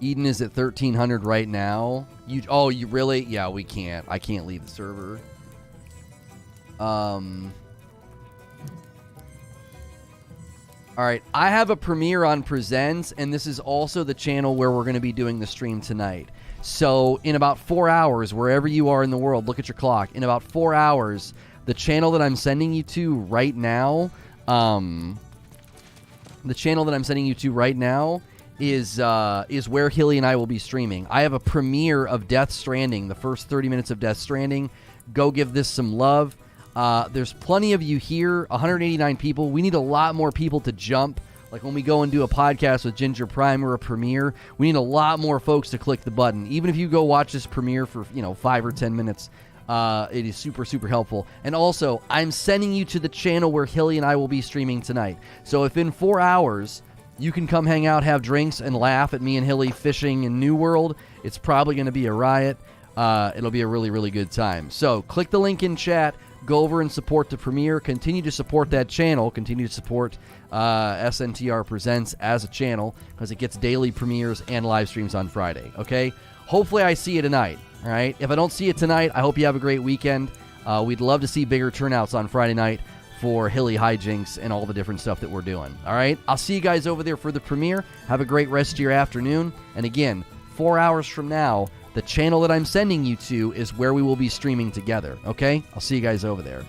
Eden is at 1,300 right now. You really? Yeah, we can't. I can't leave the server. All right, I have a premiere on Presents, and this is also the channel where we're going to be doing the stream tonight. So in about 4 hours, wherever you are in the world, look at your clock. In about 4 hours, the channel that I'm sending you to right now, is where Hilly and I will be streaming. I have a premiere of Death Stranding, the first 30 minutes of Death Stranding. Go give this some love. There's plenty of you here, 189 people. We need a lot more people to jump. Like when we go and do a podcast with Ginger Prime or a premiere, we need a lot more folks to click the button. Even if you go watch this premiere for 5 or 10 minutes, it is super, super helpful. And also, I'm sending you to the channel where Hilly and I will be streaming tonight. So if in 4 hours you can come hang out, have drinks, and laugh at me and Hilly fishing in New World, it's probably going to be a riot. It'll be a really, really good time. So click the link in chat. Go over and support the premiere. Continue to support that channel. Continue to support SNTR Presents as a channel because it gets daily premieres and live streams on Friday. Okay? Hopefully I see you tonight. All right? If I don't see you tonight, I hope you have a great weekend. We'd love to see bigger turnouts on Friday night for Hilly hijinks and all the different stuff that we're doing. All right? I'll see you guys over there for the premiere. Have a great rest of your afternoon. And again, 4 hours from now, the channel that I'm sending you to is where we will be streaming together, okay? I'll see you guys over there.